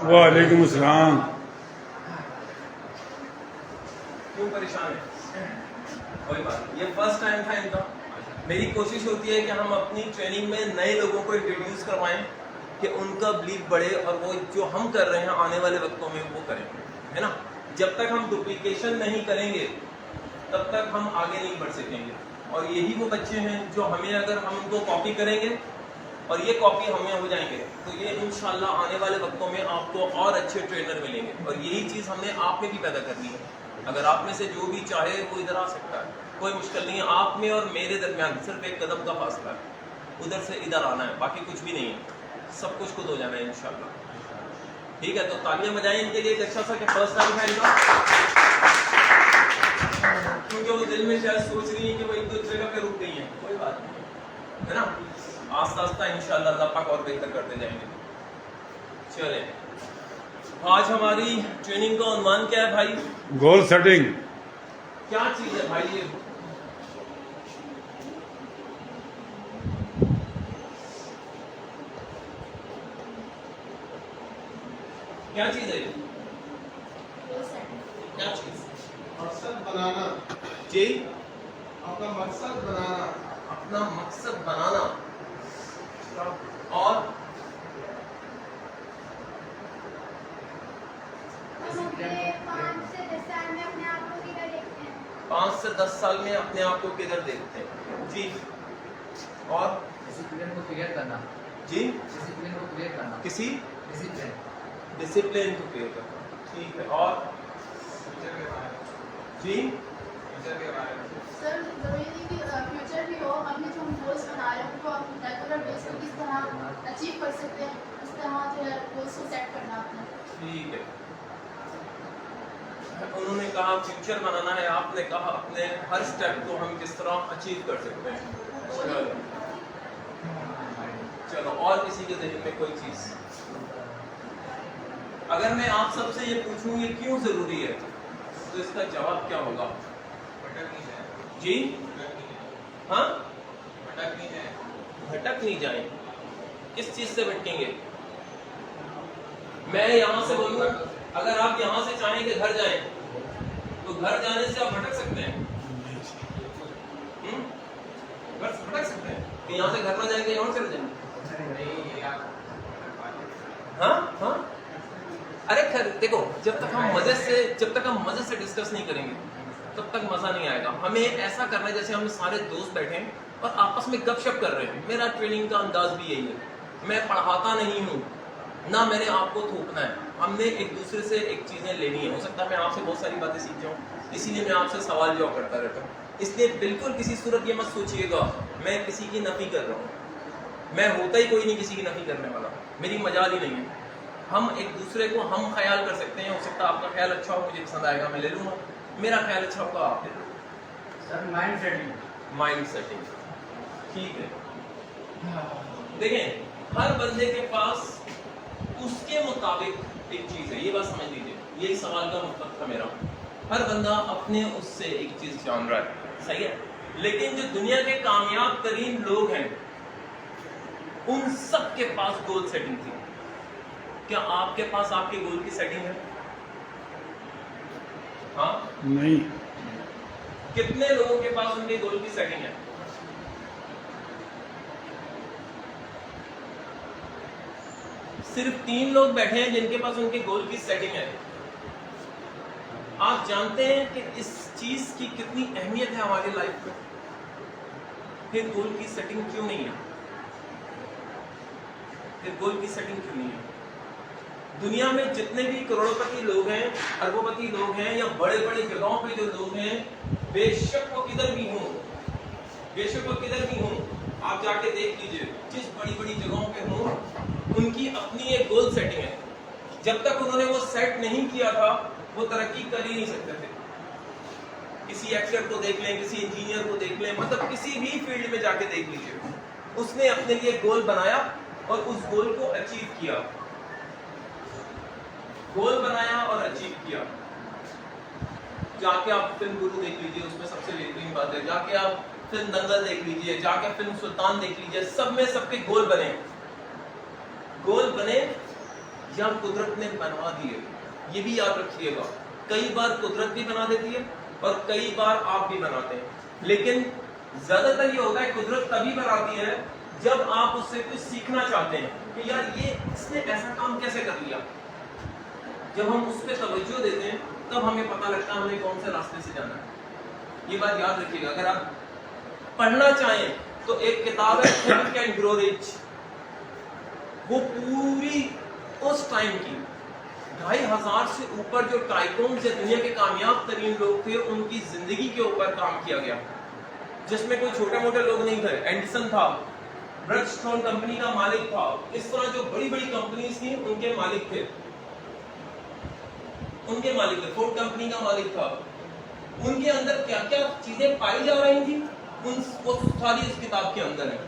वालेकुम अस्सलाम। क्यों परेशान है? कोई बात नहीं, ये फर्स्ट टाइम था इनका। मेरी कोशिश होती है कि हम अपनी ट्रेनिंग में नए लोगों को इंट्रोड्यूस करवाएं कि उनका बिलीफ बढ़े और वो जो हम कर रहे हैं आने वाले वक्तों में वो करें, है ना। जब तक हम डुप्लीकेशन नहीं करेंगे तब तक हम आगे नहीं बढ़ सकेंगे। और यही वो बच्चे हैं जो हमें, अगर हम उनको कॉपी करेंगे और ये कॉपी हमें हो जाएंगे तो ये इंशाल्लाह आने वाले वक्तों में आपको और अच्छे ट्रेनर मिलेंगे। और यही चीज़ हमने आप में भी पैदा करनी है। अगर आप में से जो भी चाहे वो इधर आ सकता है, कोई मुश्किल नहीं है। आप में और मेरे दरमियान सिर्फ एक कदम का फासला है, उधर से इधर आना है, बाकी कुछ भी नहीं है। सब कुछ खुद हो जाना है इंशाल्लाह। ठीक है, तो तालियां बजाएं इनके लिए एक अच्छा सा कि फर्स्ट टाइम है इनका, क्योंकि वो दिल में शायद सोच रही है कि वो एक दूसरे जगह पे रुक गई है। कोई बात नहीं, है ना। आस्ता आस्ता इंशाल्लाह अल्लाह पाक और बेहतर करते जाएंगे। चले, आज हमारी ट्रेनिंग का उन्वान क्या है भाई? Goal setting. क्या चीज है भाई ये? क्या चीज है ये? क्या चीज? मकसद बनाना जी, अपना मकसद बनाना। अपना मकसद बनाना। और 5 से 10 साल में अपने आप को किधर देखते हैं? जी, और डिसिप्लिन को क्लियर करना। जी, डिसिप्लिन को क्लियर करना। किसी डिसिप्लिन डिसिप्लिन को क्लियर करना। ठीक है, और जी, सर जरूरी नहीं कि फ्यूचर भी हो, अपने जो हम गोल्स बना रहे हैं उनको आप रेगुलर बेस पर किस तरह अचीव कर सकते हैं, उस तरह जो है गोल्स को सेट करना अपने। ठीक है। उन्होंने कहा फ्यूचर बनाना है, आपने कहा अपने हर स्टेप को हम किस तरह अचीव कर सकते हैं। चलो, और किसी के जहन में कोई चीज? अगर मैं आप सबसे ये पूछूं ये क्यों जरूरी है तो इसका जवाब क्या होगा? जी, हाँ, भटक नहीं जाए। किस चीज से भटकेंगे? मैं यहां से बोलूं, अगर आप यहां से चाहें कि घर जाएं तो घर जाने से आप भटक सकते हैं। घर से भटक सकते हैं कि यहां से घर ना जाएंगे, यहां चले जाएंगे। हाँ हाँ, अरे खैर देखो, जब तक हम मजे से डिस्कस नहीं करेंगे तब तक मजा नहीं आएगा। हमें ऐसा करना है जैसे हम सारे दोस्त बैठे हैं और आपस में गपशप कर रहे हैं। मेरा ट्रेनिंग का अंदाज भी यही है। मैं पढ़ाता नहीं हूँ ना, मैंने आपको थोपना है। हमने एक दूसरे से एक चीजें लेनी है। हो सकता है मैं आपसे बहुत सारी बातें सीख जाऊँ, इसीलिए मैं आपसे सवाल जवाब करता रहता हूँ। इसलिए बिल्कुल किसी सूरत ये मत सोचिएगा मैं किसी की नफी कर रहा हूँ। मैं होता ही कोई नहीं किसी की नफी करने वाला, मेरी मजाल ही नहीं है। हम एक दूसरे को हम ख्याल कर सकते हैं। हो सकता है आपका ख्याल अच्छा हो, मुझे पसंद आएगा, मैं ले लूँगा। मेरा ख्याल अच्छा होगा, आप ले लो। Sir mind setting. Mind setting, ठीक है। देखें, हर बंदे के पास उसके मुताबिक एक चीज है, ये बात समझ लीजिए। ये सवाल का मतलब था मेरा। हर बंदा अपने उससे एक चीज जान रहा है, सही है। लेकिन जो दुनिया के कामयाब तरीन लोग हैं उन सब के पास गोल सेटिंग थी। क्या आपके पास आपके गोल की सेटिंग है? हाँ, नहीं। कितने लोगों के पास उनके गोल की सेटिंग है? सिर्फ 3 लोग बैठे हैं जिनके पास उनके गोल की सेटिंग है। आप जानते हैं कि इस चीज की कितनी अहमियत है हमारी लाइफ में? फिर गोल की सेटिंग क्यों नहीं है? फिर गोल की सेटिंग क्यों नहीं है? दुनिया में जितने भी करोड़पति लोग हैं, अरबोपति लोग हैं, या बड़े बड़े जगहों पे जो लोग हैं, बेशक वो किधर भी हों, आप जाके देख लीजिए, जिस बड़ी बड़ी जगहों पे हों, उनकी अपनी एक गोल सेटिंग है। जब तक उन्होंने वो सेट नहीं किया था वो तरक्की कर ही नहीं सकते थे। किसी एक्टर को देख लें, किसी इंजीनियर को देख लें, मतलब किसी भी फील्ड में जाके देख लीजिए, उसने अपने लिए गोल बनाया और उस गोल को अचीव किया। गोल बनाया और अचीव किया। जाके आप फिल्म गुरु देख लीजिए, उसमें सबसे बेहतरीन बात है। जाके आप फिल्म दंगल देख लीजिए, जाके फिल्म सुल्तान देख लीजिए, सब में सबके गोल बने या कुदरत ने बनवा दिए। ये भी याद रखिएगा, कई बार कुदरत भी बना देती है और कई बार आप भी बनाते हैं, लेकिन ज्यादातर ये होता है कुदरत तभी बनाती है जब आप उससे कुछ सीखना चाहते हैं कि यार ये इसने ऐसा काम कैसे कर लिया। जब हम उस पर तवज्जो देते हैं तब हमें पता लगता है हमें कौन से रास्ते से जाना है। ये बात याद रखिएगा। अगर आप पढ़ना चाहें तो एक किताब है थिंक एंड ग्रो रिच, वो पूरी उस टाइम की 2500 से ऊपर जो टाइकून से दुनिया के कामयाब तरीन लोग थे उनकी जिंदगी के ऊपर काम किया गया, जिसमें कोई छोटे मोटे लोग नहीं थे। एडिसन था, ब्रिजस्टोन कंपनी का मालिक था, इस तरह जो बड़ी बड़ी कंपनीज थी उनके मालिक थे, फोर्ड कंपनी का मालिक था। उनके अंदर क्या क्या चीजें पाई जा रही थी वो सारी इस किताब के अंदर है,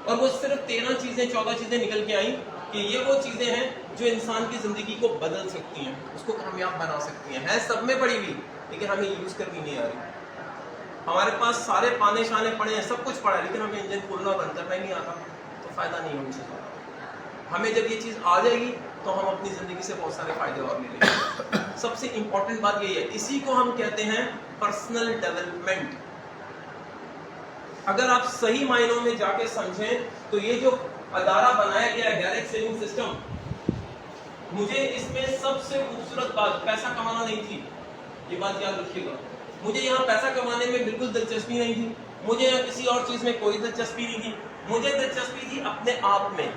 और वो सिर्फ 13 चीजें 14 चीजें निकल के आई कि ये वो चीजें हैं जो इंसान की जिंदगी को बदल सकती हैं, उसको कामयाब बना सकती हैं। है सब में पड़ी हुई, लेकिन हमें यूज करनी नहीं आ रही। हमारे पास सारे पाने शाने पड़े हैं, सब कुछ पड़ा है, लेकिन हमें इंजन खोलना बंद करना ही नहीं आता, तो फायदा नहीं है उनसे। हमें जब ये चीज आ जाएगी तो हम अपनी जिंदगी से बहुत सारे फायदे और ले लेंगे। सबसे इंपॉर्टेंट बात यही है, इसी को हम कहते हैं पर्सनल डेवलपमेंट। अगर आप सही मायनों में जाके समझें तो ये जो अदारा बनाया गया है डायरेक्ट सेलिंग सिस्टम, मुझे इसमें सबसे खूबसूरत बात पैसा कमाना नहीं थी, ये बात याद रखिएगा। मुझे यहाँ पैसा कमाने में बिल्कुल दिलचस्पी नहीं थी, मुझे यहाँ किसी और चीज में कोई दिलचस्पी नहीं थी। मुझे दिलचस्पी थी अपने आप में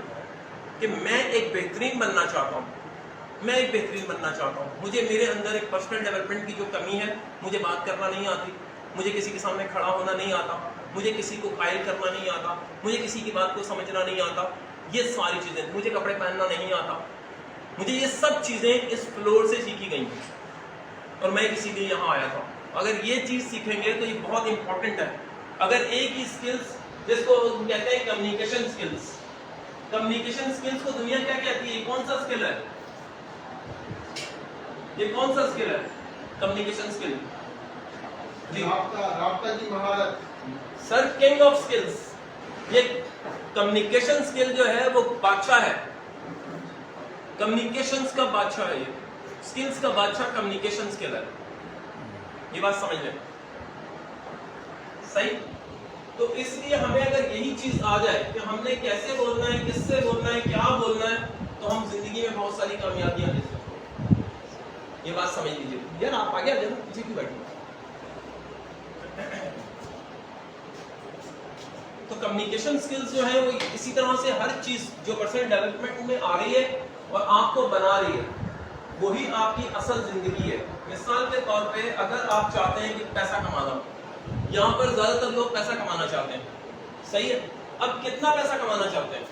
कि मैं एक बेहतरीन बनना चाहता हूँ, मुझे मेरे अंदर एक पर्सनल डेवलपमेंट की जो कमी है, मुझे बात करना नहीं आती, मुझे किसी के सामने खड़ा होना नहीं आता, मुझे किसी को कायल करना नहीं आता, मुझे किसी की बात को समझना नहीं आता, ये सारी चीजें, मुझे कपड़े पहनना नहीं आता, मुझे ये सब चीजें इस फ्लोर से सीखी गई और मैं इसीलिए यहाँ आया था। अगर ये चीज सीखेंगे तो ये बहुत इंपॉर्टेंट है। अगर एक ही स्किल्स जिसको कहते हैं कम्युनिकेशन स्किल्स को दुनिया क्या कहती है, कौन सा स्किल है, ये कौन सा स्किल है, कम्युनिकेशन स्किल। राब्ता की महारत सर, किंग ऑफ स्किल्स। ये कम्युनिकेशन स्किल जो है वो बादशाह है, कम्युनिकेशंस का बादशाह है, ये स्किल्स का बादशाह कम्युनिकेशन स्किल है। ये बात समझ लें, सही। तो इसलिए हमें अगर यही चीज आ जाए कि हमने कैसे बोलना है, किससे बोलना है, क्या बोलना है, तो हम जिंदगी में बहुत सारी कामयाबियां ले सकते हैं। ये बात समझ लीजिए। यार आप आगे आ जाए, पीछे क्यों बैठे। तो कम्युनिकेशन स्किल्स जो है वो इसी तरह से हर चीज जो पर्सनल डेवलपमेंट में आ रही है और आपको बना रही है, वही आपकी असल जिंदगी है। मिसाल के तौर पे अगर आप चाहते हैं कि पैसा कमाना, यहाँ पर ज्यादातर लोग पैसा कमाना चाहते हैं, सही है। अब कितना पैसा कमाना चाहते हैं,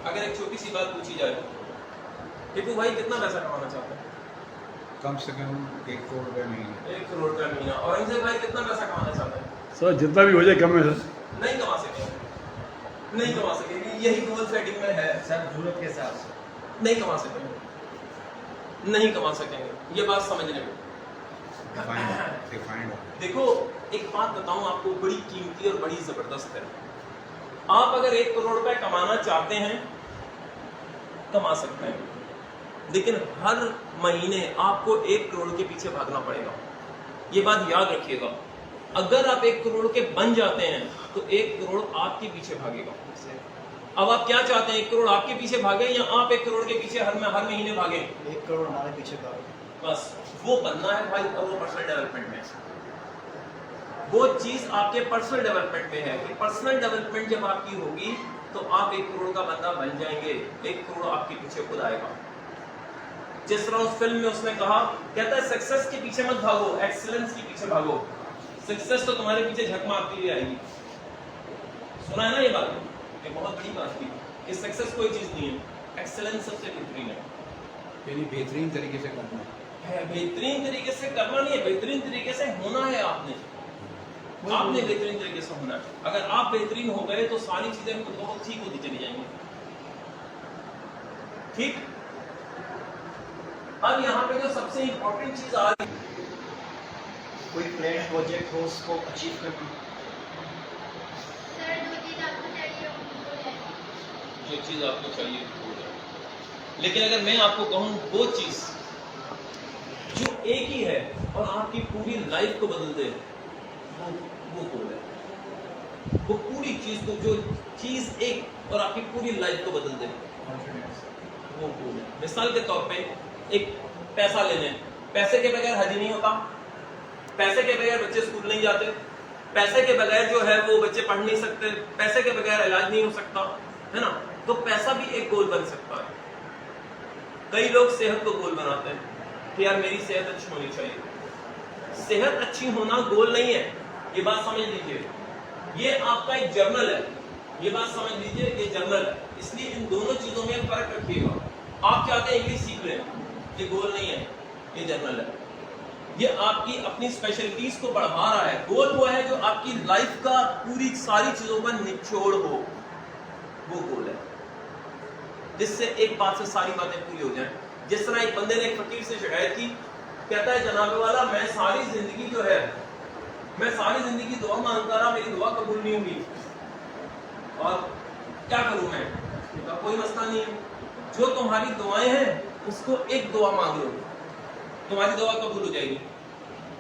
अगर एक छोटी सी बात पूछी जाए, टीपू भाई कितना पैसा कमाना चाहते हैं? कम से कम 1 करोड़ रुपए महीने। 1 करोड़ रुपए महीना। औरंगजेब भाई कितना पैसा कमाना चाहते हैं? सर जितना भी हो जाए कम है सर। नहीं कमा सकेंगे, नहीं कमा सकेंगे, यही गोल सेटिंग में है सर, जरूरत के हिसाब से नहीं कमा सकेंगे, नहीं कमा सकेंगे, ये बात समझने में। देखो एक बात बताऊं आपको, बड़ी कीमती और बड़ी जबरदस्त है। आप अगर 1 करोड़ रुपए कमाना चाहते हैं, कमा सकते हैं, लेकिन हर महीने आपको 1 करोड़ के पीछे भागना पड़ेगा। ये बात याद रखिएगा। अगर आप 1 करोड़ के बन जाते हैं तो 1 करोड़ आपके पीछे भागेगा। अब आप क्या चाहते हैं, 1 करोड़ आपके पीछे भागे या आप 1 करोड़ के पीछे हर महीने भागे? 1 करोड़ हमारे पीछे भागे। बस वो बनना है भाई, और वो पर्सनल डेवलपमेंट में, वो चीज आपके पर्सनल डेवलपमेंट में है कि पर्सनल डेवलपमेंट जब आपकी होगी तो आप 1 करोड़ का बंदा बन जाएंगे। 1 करोड़ आपके पीछे खुद आएगा। जिस तरह उस फिल्म में उसने कहा, कहता है सक्सेस के पीछे मत भागो, एक्सीलेंस के पीछे भागो। सक्सेस तो तुम्हारे पीछे झक मारती हुई आएगी। सुना है ना ये बात? ये बहुत बड़ी बात थी कि सक्सेस कोई चीज नहीं है, एक्सीलेंस सबसे बेहतरीन है। यानी बेहतरीन तरीके से करना है, बेहतरीन तरीके से करना नहीं है, बेहतरीन तरीके से होना है। आपने बेहतरीन तरीके से होना है। अगर आप बेहतरीन हो गए तो सारी चीजें बहुत ठीक होती चली जाएंगी। ठीक। अब यहाँ पे जो सबसे इंपॉर्टेंट चीज आ रही है, कोई प्लान प्रोजेक्ट हो उसको अचीव करना। सर जो चीज आपको चाहिए वो जो चीज आपको चाहिए हो जाए। लेकिन अगर मैं आपको कहूं वो चीज जो एक ही है और आपकी पूरी लाइफ को बदल दे, वो गोल है। वो पूरी चीज को, जो चीज एक और आपकी पूरी लाइफ को बदल दे, वो गोल है। मिसाल के तौर पे एक पैसा लेने, पैसे के बगैर हज नहीं होता, पैसे के बगैर बच्चे स्कूल नहीं जाते, पैसे के बगैर जो है वो बच्चे पढ़ नहीं सकते, पैसे के बगैर इलाज नहीं हो सकता, है ना। तो पैसा भी एक गोल बन सकता है। कई लोग सेहत को गोल बनाते हैं कि यार मेरी सेहत अच्छी होनी चाहिए। सेहत अच्छी होना गोल नहीं है, ये बात समझ लीजिए। ये आपका एक जर्नल है, ये बात समझ लीजिए, ये जर्नल है। इसलिए इन दोनों चीजों में फर्क रखिएगा। आप चाहते हैं इंग्लिश सीख लें, ये गोल नहीं है, ये जर्नल है। ये आपकी अपनी स्पेशलिटीज को बढ़ा रहा है। गोल वो है जो आपकी लाइफ का पूरी सारी चीजों का निचोड़ हो, वो गोल है, जिससे एक बात से सारी बातें पूरी हो जाएं। जिस तरह एक बंदे ने एक फकीर से शिकायत की, कहता है जनाबे वाला मैं सारी जिंदगी जो है, मैं सारी जिंदगी दुआ मांगता रहा, मेरी दुआ कबूल नहीं हुई, और क्या करूं मैं? कोई मसला नहीं है, जो तुम्हारी दुआएं हैं उसको एक दुआ मांग लो, तुम्हारी दुआ कबूल हो जाएगी।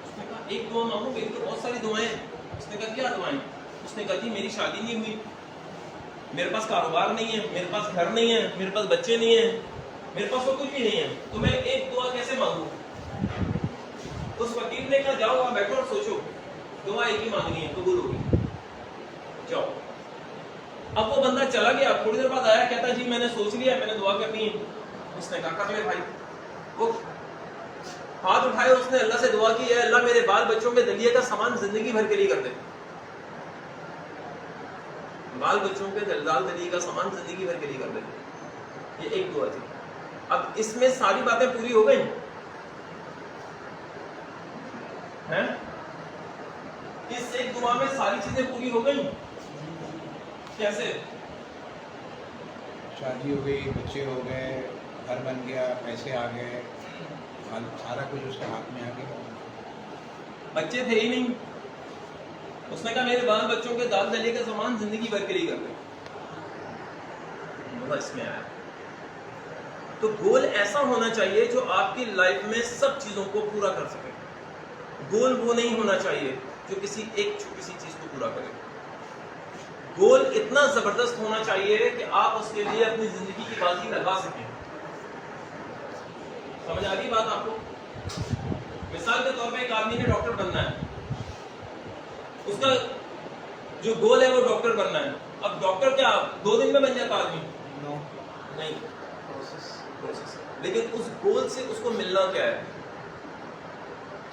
उसने कहा एक दुआ मांगो, मेरी तो बहुत सारी दुआएं हैं। उसने कहा क्या दुआएं? उसने कहा जी मेरी शादी नहीं हुई, मेरे पास कारोबार नहीं है, मेरे पास घर नहीं है, मेरे पास बच्चे नहीं है, मेरे पास तो कुछ भी नहीं है, तो मैं एक दुआ कैसे मांगू? उस फकीर ने कहा जाओ आप बैठो और सोचो, दुआ एक ही मांगनी है, कबूल होगी, जाओ। अब वो बंदा चला गया, थोड़ी देर बाद आया, कहता जी मैंने सोच लिया, मैंने दुआ करनी है। उसने कहा कर ले भाई। वो हाथ उठाए, उसने अल्लाह से दुआ की, है अल्लाह मेरे बाल बच्चों के दलिए का सामान जिंदगी भर के लिए कर दे, बाल बच्चों के दाल दलिए का सामान जिंदगी भर के लिए कर दे। ये एक दुआ थी। अब इसमें सारी बातें पूरी हो गई हैं? इस एक दुआ में सारी चीजें पूरी हो गई। कैसे? शादी हो गई, बच्चे हो गए, घर बन गया, पैसे आ गए, सारा कुछ उसके हाथ में आ गया। बच्चे थे ही नहीं, उसने कहा मेरे बाल बच्चों के दाल दलिए का सामान जिंदगी भर के लिए कर दे। इसमें आया। तो गोल ऐसा होना चाहिए जो आपकी लाइफ में सब चीजों को पूरा कर सके। गोल वो नहीं होना चाहिए जो किसी एक छोटी सी चीज को पूरा करे। गोल इतना जबरदस्त होना चाहिए कि आप उसके लिए अपनी जिंदगी की बाजी लगा सकें। समझ आ गई बात आपको? मिसाल के तौर पे एक आदमी ने डॉक्टर बनना है, उसका जो गोल है वो डॉक्टर बनना है। अब डॉक्टर क्या 2 दिन में बन जाता आदमी? नहीं, प्रोसेस। लेकिन उस गोल से उसको मिलना क्या है?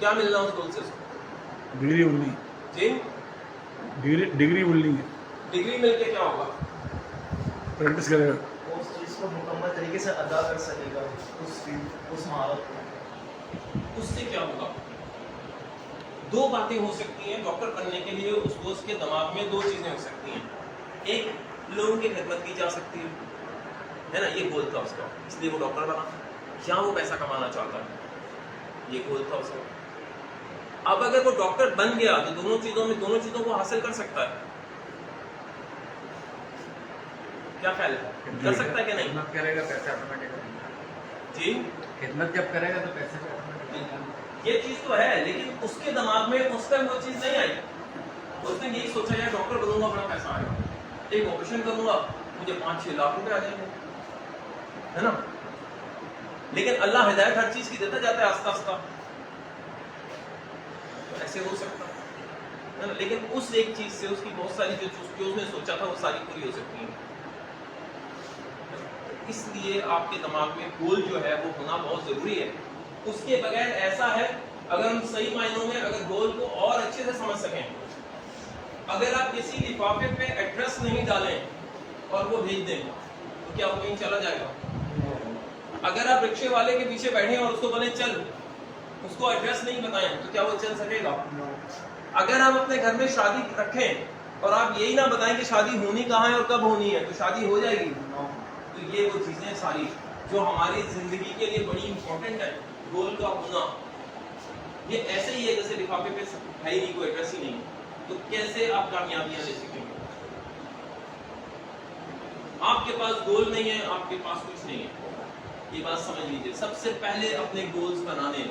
क्या मिलना उस गोल से उसको? डिग्री मिलनी जी, डिग्री मिलनी है। डिग्री मिलके क्या होगा? प्रैक्टिस करेगा, उस चीज़ को मुकम्मल तरीके से अदा कर सकेगा, उस महारत को। उससे क्या होगा? 2 बातें हो सकती हैं डॉक्टर बनने के लिए। उसके दिमाग में 2 चीजें हो सकती हैं। एक, लोगों की खिदमत की जा सकती है ना, ये गोल था उसका, इसलिए वो डॉक्टर बना, या वो पैसा कमाना चाहता है, ये गोल था उसका। अब अगर वो डॉक्टर बन गया तो दोनों चीजों को हासिल कर सकता है। क्या ख्याल है, कर सकता है कि नहीं? खिदमत करेगा पैसे ऑटोमेटिक जी, खिदमत जब करेगा तो पैसे ये चीज तो है, लेकिन उसके दिमाग में उस टाइम वो चीज नहीं आई। उसने यही सोचा यार डॉक्टर बनूंगा, बड़ा पैसा आएगा, एक ऑपरेशन करूंगा, मुझे 5-6 लाख रुपए आ जाएंगे, है ना। लेकिन अल्लाह हिदायत हर चीज की देता जाता है आस्ता आस्ता, तो ऐसे हो सकता है ना। लेकिन उस एक चीज से उसकी बहुत सारी जो उसने सोचा था वो सारी पूरी हो सकती है। इसलिए आपके दिमाग में गोल जो है वो होना बहुत जरूरी है। उसके बगैर ऐसा है, अगर हम सही मायनों में अगर गोल को और अच्छे से समझ सकें, अगर आप किसी लिफाफे पे एड्रेस नहीं डालें और वो भेज दें तो क्या वो कहीं चला जाएगा? अगर आप रिक्शे वाले के पीछे बैठे और उसको बोले चल, उसको एड्रेस नहीं बताएं तो क्या वो चल सकेगा? अगर हम अपने घर में शादी रखें और आप यही ना बताएं कि शादी होनी कहाँ है और कब होनी है, तो शादी हो जाएगी? तो ये वो चीजें सारी जो हमारी जिंदगी के लिए बड़ी इंपॉर्टेंट है, गोल का होना, ये ऐसे ही है जैसे लिफाफे पे है ही नहीं, कोई एड्रेस ही नहीं, तो कैसे आप कामयाबियां ले सकेंगे? आपके पास गोल नहीं है, आपके पास कुछ नहीं है। ये बात समझ लीजिए, सबसे पहले अपने गोल्स बनाने।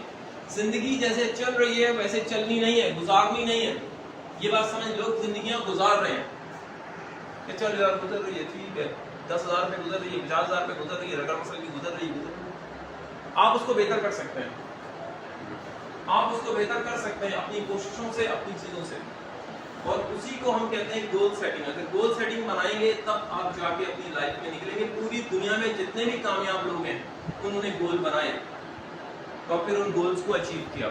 जिंदगी जैसे चल रही है वैसे चलनी नहीं है, गुजारनी नहीं है। ये बात समझ, लोग जिंदगियां गुजार रहे हैं कि चल यार गुजर रही है, ठीक है, 10,000 पे गुजर रही है, 50,000 पे गुजर रही है, रकम मसल की गुजर रही है। आप उसको बेहतर कर सकते हैं, आप उसको बेहतर कर सकते हैं अपनी कोशिशों से, अपनी चीजों से, और उसी को हम कहते हैं गोल सेटिंग। अगर गोल सेटिंग बनाएंगे तब आप जाके अपनी लाइफ में निकलेंगे। पूरी दुनिया में जितने भी कामयाब लोग हैं उन्होंने गोल बनाए और फिर उन गोल्स को अचीव किया।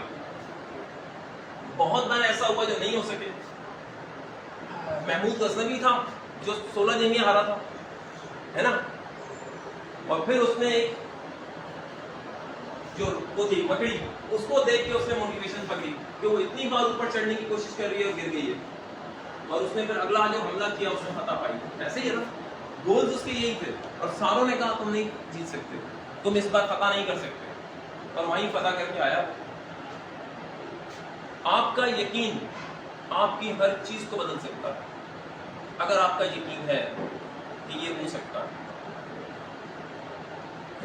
बहुत बार ऐसा हुआ जो नहीं हो सके। महमूद गजनवी था जो 16 जंगें हारा था, है ना, और फिर उसने एक जो वो थी मकड़ी, उसको देख के उसने मोटिवेशन पकड़ी कि वो इतनी बार ऊपर चढ़ने की कोशिश कर रही है और गिर गई है, और उसने फिर अगला जो हमला किया उसने फतह पाई। ऐसे ही है ना, गोल्स उसके यही थे, और सारों ने कहा तुम नहीं जीत सकते, तुम इस बार फतह नहीं कर सकते, और वहीं फतह करके आया। आपका यकीन आपकी हर चीज को बदल सकता है, अगर आपका यकीन है कि ये हो सकता है।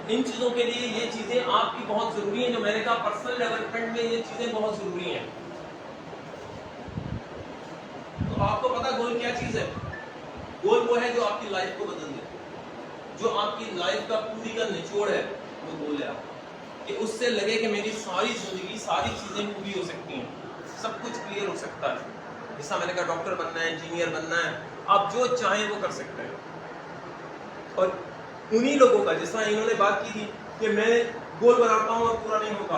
इन चीजों के लिए ये चीजें आपकी बहुत जरूरी हैं, जो मैंने कहा पर्सनल डेवलपमेंट में ये चीजें बहुत जरूरी हैं। तो आपको पता गोल क्या चीज है? गोल वो है जो आपकी लाइफ को बदल दे, जो आपकी लाइफ का पूरी का निचोड़ है, वो गोल है कि उससे लगे कि मेरी सारी जिंदगी सारी चीजें पूरी हो सकती हैं, सब कुछ क्लियर हो सकता है। जैसा मैंने कहा डॉक्टर बनना है, इंजीनियर बनना है, आप जो चाहें वो कर सकते हैं। और उन्हीं लोगों का, जिस तरह इन्होंने बात की थी कि मैं गोल बनाता हूं और पूरा नहीं होता,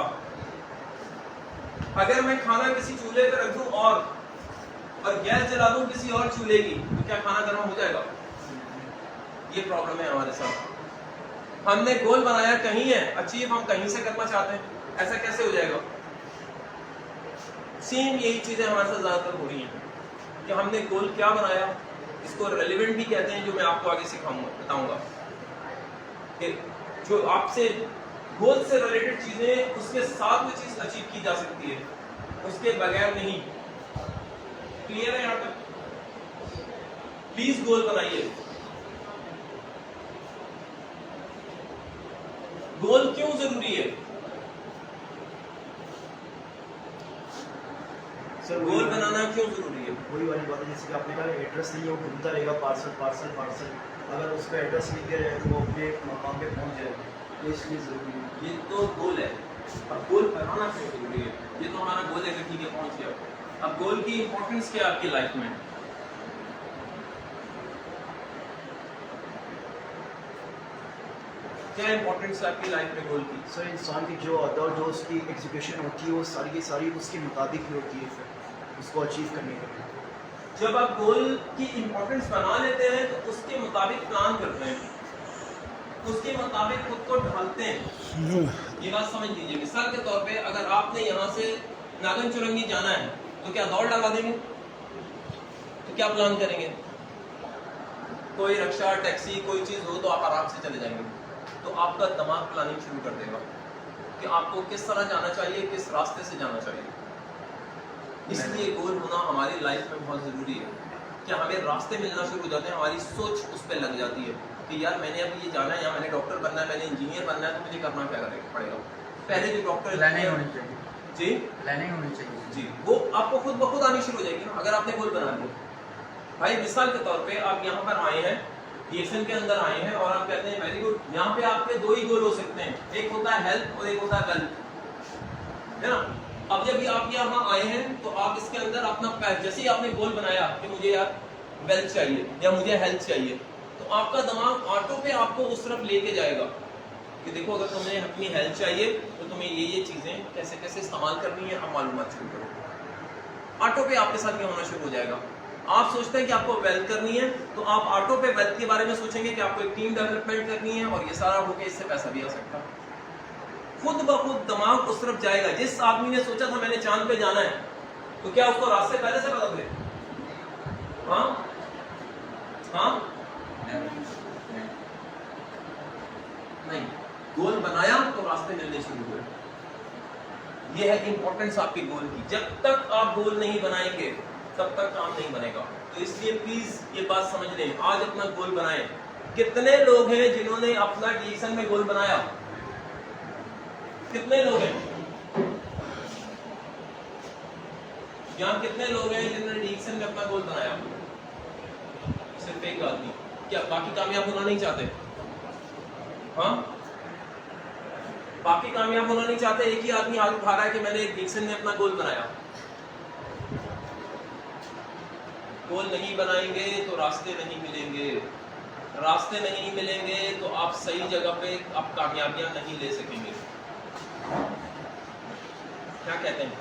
अगर मैं खाना किसी चूल्हे पर रख दूं और गैस जला दूं किसी और चूल्हे की, तो क्या खाना गर्म हो जाएगा? ये प्रॉब्लम है हमारे साथ। हमने गोल बनाया कहीं है, अचीव हम कहीं से करना चाहते हैं, ऐसा कैसे हो जाएगा? सेम यही चीजें हमारे साथ ज्यादातर हो रही हैं कि हमने गोल क्या बनाया, इसको रेलेवेंट भी कहते हैं, जो मैं आपको आगे सिखाऊंगा, बताऊंगा कि जो आपसे गोल से रिलेटेड चीजें, उसके साथ वो चीज अचीव की जा सकती है, उसके बगैर नहीं। क्लियर है यहाँ तक? प्लीज गोल बनाइए। गोल क्यों जरूरी है? सर गोल बनाना क्यों जरूरी है? वही वाली बात है, जैसे कि आपने कहा एड्रेस नहीं है, वो घूमता रहेगा पार्सल पार्सल पार्सल, अगर उस पर एड्रेस लिख दिया जाए तो वो अपने मकाम पे पहुंच जाएगा, तो इसलिए ज़रूरी है। ये तो गोल है। अब गोल बनाना क्यों जरूरी है? ये तो हमारा गोल है कि ठीक है पहुंच गया। अब गोल की इंपॉर्टेंस क्या है आपकी लाइफ में? क्या इंपॉर्टेंस है आपकी लाइफ में गोल की? सर इंसान की जो अदर जो उसकी एग्जीक्यूशन होती है वो सारी की सारी उसके मुताबिक ही होती है, फिर उसको अचीव करने के लिए। जब आप गोल की इंपॉर्टेंस बना लेते हैं तो उसके मुताबिक प्लान करते हैं, उसके मुताबिक खुद को ढालते हैं। ये बात समझ लीजिए। मिसाल के तौर पे अगर आपने यहाँ से नागन चुरंगी जाना है तो क्या दौड़ लगा देंगे? तो क्या प्लान करेंगे? कोई रिक्शा टैक्सी कोई चीज हो तो आप आराम से चले जाएंगे। तो आपका दिमाग प्लानिंग शुरू कर देगा कि आपको किस तरह जाना चाहिए, किस रास्ते से जाना चाहिए। इसलिए गोल होना हमारी लाइफ में बहुत ज़रूरी है कि हमें रास्ते मिलना शुरू हो जाते हैं, हमारी सोच उस पर लग जाती है कि यार मैंने अब ये जाना है, या मैंने डॉक्टर बनना है, मैंने इंजीनियर बनना है, तो मुझे करना क्या पड़ेगा। पहले जो डॉक्टर प्लानिंग होनी चाहिए जी, प्लानिंग होनी चाहिए जी, वो आपको खुद ब खुद आनी शुरू हो जाएगी ना, अगर आपने गोल बना लिया। भाई मिसाल के तौर पे आप यहाँ पर आए हैं, DSN के अंदर आए हैं और आप कहते हैं वेरी गुड, यहाँ पे आपके दो ही गोल हो सकते हैं, एक होता है हेल्थ और एक होता है वेल्थ, है ना। अब जब आप यहाँ आए हैं तो आप इसके अंदर अपना जैसे ही आपने गोल बनाया कि मुझे यार वेल्थ चाहिए या मुझे हेल्थ चाहिए, तो आपका दिमाग ऑटो पे आपको उस तरफ लेके जाएगा कि देखो अगर तुम्हें अपनी हेल्थ चाहिए तो तुम्हें ये चीजें कैसे कैसे इस्तेमाल करनी है, आप मालूमात शुरू करो। ऑटो पे आपके साथ क्या होना शुरू हो जाएगा। आप सोचते हैं कि आपको वेल्थ करनी है तो आप ऑटो पे वेल्थ के बारे में सोचेंगे कि आपको एक टीम डेवलपमेंट करनी है और ये सारा होके इससे पैसा भी आ सकता है। खुद ब खुद दिमाग उस तरफ जाएगा। जिस आदमी ने सोचा था मैंने चांद पे जाना है, तो क्या उसको रास्ते पहले से पता थे? हाँ हाँ नहीं, गोल बनाया तो रास्ते मिलने शुरू हुए। ये है इंपॉर्टेंस आपके गोल की। जब तक आप गोल नहीं बनाएंगे तब तक काम नहीं बनेगा। तो इसलिए प्लीज ये बात समझ लें, आज अपना गोल बनाएं। कितने लोग हैं जिन्होंने अपना DSN में गोल बनाया कितने लोग हैं यहाँ, कितने लोग हैं जिन्होंने डिक्शन में अपना गोल बनाया? सिर्फ एक आदमी। क्या बाकी कामयाब होना नहीं चाहते? हाँ, बाकी कामयाब होना नहीं चाहते। एक ही आदमी हाथ उठा रहा है कि मैंने एक डिक्शन में अपना गोल बनाया। गोल नहीं बनाएंगे तो रास्ते नहीं मिलेंगे, रास्ते नहीं मिलेंगे तो आप सही जगह पे आप कामयाबियां नहीं ले सकेंगे। क्या कहते हैं?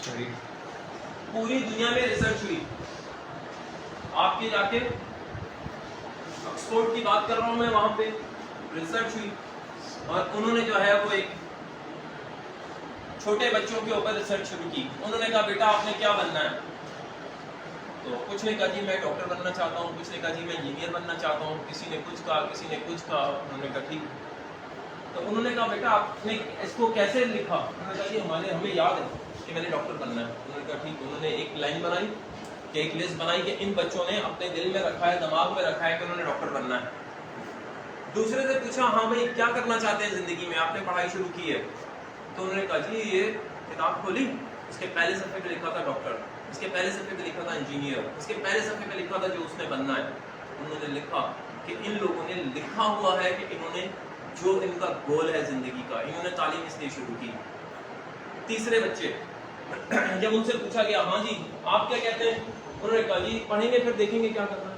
सही। पूरी दुनिया में रिसर्च हुई, आपके जाके ऑक्सफोर्ड की बात कर रहा हूं मैं, वहां पे रिसर्च हुई और उन्होंने जो है वो एक छोटे बच्चों के ऊपर रिसर्च शुरू की। उन्होंने कहा बेटा आपने क्या बनना है? तो कुछ ने कहा जी मैं डॉक्टर बनना चाहता हूँ, कुछ ने कहा जी मैं इंजीनियर बनना चाहता हूँ, किसी ने कुछ कहा, किसी ने कुछ कहा। उन्होंने कहा ठीक। तो उन्होंने कहा बेटा आपने इसको कैसे लिखा? उन्होंने कहा जी हमें याद है कि मैंने डॉक्टर बनना है। उन्होंने कहा ठीक। उन्होंने एक लाइन बनाई कि एक लिस्ट बनाई कि इन बच्चों ने अपने दिल में रखा है, दिमाग में रखा है कि उन्होंने डॉक्टर बनना है। दूसरे से पूछा हाँ भाई क्या करना चाहते हैं जिंदगी में, आपने पढ़ाई शुरू की है? तो उन्होंने कहा जी ये किताब खोली, उसके पहले सफ़े पे लिखा था डॉक्टर, इसके पहले सफ़े पे लिखा था इंजीनियर, इसके पहले सफ़े पे लिखा था जो उसने बनना है। उन्होंने लिखा कि इन लोगों ने लिखा हुआ है कि इन्होंने जो इनका गोल है जिंदगी का, इन्होंने तालीम इसलिए शुरू की। तीसरे बच्चे जब उनसे पूछा गया हाँ जी आप क्या कहते हैं, उन्होंने कहा जी पढ़ेंगे फिर देखेंगे क्या करना है।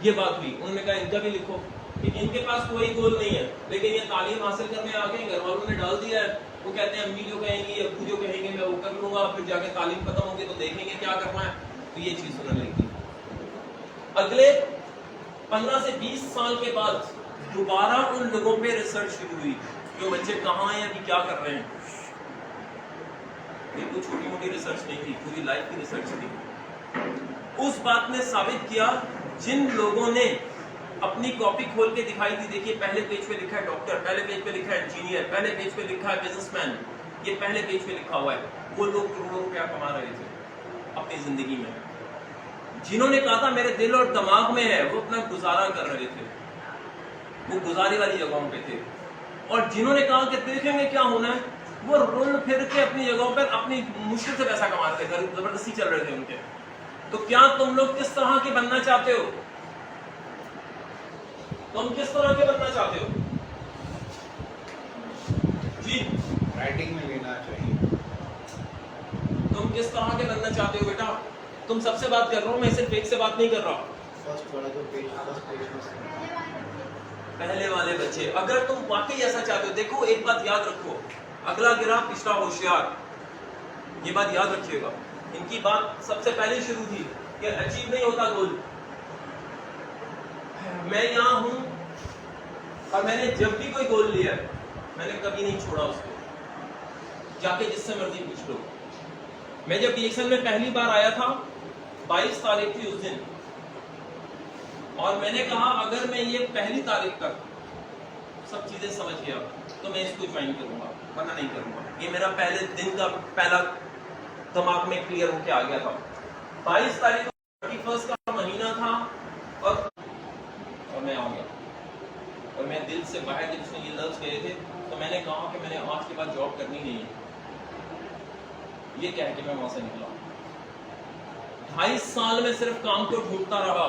ये बात हुई। उन्होंने कहा इनका भी लिखो कि इनके पास कोई गोल नहीं है, लेकिन ये तालीम हासिल करने आ गए, घर वालों ने डाल दिया है, वो कहते हैं अम्मी जो कहेंगी अब्बू जो कहेंगे मैं वो कर लूंगा, फिर जाके तालीम खत्म होगी तो देखेंगे क्या करना है। तो ये चीज उन्होंने लिखी। अगले 15 से 20 साल के बाद दोबारा उन लोगों पे रिसर्च शुरू हुई, जो बच्चे कहाँ हैं अभी क्या कर रहे हैं। ये कोई छोटी मोटी रिसर्च नहीं थी, पूरी लाइफ की रिसर्च थी। उस बात ने साबित किया जिन लोगों ने अपनी कॉपी खोल के दिखाई थी, देखिए पहले पेज पे लिखा है डॉक्टर, पहले पेज पे लिखा है इंजीनियर, पहले पेज पे लिखा है बिजनेसमैन, ये पहले पेज पे लिखा हुआ है, वो लोग करोड़ों रुपया कमा रहे थे अपनी जिंदगी में। जिन्होंने कहा था मेरे दिल और दिमाग में है, वो अपना गुजारा कर रहे थे, वो गुजारी वाली जगहों पे थे। और जिन्होंने कहा कि देखेंगे क्या होना है, वो रुल फिर के अपनी जगहों पर अपनी मुश्किल से पैसा कमा रहे थे, जबरदस्ती चल रहे थे उनके। तो क्या तुम लोग किस तरह के बनना चाहते हो? तुम किस तरह के बनना चाहते हो जी? राइटिंग में लेना चाहिए। तुम किस तरह के बनना चाहते हो बेटा? तुम सबसे बात कर रहा हूं, मैं सिर्फ एक से बात नहीं कर रहा। फर्स्ट वाला जो पेज, फर्स्ट पेज में पहले वाले बच्चे, अगर तुम वाकई ऐसा चाहते हो, देखो एक बात याद रखो, अगला गिरा पिछला होशियार, ये बात याद रखिएगा। इनकी बात सबसे पहले शुरू थी कि अचीव नहीं होता गोल। मैं यहाँ हूं और मैंने जब भी कोई गोल लिया मैंने कभी नहीं छोड़ा उसको, जाके जिससे मर्जी पूछ लो। मैं जब डिएक्शन में पहली बार आया था, 22 तारीख थी उस दिन, और मैंने कहा अगर मैं ये पहली तारीख तक सब चीजें समझ गया तो मैं इसको ज्वाइन करूंगा, वरना नहीं करूंगा। ये मेरा पहले दिन का पहला दिमाग में क्लियर होके आ गया था। 22 तारीख 31 का महीना था और मैं आ गया, और मैं दिल से बाहर जब उसने ये लफ्ज कहे थे तो मैंने कहा कि मैंने आज के बाद जॉब करनी नहीं है, ये कह के मैं वहां से निकला। 2.5 साल में सिर्फ काम को ढूंढता रहा,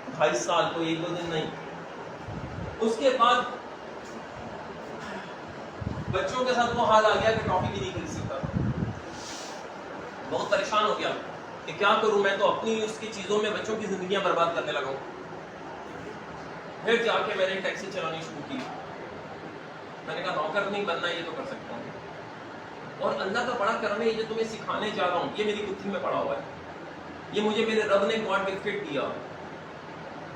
2.5 साल को 1-2 दिन नहीं। उसके बाद बच्चों के साथ वो हाल आ गया कि टॉफी भी नहीं खरीद सकता, बहुत परेशान हो गया कि क्या करूं, मैं तो अपनी उसकी चीजों में बच्चों की जिंदगियां बर्बाद करने लगा हूं। फिर जाके मैंने टैक्सी चलानी शुरू की। मैंने कहा नौकर नहीं बनना, ये तो कर सकता हूँ, और अल्लाह का बड़ा करम है, ये जो तुम्हें सिखाने जा रहा हूँ ये मेरी बुद्धि में पड़ा हुआ है, ये मुझे मेरे रब ने गॉड गिफ्टेड दिया।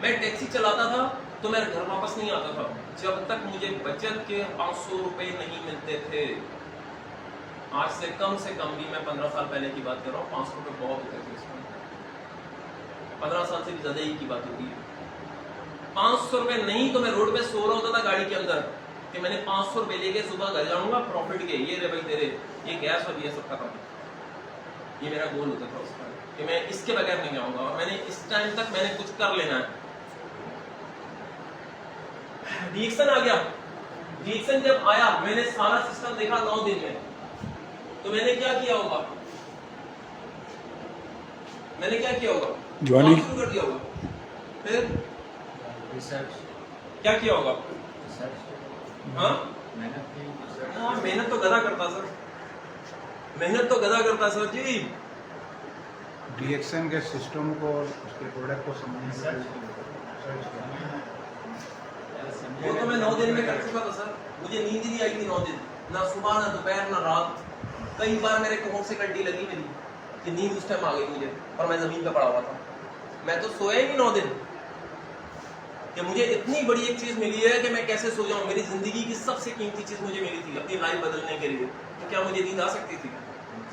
मैं टैक्सी चलाता था तो मैं घर वापस नहीं आता था जब तक मुझे बचत के 500 रुपए नहीं मिलते थे। आज से कम भी, मैं 15 साल पहले की बात कर रहा हूँ, 500 रुपए बहुत होते थे उसमें, 15 साल से भी ज्यादा ही की बात होती है। 500 रुपए नहीं तो मैं रोड पे सो रहा होता था गाड़ी के अंदर कि मैंने 500 रुपए लेके सुबह घर जाऊंगा प्रॉफिट के, ये रे भाई तेरे ये गैस और ये सब खत्म। ये मेरा गोल होता था उसका कि मैं इसके बगैर नहीं जाऊंगा, और मैंने इस टाइम तक मैंने कुछ कर लेना है। रिएक्शन आ गया। रिएक्शन जब आया, मैंने सारा सिस्टम देखा 9 दिन में, तो मैंने क्या किया होगा? मैंने क्या किया होगा? ज्वाइनिंग शुरू कर दिया होगा। फिर रिसर्च क्या किया होगा? रिसर्च हाँ, मेहनत की रिसर्च हाँ, मेहनत तो गधा करता सर, मेहनत तो गधा करता सर जी। रिएक्शन के सिस्टम को, उसके प्रोडक्ट को समझने वो तो मैं 9 दिन में कर चुका था सर। मुझे नींद ही नहीं आई थी 9 दिन, ना सुबह ना दोपहर ना रात। कई बार मेरे कोहर से कल्टी लगी मेरी कि नींद उस टाइम आ गई मुझे, और मैं जमीन पे पड़ा हुआ था। मैं तो सोया ही नहीं 9 दिन कि मुझे इतनी बड़ी एक चीज मिली है कि मैं कैसे सो जाऊं। मेरी जिंदगी की सबसे कीमती चीज मुझे मिली थी अपनी लाइफ बदलने के लिए, तो क्या मुझे नींद आ सकती थी?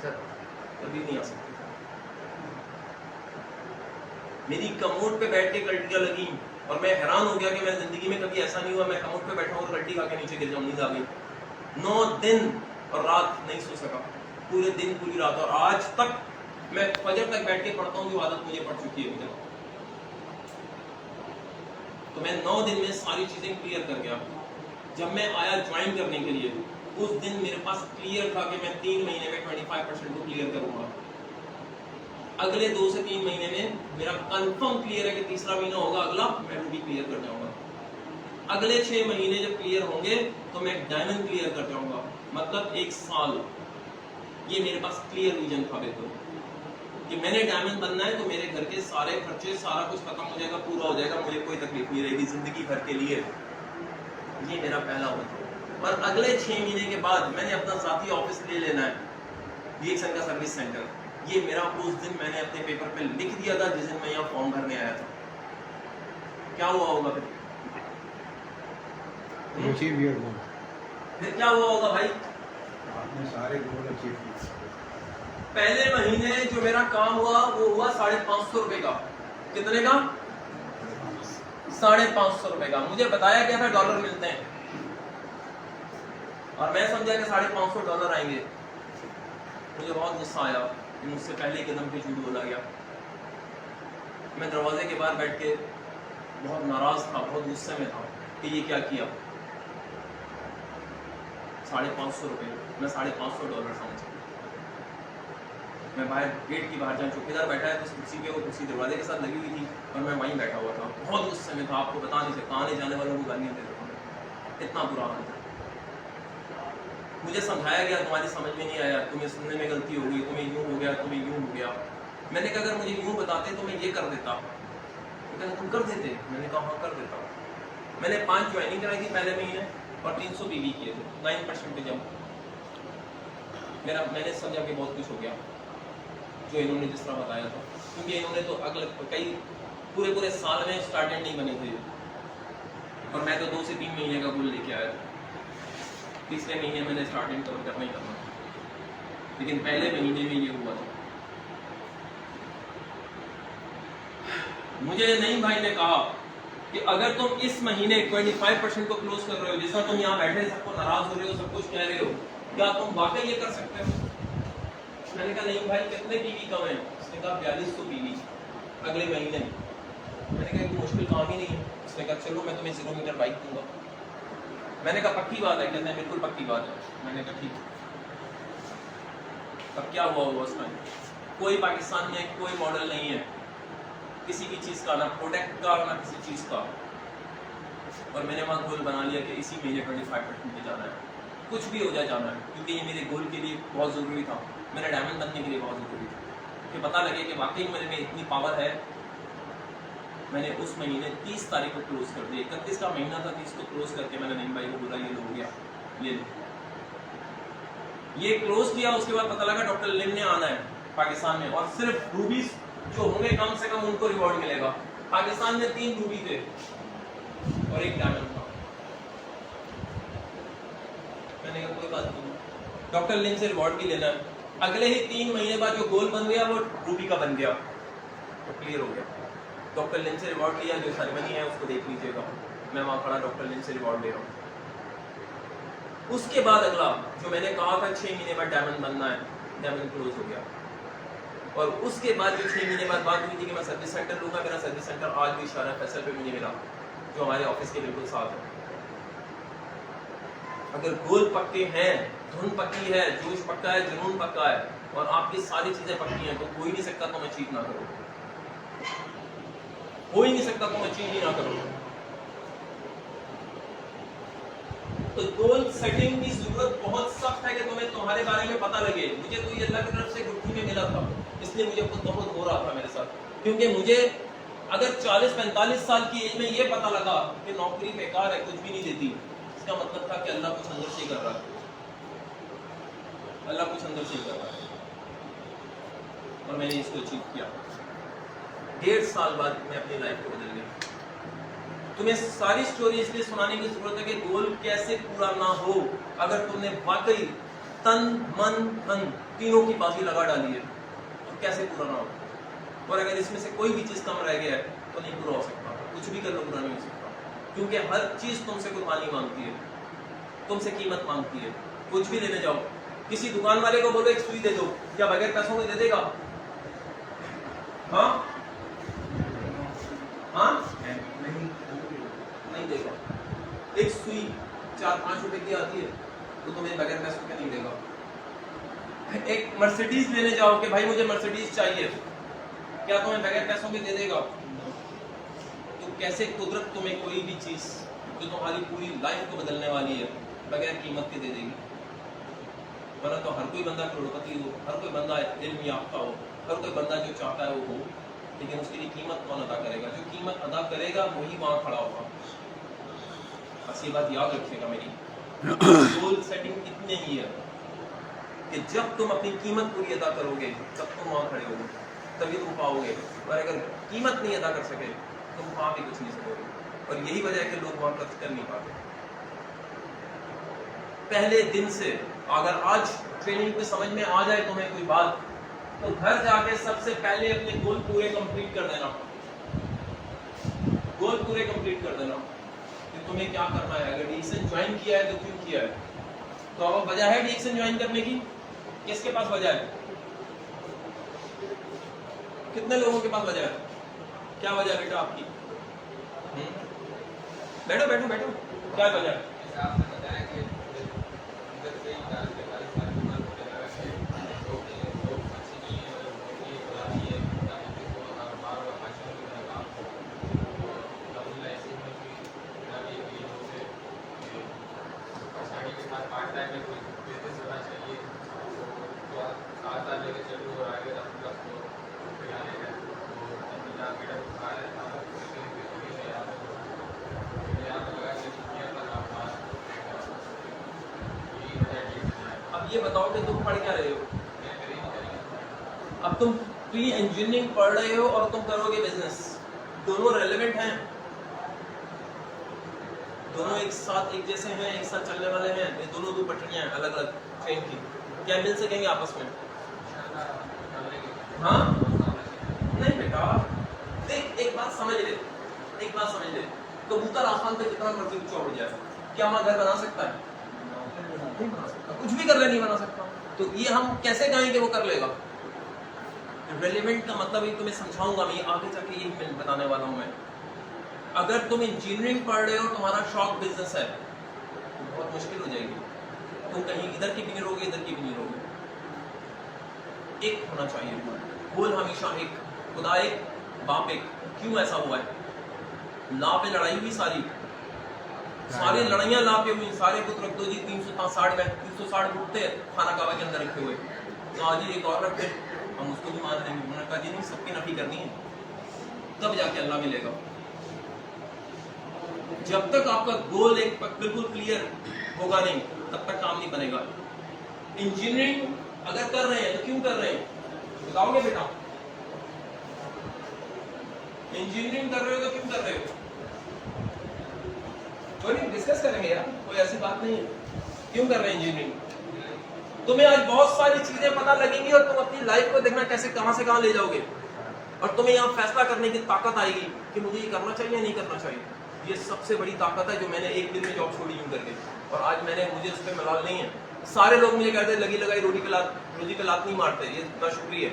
सर कभी नहीं आ सकती। मेरी कमोड पे बैठ के कल्टियां लगी और मैं हैरान हो गया कि मैं जिंदगी में कभी ऐसा नहीं हुआ मैं कमोड पे बैठा हूं और कल्टी खा के नीचे गिर जाऊं। नींद आ गई। 9 दिन और रात नहीं सो सका, पूरे दिन पूरी रात। और आज तक मैं फजर तक बैठ के पढ़ता हूं, जो आदत मुझे पड़ चुकी है। तो मैं 9 दिन में सारी चीजें क्लियर कर गया। जब मैं आया ज्वाइन करने के लिए, उस दिन मेरे पास क्लियर था कि मैं 3 महीने में 25% को क्लियर करूंगा। अगले 2 से 3 महीने में मेरा कंफर्म क्लियर है कि तीसरा महीना होगा अगला, मैं रूबी क्लियर कर जाऊंगा। अगले 6 महीने जब क्लियर होंगे तो मैं डायमंड क्लियर कर जाऊंगा, मतलब 1 साल। ये मेरे पास क्लियर रीजन था बिल्कुल कि मैंने डायमंड बनना है, तो मेरे घर के सारे खर्चे, सारा कुछ खत्म हो जाएगा, पूरा हो जाएगा, मुझे कोई तकलीफ नहीं रहेगी जिंदगी भर के लिए। ये मेरा पहला होता। और अगले 6 महीने के बाद मैंने अपना जाती ऑफिस ले लेना है, रिएक्शन का सर्विस सेंटर। ये मेरा उस दिन मैंने अपने पेपर पे लिख दिया था जिस दिन मैं यहाँ फॉर्म भरने आया था। क्या हुआ होगा फिर? Achieve your goal. फिर क्या हुआ होगा भाई? आपने सारे गोल अचीव किए। पहले महीने जो मेरा काम हुआ वो हुआ 550 रुपए का। कितने का? 550 रुपए का। मुझे बताया गया था डॉलर मिलते हैं और मैं समझा कि $550 आएंगे। मुझे बहुत गुस्सा आया कि मुझसे पहले कदम पे झूठ बोला गया। मैं दरवाजे के बाहर बैठ के बहुत नाराज था, बहुत गुस्से में था कि ये क्या किया। $550 रुपए, मैं $550 समझ। मैं बाहर गेट की बाहर जहाँ चौकीदार बैठा है तो उस कुर्सी पे, वो कुर्सी दरवाजे के साथ लगी हुई थी और मैं वहीं बैठा हुआ था। बहुत गुस्से में था, आपको बता नहीं सकता। आने जाने वालों को गालियाँ दे रहा था, इतना बुरा हाल था। मुझे समझाया गया, तुम्हारी समझ में नहीं आया, तुम्हें सुनने में गलती हो गई, तुम्हें यूँ हो गया, तुम्हें यूँ हो गया। मैंने कहा अगर मुझे यूँ बताते तो मैं ये कर देता। तो कहना तुम कर देते? मैंने कहा हाँ कर देता। मैंने 5 ज्वाइनिंग कराई थी पहले महीने और 300 बीवी किए थे, 9% जब मैंने समझा कि बहुत कुछ हो गया जो इन्होंने जिस तरह बताया था, क्योंकि इन्होंने तो अगले कई पूरे साल में स्टार्टेड नहीं बने थे और मैं तो 2 से 3 महीने का गोल लेके आया था। तीसरे महीने मैंने स्टार्टिंग कवर करना ही करना, लेकिन पहले महीने में ये हुआ था। मुझे नईम भाई ने कहा कि अगर तुम इस महीने 25% को क्लोज कर रहे हो, जिस तरह तुम यहाँ बैठे सबको नाराज हो रहे हो, सब कुछ कह रहे हो, क्या तुम वाकई ये कर सकते हो? मैंने कहा नहीं भाई, कितने बीवी कम है? उसने कहा 4200 बीवी अगले महीने। मैंने कहा कि मुश्किल काम ही नहीं है। उसने कहा चलो मैं तुम्हें 0 मीटर बाइक दूंगा। मैंने कहा पक्की बात है? कहते हैं बिल्कुल पक्की बात है। मैंने कहा ठीक। अब क्या हुआ उस टाइम? कोई पाकिस्तान में कोई मॉडल नहीं है किसी भी चीज़ का, ना प्रोडक्ट का ना किसी चीज़ का। और मैंने वहाँ गोल बना लिया कि इसी महीने 25% पे जाना है, कुछ भी हो जाए जाना है, क्योंकि ये मेरे गोल के लिए बहुत ज़रूरी था, मेरे डायमंड बनने के लिए बहुत ज़रूरी था कि पता लगे कि वाकई मेरे में इतनी पावर है। मैंने उस महीने 30 तारीख को क्लोज कर दिया। 31 का महीना था, 30 को क्लोज करके मैंने नईम भाई को बोला ये हो गया, ले लो। ये क्लोज किया। उसके बाद पता लगा डॉक्टर लिम ने आना है पाकिस्तान में और सिर्फ रूबीज जो होंगे कम से कम उनको रिवॉर्ड मिलेगा। पाकिस्तान में 3 रूबी थे और 1 डायमंड था। मैंने कहा कोई बात नहीं, डॉक्टर लिम से रिवॉर्ड भी लेना है। अगले ही 3 महीने बाद जो गोल बन गया वो रूबी का बन गया, तो क्लियर हो गया। डॉक्टर लिम से रिवॉर्ड लिया, जो सेरेमनी है उसको देख लीजिएगा, मैं वहाँ खड़ा डॉक्टर लिम से रिवॉर्ड ले रहा हूँ। उसके बाद अगला जो मैंने कहा था 6 महीने बाद डायमंड बनना है, डायमंड क्लोज हो गया। और उसके बाद जो 6 महीने बाद बात हुई थी कि मैं सर्विस सेंटर लूँगा, मेरा सर्विस सेंटर आज भी इशारा फैसल पे मुझे मिला, जो हमारे ऑफिस के बिल्कुल साथ है। अगर गोल पक्के हैं, धुन पक्की है, जोश पक्का है, जुनून पक्का है और आपकी सारी चीजें पक्की हैं, तो हो ही नहीं सकता तुम अचीव ना करो, हो ही नहीं सकता तुम अचीव ही ना करो। तो गोल सेटिंग की जरूरत बहुत सख्त है कि तुम्हें तुम्हारे बारे में पता लगे। मुझे तो ये अल्लाह की तरफ से गुत्थी में मिला था, इसलिए मुझे खुद बहुत हो रहा था मेरे साथ, क्योंकि मुझे अगर 40-45 साल की एज में ये पता लगा कि नौकरी बेकार है, कुछ भी नहीं देती, इसका मतलब था कि अल्लाह कुछ अंदर से ही कर रहा है, अल्लाह कुछ अंदर से ही कर रहा है। और मैंने इसको अचीव किया। 1.5 साल बाद मैं अपनी लाइफ को बदल गया। तुम्हें सारी स्टोरी इसलिए सुनाने की जरूरत है कि गोल कैसे पूरा ना हो। अगर तुमने वाकई तन मन धन तीनों की बाजी लगा डाली है तो कैसे पूरा ना हो। और अगर इसमें से कोई भी चीज कम रह गया है तो नहीं पूरा हो सकता, कुछ भी कर लो पूरा नहीं हो सकता, क्योंकि हर चीज तुमसे कुर्बानी मांगती है, तुमसे कीमत मांगती है। कुछ भी लेने जाओ, किसी दुकान वाले को बोलो एक सुई दे दो, क्या बगैर पैसों में दे देगा? हाँ हाँ नहीं देगा। एक सुई 4-5 रुपए की आती है तो तुम्हें बगैर पैसों के नहीं देगा। एक मर्सिडीज लेने जाओ कि भाई मुझे मर्सिडीज चाहिए, क्या तुम्हें बगैर पैसों के दे देगा? तो कैसे कुदरत तुम्हें कोई भी चीज जो तुम्हारी पूरी लाइफ को बदलने वाली है बगैर कीमत के दे देगी? वरना तो हर कोई बंदा करोड़पति हो, हर कोई बंदा इल्म याफ्ता हो, हर कोई बंदा जो चाहता है वो हो, लेकिन उसके लिए कीमत कौन अदा करेगा? जो कीमत अदा करेगा वही वहां खड़ा होगा। बस ये बात याद रखिएगा मेरी। गोल सेटिंग इतनी ही है कि जब तुम अपनी कीमत पूरी अदा करोगे तब तुम वहां खड़े होगे, तभी तुम पाओगे। और अगर कीमत नहीं अदा कर सके तुम पा भी कुछ नहीं सकोगे। और यही वजह है कि लोग वहां खर्च कर नहीं पाते। पहले दिन से अगर आज ट्रेनिंग पे समझ में आ जाए तुम्हें कोई बात, तो घर जाके सबसे पहले अपने गोल पूरे कंप्लीट कर देना। गोल पूरे कंप्लीट कर देना कि तुम्हें क्या करना है। अगर डीएक्सन ज्वाइन किया है तो क्यों किया है? तो अब वजह है डीएक्सन ज्वाइन करने की? किसके पास वजह है? कितने लोगों के पास वजह है? क्या वजह है बेटा आपकी? बैठो बैठो बैठो, क्या वजह है? ये बताओ कि तुम पढ़ क्या रहे हो? अब तुम प्री इंजीनियरिंग पढ़ रहे हो और तुम करोगे बिजनेस, दोनों रेलेवेंट हैं? दोनों एक साथ एक जैसे हैं, एक साथ चलने वाले हैं? ये दोनों दो पटरियां हैं अलग अलग ट्रेन की, क्या मिल सकेंगे आपस में? हाँ नहीं बेटा, देख एक बात समझ ले, एक बात समझ ले, कबूतर आसमान पे जितना मर्जी ऊंचा उड़ जाए, क्या वहां घर बना सकता है? नहीं बना सकता, कुछ भी कर ले नहीं बना सकता। तो ये हम कैसे कहें कि वो कर लेगा? रेलेवेंट का मतलब ये तुम्हें समझाऊंगा मैं, आगे जाके यही बताने वाला हूं मैं। अगर तुम इंजीनियरिंग पढ़ रहे हो, तुम्हारा शौक बिजनेस है, तो बहुत मुश्किल हो जाएगी। तुम कहीं इधर की भी नहीं रहोगे, इधर की भी नहीं रहोगे। एक होना चाहिए गोल, हमेशा एक, खुदा एक, बाप एक। क्यों ऐसा हुआ है? ला पे लड़ाई हुई, सारी लड़ाइयां ला पे हुई, सारे पुत्र रख दो जी, 360 कुत्ते खाना काबा के अंदर रखे हुए, तो आज एक और रखे, हम उसको भी मान लेंगे। उन्होंने कहा जी नहीं, सबकी नफी करनी है, तब जाके अल्लाह मिलेगा। जब तक आपका गोल एक बिल्कुल क्लियर होगा नहीं, तब तक काम नहीं बनेगा। इंजीनियरिंग अगर कर रहे हैं तो क्यों कर रहे हैं बताओगे बेटा? इंजीनियरिंग कर रहे हो तो क्यों कर रहे हो? कोई नहीं, डिस्कस करेंगे यार, कोई ऐसी बात नहीं है। क्यों कर रहे हैं इंजीनियरिंग? तुम्हें आज बहुत सारी चीजें पता लगेंगी और तुम अपनी लाइफ को देखना कैसे कहां से कहां ले जाओगे, और तुम्हें यहाँ फैसला करने की ताकत आएगी कि मुझे ये करना चाहिए नहीं करना चाहिए। ये सबसे बड़ी ताकत है जो मैंने एक दिन में जॉब छोड़ी यूं करके, और आज मुझे उस पर मलाल नहीं है। सारे लोग मुझे कहते हैं लगी लगाई रोजी पे लात नहीं मारते, ये नाशुक्री है।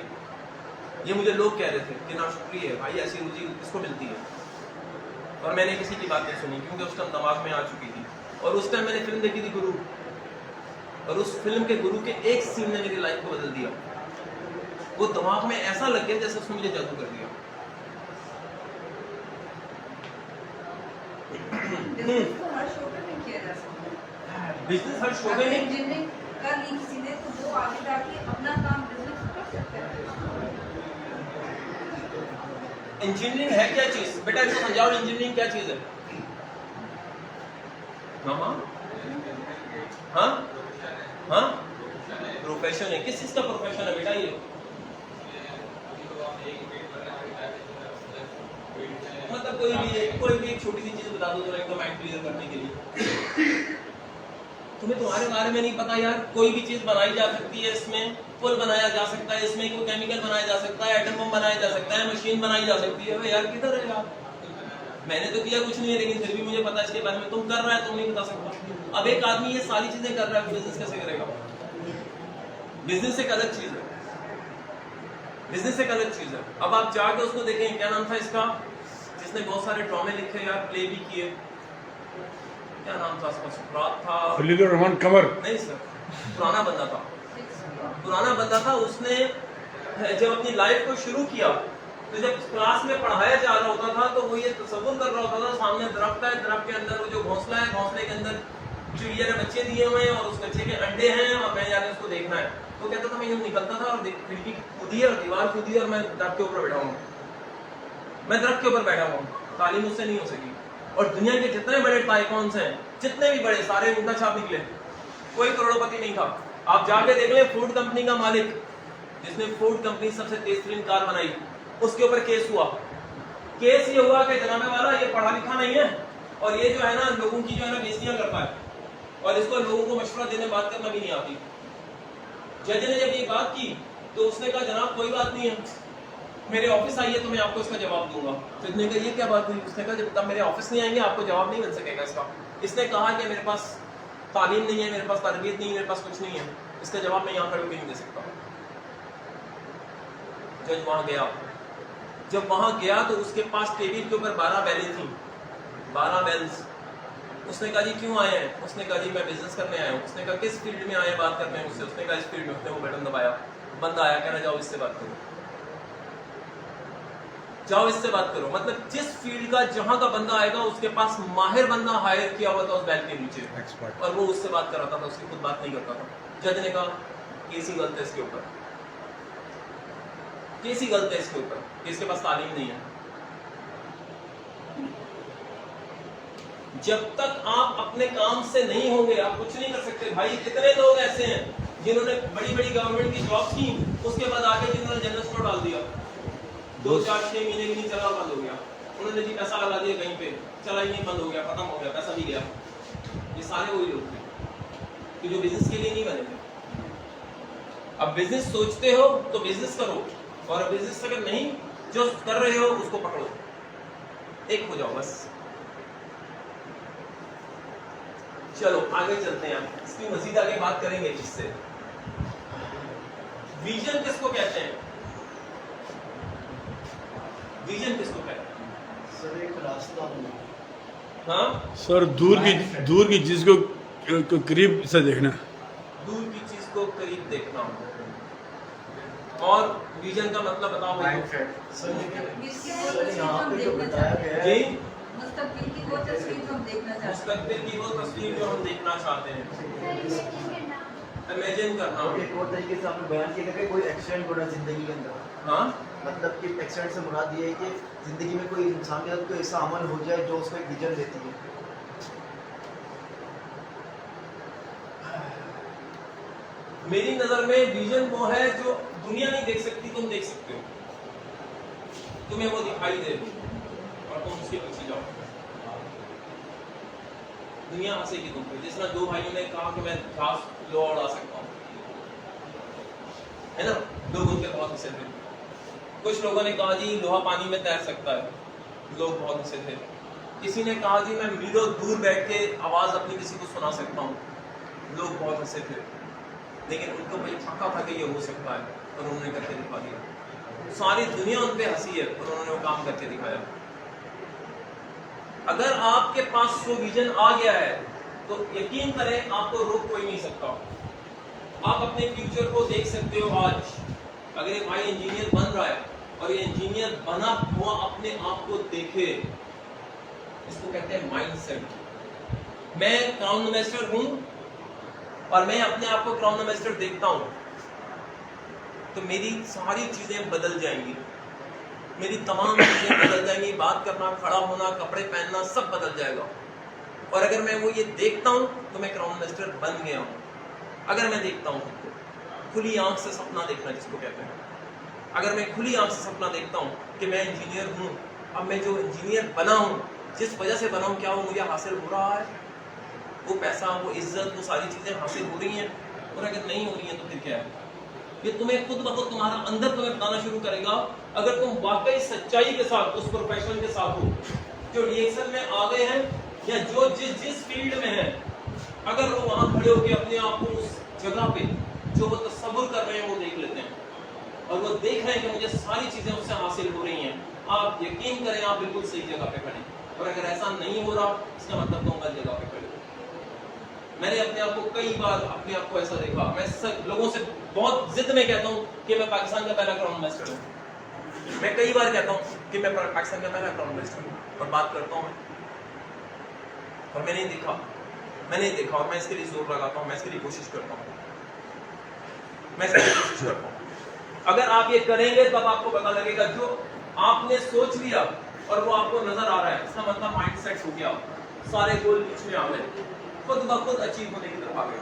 ये मुझे लोग कह रहे थे कि नाशुक्री है भाई, ऐसी रोजी किसको मिलती है? और मैंने किसी की बात नहीं सुनी, क्योंकि उस टाइम दिमाग में आ चुकी थी और उस टाइम मैंने फिल्म देखी थी गुरु, और उस फिल्म के गुरु के एक सीन ने मेरी लाइफ को बदल दिया। वो दिमाग में ऐसा लग गया जैसे उसने मुझे जादू कर दिया। बिजनेस तो हर शो पे नहीं किया जा सकता। बिजनेस हर शो में नहीं, इंजीनियरिंग कर ली किसी ने तो वो आगे जाके अपना काम बिजनेस कर सकता है। इंजीनियरिंग है क्या चीज? बेटा इसको समझाओ, इंजीनियरिंग क्या चीज है? हाँ हाँ हाँ, प्रोफेशन है। किस चीज का प्रोफेशन है बेटा ये? मतलब कोई भी एक छोटी सी चीज बता दो जरा एकदम माइंड क्लियर करने के लिए। तुम्हें तुम्हारे बारे में नहीं पता यार? कोई भी चीज बनाई जा सकती है, इसमें पुल बनाया जा सकता है, इसमें कोई केमिकल बनाया जा सकता है, एटम बम बनाया जा सकता है, मशीन बनाई जा सकती है। यार किधर है आप? मैंने तो किया कुछ नहीं है, लेकिन फिर भी मुझे पता है इसके बारे में। तुम कर रहा है, तुम नहीं बता सकता। अब एक आदमी ये सारी चीजें कर रहा है, बिजनेस कैसे करेगा? बिजनेस एक अलग चीज है, बिजनेस एक अलग चीज है। अब आप जाके उसको देखें, क्या नाम था इसका जिसने बहुत सारे ड्रामे लिखे यार, प्ले भी किए, क्या नाम था उसका? सुकरात था, खलीलुर रहमान कमर। नहीं सर, पुराना बंदा था, पुराना बंदा था। उसने जब अपनी लाइफ को शुरू किया तो जब क्लास में पढ़ाया जा रहा होता था तो वो ये तसव्वुर कर रहा होता था, सामने दरख्त है, दरख्त के अंदर वो जो घोंसला है, घोंसले के अंदर चिड़िया ने बच्चे दिए हुए हैं और उस बच्चे के अंडे हैं और मैं जाके उसको देखना है। तो कहता था मैं यूं निकलता था और खिड़की कूदी और दीवार कूदी और मैं दरख्त के ऊपर बैठा हूँ, मैं दरख्त के ऊपर बैठा हूँ, तालीम उससे नहीं हो सकी। और दुनिया के जितने बड़े टाइकॉन्स हैं, जितने भी बड़े, सारे उनका छाप निकले, कोई करोड़पति नहीं था। आप जाके देख लें, फोर्ड कंपनी का मालिक जिसने फोर्ड कंपनी सबसे तेज तरीन कार बनाई, उसके ऊपर केस हुआ। केस ये हुआ कि जनाबे वाला ये पढ़ा लिखा नहीं है और ये जो है ना लोगों की जो है ना बेइज्जतियां करता है और इसको लोगों को मशवरा देने बात करना भी नहीं आती। जज ने जब ये बात की तो उसने कहा जनाब कोई बात नहीं है, मेरे ऑफिस आइए तो मैं आपको इसका जवाब दूंगा। तो इसने कहा ये क्या बात हुई? उसने कहा जब तक मेरे ऑफिस नहीं आएंगे आपको जवाब नहीं मिल सकेगा इसका। इसने कहा कि मेरे पास तालीम नहीं है, मेरे पास तरबियत नहीं है, मेरे पास कुछ नहीं है, इसका जवाब मैं यहाँ खड़े होकर नहीं दे सकता। जज वहां गया, जब वहां गया तो उसके पास टेबल के ऊपर 12 बैलें थी, 12 बेल्स। उसने कहा जी क्यों आए हैं? उसने कहा जी मैं बिजनेस करने आया हूँ। उसने कहा किस फील्ड में आए बात करते हैं उससे? उसने कहा इस फील्ड में। उसने वो बटन दबाया, बंदा आया, कहना जाओ इससे बात करो, जाओ इससे बात करो। मतलब जिस फील्ड का जहां का बंदा आएगा उसके पास माहिर बंदा हायर किया हुआ था उस बैल के नीचे, और वो उससे बात कर रहा था, उसकी खुद बात नहीं करता था। जज ने कहा केस ही गलत है इसके ऊपर, केस ही गलत है इसके ऊपर, इसके पास तालीम नहीं है। जब तक आप अपने काम से नहीं होंगे आप कुछ नहीं कर सकते। भाई कितने लोग ऐसे हैं जिन्होंने बड़ी बड़ी गवर्नमेंट की जॉब की, उसके बाद आके जिन्होंने जनरल स्टोर डाल दिया, 2 4 6 महीने भी नहीं चला, बंद हो गया। उन्होंने जी पैसा लगा दिया कहीं पे, चला ही नहीं, बंद हो गया, खत्म हो गया, पैसा भी गया। ये सारे वही लोग थे कि जो बिजनेस के लिए नहीं बने थे। अब बिजनेस सोचते हो तो बिजनेस करो, और बिजनेस अगर नहीं जो कर रहे हो उसको पकड़ो, एक हो जाओ बस। चलो आगे चलते हैं, इसकी मजीद आगे बात करेंगे। जिससे विजन किसको कहते हैं? विजन किसको कहते हैं? सर एक रास्ता होना। हाँ सर दूर की चीज को करीब से देखना, दूर की चीज को करीब देखना। और विजन का मतलब बताओ मुझे। सर इसकी वो सर तस्वीर यहाँ हम पे जो देखना बताया चाहते गया हैं, है, जी मुस्तकबिल की वो तस्वीर जो हम देखना चाहते हैं। मुस्तकबिल की वो तस्वीर जो हम देखना चाहते हैं, इमेजिन करना। एक और तरीके से आपने बयान किया कि कोई एक्सीडेंट हो रहा है जिंदगी के अंदर, हाँ मतलब कि एक्सीडेंट से मुराद ये है कि जिंदगी में कोई इंसान के साथ कोई ऐसा अमल हो जाए जो उसको एक विजन देती है। मेरी नजर में विजन वो है जो दुनिया नहीं देख सकती, तुम देख सकते हो, तुम्हें वो दिखाई दे और तुम उसके पीछे जाओ। दुनिया हंसेगी तुम पे। जिस तरह 2 भाइयों ने कहा कि मैं घास लोहा उड़ा सकता हूँ, है ना, लोग उनके बहुत हंसे थे। कुछ लोगों ने कहा जी लोहा पानी में तैर सकता है, लोग बहुत हंसे थे। किसी ने कहा जी मैं मीलों दूर बैठ के आवाज अपनी किसी को सुना सकता हूँ, लोग बहुत हंसे थे। लेकिन उनको भाई पक्का था कि ये हो सकता है और उन्होंने करके दिखा दिया। सारी दुनिया उन पे हंसी है और उन्होंने वो काम करके दिखाया। अगर आपके पास वो विजन आ गया है तो यकीन करें आपको रोक कोई नहीं सकता। आप अपने फ्यूचर को देख सकते हो। आज अगर एक भाई इंजीनियर बन रहा है और ये इंजीनियर बना हुआ अपने आप को देखे, इसको कहते हैं माइंडसेट। मैं क्राउन इन्वेस्टर हूं और मैं अपने आप को क्राउन इन्वेस्टर देखता हूं, तो मेरी सारी चीजें बदल जाएंगी, मेरी तमाम चीजें बदल जाएंगी। बात करना, खड़ा होना, कपड़े पहनना, सब बदल जाएगा। और अगर मैं वो ये देखता हूं तो मैं क्राउन इन्वेस्टर बन गया हूं। अगर मैं देखता हूं खुद को, खुली आंख से सपना देखना जिसको कहते हैं, अगर मैं खुली आंख से सपना देखता हूं कि मैं इंजीनियर हूं, अब मैं जो इंजीनियर बना हूं, जिस वजह से बना हूं, क्या वो मुझे हासिल हो रहा है? वो पैसा, वो इज्जत, वो सारी चीजें हासिल हो रही हैं? और अगर नहीं हो रही हैं तो फिर क्या है? ये तुम्हें खुद ब खुद तुम्हारा अंदर तुम्हें बताना शुरू करेगा। अगर तुम वाकई सच्चाई के साथ उस प्रोफेशन के साथ हो, जो रिएक्शन में आ गए हैं या जो जिस फील्ड में है, अगर वो वहां खड़े होकर अपने आप को उस जगह पे जो वो तसव्वुर कर रहे हैं वो देख लेते हैं और वो देख रहे हैं कि मुझे सारी चीजें उससे हासिल हो रही हैं, आप यकीन करें आप बिल्कुल सही जगह पे खड़े। और अगर ऐसा नहीं हो रहा, इसका मतलब तुम गलत जगह पे खड़े। मैंने अपने आप को कई बार अपने आप को ऐसा देखा। मैं सब लोगों से बहुत जिद में कहता हूँ कि मैं पाकिस्तान का पहला क्राउन इन्वेस्टर हूँ। मैं कई बार कहता हूँ कि मैं पाकिस्तान का पहला क्राउन इन्वेस्टर हूँ और बात करता हूँ और मैंने नहीं देखा और मैं इसके लिए जोर लगाता हूँ, मैं इसके लिए कोशिश करता हूँ, मैं इसके लिए कोशिश करता हूँ। अगर आप ये करेंगे तब आपको पता लगेगा जो आपने सोच लिया और वो आपको नजर आ रहा है, इसका मतलब माइंड सेट हो गया, सारे गोल बीच में आ गए, खुद ब खुद अचीव होने की तरफ आ गए।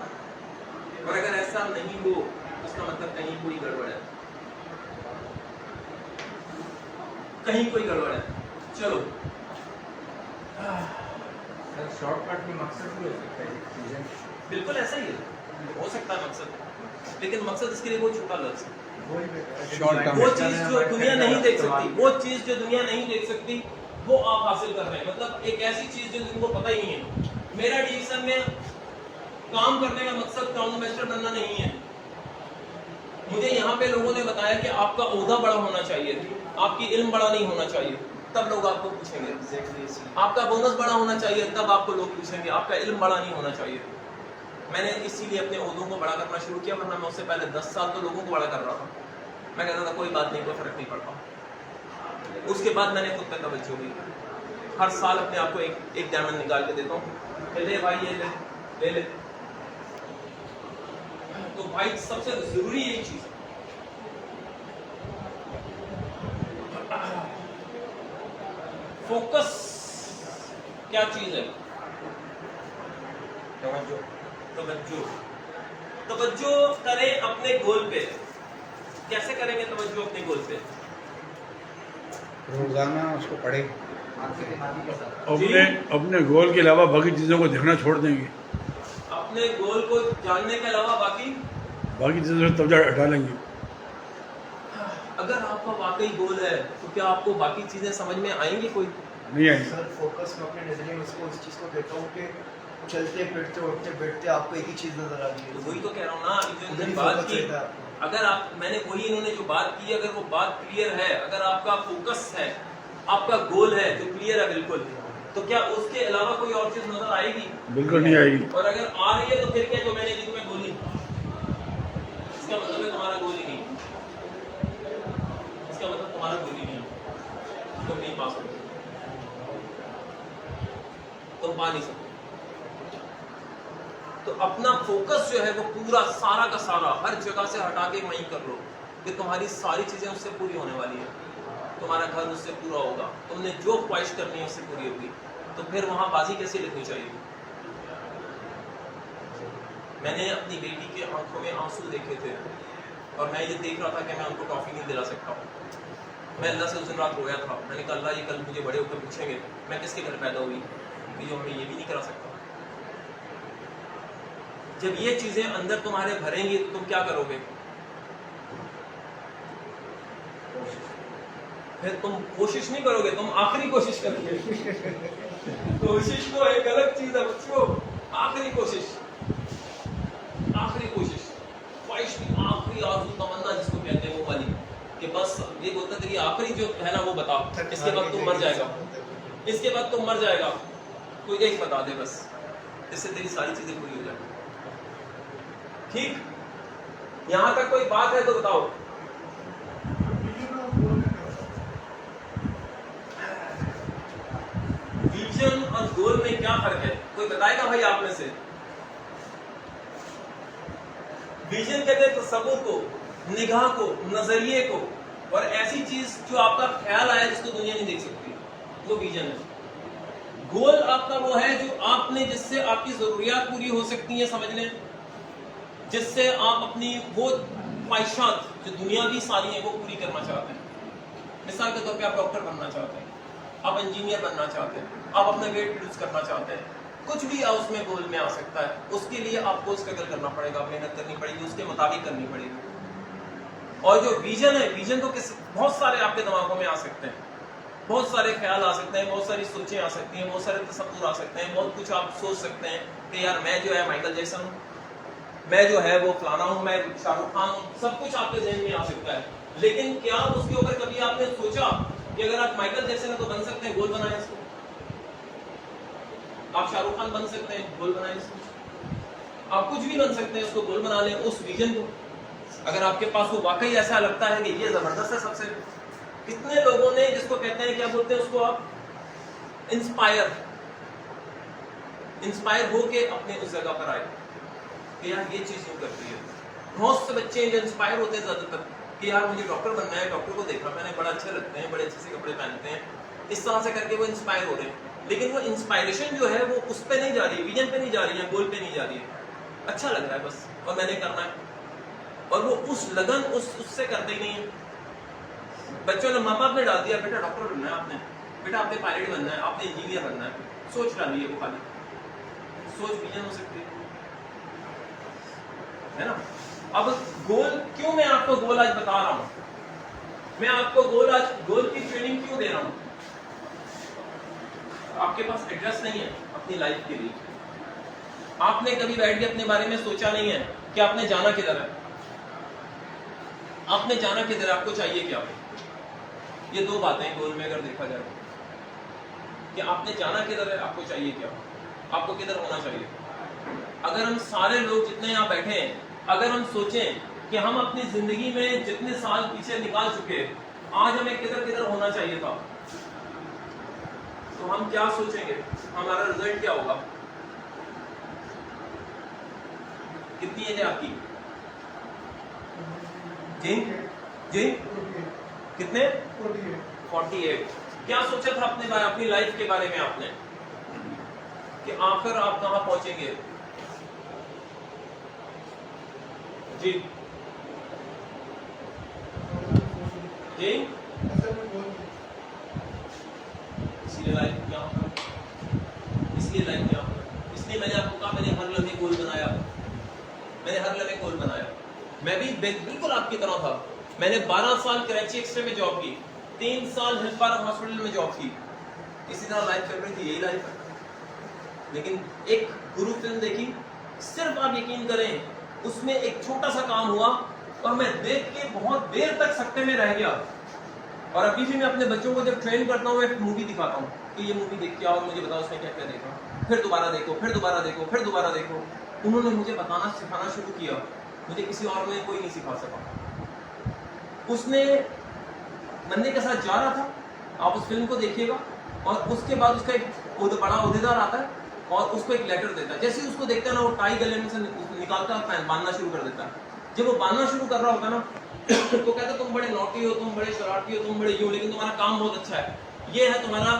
और अगर ऐसा नहीं हो उसका मतलब कहीं कोई गड़बड़ है, कहीं कोई गड़बड़ है। चलो शॉर्टकट में मकसद भी हो सकता है चीजें। बिल्कुल ऐसा ही है, हो सकता है मकसद, लेकिन मकसद इसके लिए वो छोटा लफ्ज़ है। शॉर्ट टर्म वो चीज जो दुनिया नहीं देख सकती, वो चीज जो दुनिया नहीं देख सकती, वो आप हासिल कर रहे हैं। मतलब एक ऐसी चीज जो जिनको पता ही नहीं है। मेरा डिवीजन में काम करने का मकसद क्राउन इन्वेस्टर बनना नहीं है। मुझे यहाँ पे लोगों ने बताया कि आपका ओहदा बड़ा होना चाहिए, आपकी इल्म बड़ा नहीं होना चाहिए, तब लोग आपको पूछेंगे। आपका बोनस बड़ा होना चाहिए, तब आपको लोग पूछेंगे। आपका इल्म बड़ा नहीं होना चाहिए। मैंने इसीलिए अपने ओहदों को बड़ा करना शुरू किया, वरना मैं उससे पहले 10 साल तो लोगों को बड़ा कर रहा था। मैं कहता था कोई बात नहीं, कोई फर्क नहीं पड़ता। उसके बाद मैंने खुद पे तवज्जो दी। हर साल अपने आप को एक डायमंड निकाल के देता हूँ, ले भाई ये ले ले। तो भाई सबसे जरूरी यही चीज है। फोकस क्या चीज है? तवज्जो करें अपने गोल पे। कैसे करेंगे तवज्जो अपने गोल पे? रोजाना उसको पढ़े, अपने गोल के अलावा बाकी चीज़ों को देखना छोड़ देंगे, अपने गोल को जानने के अलावा बाकी चीज़ों से तवज्जो हटा लेंगे। अगर आपका वाकई गोल है तो क्या आपको बाकी चीजें समझ में आएंगी? कोई नहीं आएंगे। सर फोकस में अपने नजरिए में उसको उस चीज़ को देखता हूँ कि चलते फिरते उठते बैठते आपको एक ही चीज़ नजर आ रही है। तो वही तो कह रहा हूँ ना, जो इन्होंने बात की, अगर आप मैंने वही इन्होंने जो बात की, अगर वो बात क्लियर है, अगर आपका फोकस है, आपका गोल है जो क्लियर है बिल्कुल, तो क्या उसके अलावा कोई और चीज नजर आएगी? बिल्कुल नहीं आएगी। और अगर आ रही है तो फिर क्या जो मैंने जिसमें बोली, इसका मतलब है तुम्हारा गोल ही नहीं, इसका मतलब तुम्हारा गोल ही नहीं, तुम नहीं पा सकते, तुम पा नहीं सकते। तो अपना फोकस जो है वो पूरा सारा का सारा हर जगह से हटा के वहीं कर लो कि तुम्हारी सारी चीजें उससे पूरी होने वाली है। तुम्हारा घर उससे पूरा होगा, तुमने जो ख्वाहिश करनी है उससे पूरी होगी। तो फिर वहां बाजी कैसे लिखनी चाहिए? मैंने अपनी बेटी के आंखों में आंसू देखे थे और मैं ये देख रहा था कि मैं उनको टॉफी नहीं दिला सकता। मैं अल्लाह से उस दिन रात रोया था। मैंने कहा अल्लाह ये कल मुझे बड़े होकर पूछेंगे मैं किसके घर पैदा हुई, कि जो हमें ये भी नहीं करा सकता। जब ये चीजें अंदर तुम्हारे भरेंगी तो तुम क्या करोगे? फिर तुम कोशिश नहीं करोगे, तुम आखिरी कोशिश करोगे। कोशिश तो एक अलग चीज है बच्चों, आखिरी कोशिश, आखिरी कोशिश, ख्वाहिश की आखिरी आरज़ू तमन्ना जिसको कहते हैं वो वाली, कि बस ये बोलता था कि आखिरी जो है ना वो बता, इसके बाद तुम मर जाएगा, इसके बाद तुम मर जाएगा, कोई एक बता दे बस। इससे तेरी सारी चीजें पूरी हो जाएंगी। ठीक, यहां तक कोई बात है तो बताओ। विजन और गोल में क्या फर्क है, कोई बताएगा भाई आप में से? विजन कहते हैं तसव्वुर को, निगाह को, नजरिए को, और ऐसी चीज जो आपका ख्याल आया जिसको दुनिया नहीं देख सकती, वो विजन है। गोल आपका वो है जो आपने, जिससे आपकी जरूरियात पूरी हो सकती हैं, समझ लें, जिससे आप अपनी वो ख्वाहिशात जो दुनियावी सारी हैं वो पूरी करना चाहते हैं। मिसाल के तौर पे आप डॉक्टर बनना चाहते हैं, आप इंजीनियर बनना चाहते हैं, आप अपना वेट लूज करना चाहते हैं, कुछ भी उसमें गोल में आ सकता है। उसके लिए आपको स्ट्रगल करना पड़ेगा, मेहनत करनी पड़ेगी, उसके मुताबिक करनी पड़ेगी। और जो विजन है, विजन तो बहुत सारे आपके दिमागों में आ सकते हैं, बहुत सारे ख्याल आ सकते हैं, बहुत सारी सोचें आ सकती हैं, बहुत सारे तसव्वुर आ सकते हैं, बहुत कुछ आप सोच सकते हैं कि यार मैं जो है माइकल जैक्सन हूँ, मैं जो है वो फलाना हूँ, मैं शाहरुख खान हूँ, सब कुछ आपके जहन में आ सकता है। लेकिन क्या उसके ऊपर कभी आपने सोचा कि अगर आप माइकल जैक्सन है तो बन सकते हैं, गोल बनाए इसको? आप शाहरुख खान बन सकते हैं, गोल बनाए इसको। आप कुछ भी बन सकते हैं, उसको गोल बना लें, उस विजन को। अगर आपके पास वो वाकई ऐसा लगता है कि ये जबरदस्त है, सबसे कितने लोगों ने, जिसको कहते हैं, क्या बोलते हैं उसको आप, इंस्पायर हो के अपने उस जगह पर आए कि यार ये चीज यूं करती है। बहुत से बच्चे जो इंस्पायर होते हैं ज्यादातर कि यार मुझे डॉक्टर बनना है, डॉक्टर को देखा मैंने, बड़ा अच्छे लगते हैं, बड़े अच्छे से कपड़े पहनते हैं, इस तरह से करके वो इंस्पायर हो रहे हैं। लेकिन वो इंस्पायरेशन जो है वो उस पे नहीं जा रही है, विजन पे नहीं जा रही है, गोल पे नहीं जा रही है। अच्छा लग रहा है बस, और मैंने करना है, और वो उस लगन उससे करते ही नहीं है। बच्चों ने, माँ बाप ने डाल दिया, बेटा डॉक्टर बनना है आपने, बेटा आपने पायलट बनना है, आपने इंजीनियर बनना है, सोच डाली है वो, खाली सोच विजन हो सकती है ना। अब गोल क्यों, मैं आपको गोल आज बता रहा हूं, मैं आपको गोल की ट्रेनिंग क्यों दे रहा हूं? आपके पास एड्रेस नहीं है अपनी लाइफ के लिए, आपने कभी बैठ के अपने बारे में सोचा नहीं है कि आपने जाना किधर है, आपने जाना किधर है, आपको चाहिए क्या? ये दो बातें गोल में अगर देखा जाए कि आपने जाना किधर है, आपको चाहिए क्या, आपको किधर होना चाहिए। अगर हम सारे लोग जितने यहाँ बैठे हैं, अगर हम सोचें कि हम अपनी जिंदगी में जितने साल पीछे निकाल चुके, आज हमें किधर किधर होना चाहिए था, तो हम क्या सोचेंगे, हमारा रिजल्ट क्या होगा? कितनी एज है आपकी? जी जी कितने? 48। क्या सोचा था अपने बारे, अपनी लाइफ के बारे में आपने कि आखिर आप कहां पहुंचेंगे? जी जी, इसलिए लाइफ क्या होगा, इसलिए लाइफ क्या होगा, इसलिए मैंने आपको कहा, मैंने हर लम्हे गोल बनाया, मैंने हर लम्हे गोल बनाया। मैं भी बिल्कुल आपकी तरह था, मैंने 12 साल कराची एक्सरे में जॉब की, 3 साल हिल पार्क हॉस्पिटल में जॉब की, इसी तरह लाइफ चल रही थी, यही लाइफ है। लेकिन एक गुरु फिल्म देखी, सिर्फ आप यकीन करें उसमें एक छोटा सा काम हुआ और मैं देख के बहुत देर तक सत्ते में रह गया। और अभी भी मैं अपने बच्चों को जब ट्रेन करता हूँ, मैं मूवी दिखाता हूँ कि ये मूवी देख के आओ और मुझे बताओ उसमें क्या क्या देखा, फिर दोबारा देखो, फिर दोबारा देखो, फिर दोबारा देखो। उन्होंने मुझे बताना सिखाना शुरू किया, मुझे किसी और में कोई नहीं सिखा सका। उसने बंदे के साथ जा रहा था, आप उस फिल्म को देखिएगा, और उसके बाद उसका एक बड़ा ओहदेदार आता है और उसको एक लेटर देता है। जैसे ही उसको देखता है ना, वो टाई गले में से निकालता है, बांधना शुरू कर देता है। जब वो बांधना शुरू कर रहा होता है ना, तो कहता है तुम बड़े नौटी हो, तुम बड़े शरारती हो, तुम बड़े यूं, लेकिन तुम्हारा काम बहुत अच्छा है, ये है तुम्हारा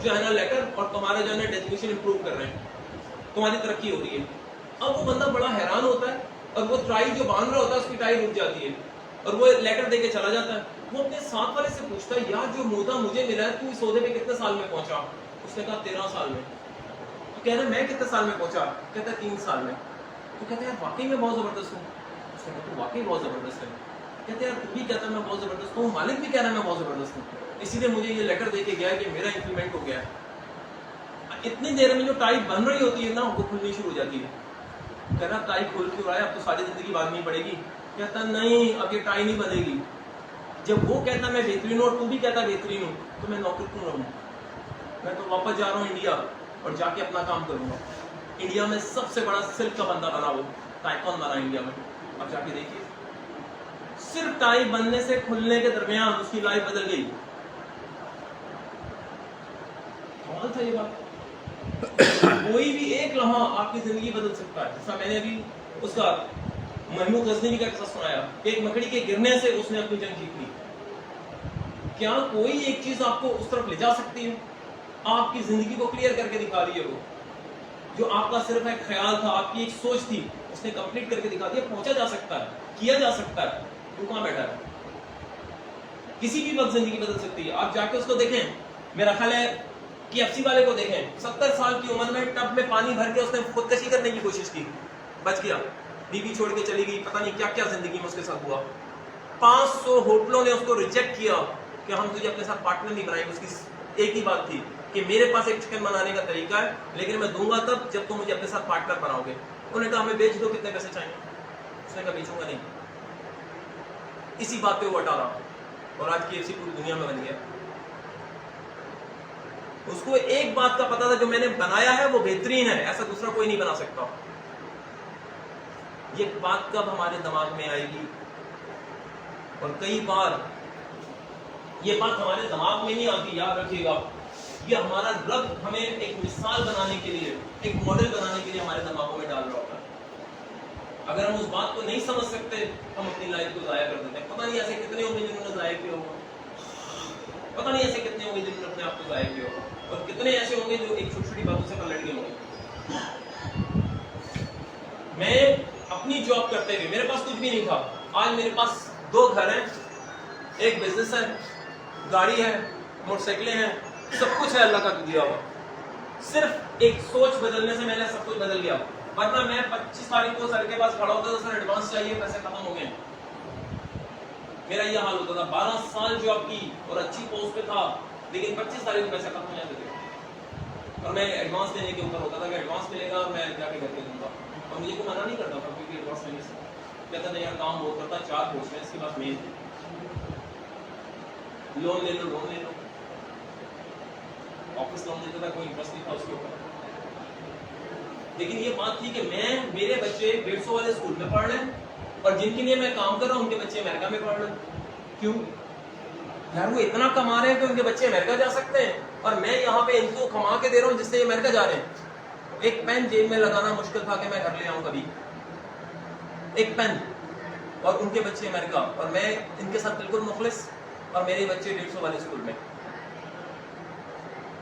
जो है ना लेटर, और तुम्हारे जो है ना डेजिग्नेशन इंप्रूव कर रहे हैं, तुम्हारी तरक्की हो रही है। अब वो बंदा बड़ा हैरान होता है, और वो टाई जो बांध रहा होता है उसकी टाई रुक जाती है, और वो लेटर दे के चला जाता है। वो अपने साथ वाले से पूछता है, यार जो मुद्दा मुझे मिला है, तू इस ओहदे पे कितने साल में पहुंचा? उसने कहा 13 साल में। तो कह रहा मैं कितने साल में पहुंचा? कहता है 3 साल में। तो कहते हैं वाकई में बहुत जबरदस्त हूँ। उसने कहा तो वाकई बहुत जबरदस्त है। कहते हैं तू भी कहता है मैं बहुत जबरदस्त हूँ, मालिक भी कह रहा है मैं बहुत जबरदस्त हूँ, इसीलिए मुझे ये लेटर दे के गया है कि मेरा इंक्रीमेंट हो गया है। इतनी देर में जो टाई बन रही होती है ना, वो खुलनी शुरू हो जाती है। कह रहा टाई खुल क्यों रहा है, अब तो सारी जिंदगी बांधनी पड़ेगी। कहता नहीं, अब ये टाई नहीं बनेगी। जब वो कहता मैं बेहतरीन हूँ और तू भी कहता बेहतरीन हूँ, तो मैं नौकर क्यों रहूँ? मैं तो वापस जा रहा हूँ इंडिया और जाके अपना काम करूँगा। इंडिया में सबसे बड़ा सिल्क का बंदा बना, वो टाइकॉन बना इंडिया में। अब जाके देखिए, सिर्फ टाई बनने से खुलने के दरमियान उसकी लाइफ बदल गई। कमाल था ये बात। कोई भी एक लम्हा आपकी जिंदगी बदल सकता है। जैसा मैंने अभी उसका महमूद गजनवी का किस्सा सुनाया, एक मकड़ी के गिरने से उसने अपनी जंग जीत ली। क्या कोई एक चीज आपको उस तरफ ले जा सकती है? आपकी जिंदगी को क्लियर करके दिखा रही है वो। जो आपका सिर्फ एक ख्याल था, आपकी एक सोच थी, उसने कंप्लीट करके दिखा दिया। पहुंचा जा सकता है, किया जा सकता है। तू कहां बैठा है? किसी भी वक्त जिंदगी बदल सकती है। आप जाके उसको देखें, मेरा ख्याल है KFC वाले को देखें, 70 साल की उम्र में टब में पानी भर के उसने खुदकशी करने की कोशिश की, बच गया। बीवी छोड़ के चली गई, पता नहीं क्या क्या जिंदगी में उसके साथ हुआ। 500 होटलों ने उसको रिजेक्ट किया कि हम तुझे अपने साथ पार्टनर नहीं बनाएंगे। उसकी एक ही बात थी कि मेरे पास एक चिकन बनाने का तरीका है, लेकिन मैं दूंगा तब जब तुम मुझे अपने साथ पार्टनर बनाओगे। उन्होंने कहा हमें बेच दो, कितने पैसे चाहिए? उसने कहा बेचूंगा नहीं। इसी बात पे वो अटा रहा, और आज KFC पूरी दुनिया में बन गया। उसको एक बात का पता था, जो मैंने बनाया है वो बेहतरीन है, ऐसा दूसरा कोई नहीं बना सकता। ये बात कब हमारे दिमाग में आएगी? और कई बार ये बात हमारे दिमाग में नहीं आती, याद रखिएगा। ये हमारा रब हमें एक मिसाल बनाने के लिए, एक मॉडल बनाने के लिए हमारे दिमागों में डाल रहा होता है। अगर हम उस बात को नहीं समझ सकते, हम अपनी लाइफ को जाया कर देते हैं। पता नहीं ऐसे कितने होंगे जिन्होंने जाया किया होगा, पता नहीं ऐसे कितने होंगे जिन्होंने अपने आप को जाया किया होगा, और कितने ऐसे होंगे जो एक छोटी छोटी बातों से पलट गए होंगे। मैं अपनी जॉब करते हुए, मेरे पास कुछ भी नहीं था, आज मेरे पास 2 घर हैं, एक बिजनेस है, गाड़ी है, मोटरसाइकिलें हैं, सब कुछ है अल्लाह का दिया हुआ। सिर्फ एक सोच बदलने से मैंने सब कुछ बदल गया। वरना मैं 25 तारीख को सर के पास खड़ा होता था, सर एडवांस चाहिए, पैसे खत्म हो गए। मेरा यह हाल होता था। 12 साल जॉब की और अच्छी पोस्ट पे था, लेकिन 25 तारीख को पैसे खत्म हो जाते थे, और मैं एडवांस देने के ऊपर होता था कि एडवांस मिलेगा और मैं जाके घर पे दूंगा। और मुझे को मना नहीं करता था, क्योंकि एडवांस लेने से कहता था यार काम बहुत करता, 4 पोस्ट है, इसके बाद मेन लोन ले लो, लोन ले लो। ऑफिस लोन देता था, कोई इंटरेस्ट नहीं था उसके ऊपर। लेकिन ये बात थी कि मेरे बच्चे 150 वाले स्कूल में पढ़ रहे हैं, और जिनके लिए मैं काम कर रहा हूँ उनके बच्चे अमेरिका में पढ़ रहे हैं। क्यों यार? वो इतना कमा रहे हैं कि उनके बच्चे अमेरिका जा सकते हैं, और मैं यहाँ पे इनको कमा के दे रहा हूँ जिससे ये अमेरिका जा रहे हैं। एक पेन जेब में लगाना मुश्किल था कि मैं घर ले आऊँ कभी, एक पेन, और उनके बच्चे अमेरिका, और मैं इनके साथ बिल्कुल मुखलिस, और मेरे बच्चे 150 वाले स्कूल में।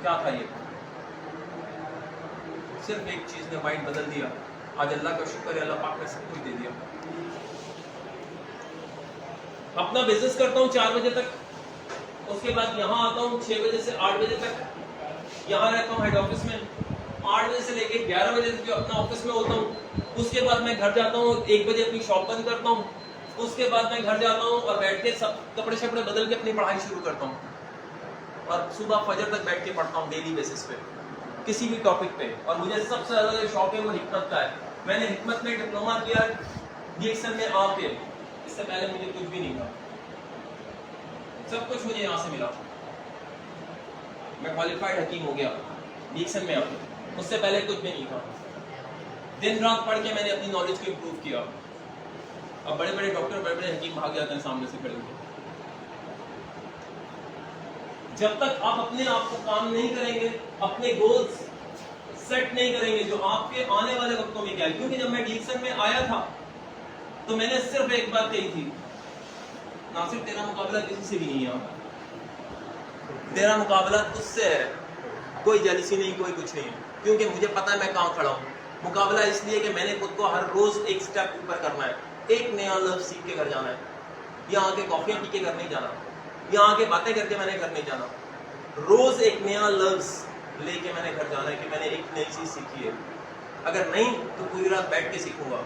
क्या था ये? सिर्फ एक चीज ने माइंड बदल दिया। आज अल्लाह का शुक्र है, अल्लाह पाक ने सब कुछ दे दिया। अपना बिजनेस करता हूँ 4 बजे तक, उसके बाद यहाँ आता हूँ 6 बजे से 8 बजे तक, यहाँ रहता हूँ हेड ऑफिस में। 8 बजे से लेके 11 बजे तक जो अपना ऑफिस में होता हूँ, उसके बाद मैं घर जाता हूँ, 1 बजे अपनी शॉप बंद करता हूँ, उसके बाद मैं घर जाता हूँ और बैठ के सब कपड़े शपड़े बदल के अपनी पढ़ाई शुरू करता हूँ, और सुबह फजर तक बैठ के पढ़ता हूँ डेली बेसिस पे किसी भी टॉपिक पे। और मुझे सबसे ज्यादा जो शौक है वो हिकमत का है। मैंने हिकमत में डिप्लोमा किया DXN में आके, इससे पहले मुझे कुछ भी नहीं था, सब कुछ मुझे यहाँ से मिला। मैं क्वालिफाइड हकीम हो गया DXN में आके, उससे पहले कुछ भी नहीं था। दिन रात पढ़ के मैंने अपनी नॉलेज को इम्प्रूव किया। अब बड़े बड़े डॉक्टर, बड़े बड़े हकीम भाग जाते हैं सामने से खड़े होकर। जब तक आप अपने आप को काम नहीं करेंगे, अपने गोल्स सेट नहीं करेंगे जो आपके आने वाले वक्तों में क्या है। क्योंकि जब मैं DXN में आया था तो मैंने सिर्फ एक बात कही थी, नासिर तेरा मुकाबला किसी से भी नहीं है, तेरा मुकाबला तुझसे है, कोई जेलसी नहीं, कोई कुछ नहीं है। क्योंकि मुझे पता है मैं कहाँ खड़ा हूँ। मुकाबला इसलिए कि मैंने खुद को हर रोज एक स्टेप ऊपर करना है, एक नया लफ्ज सीख के घर जाना है। यहाँ आके कॉफियाँ पी के घर नहीं जाना, यहाँ आके बातें करके मैंने घर नहीं जाना। रोज एक नया लफ्ज लेके मैंने घर जाना है कि मैंने एक नई चीज सीखी है। अगर नहीं तो पूरी रात बैठ के सीखूंगा,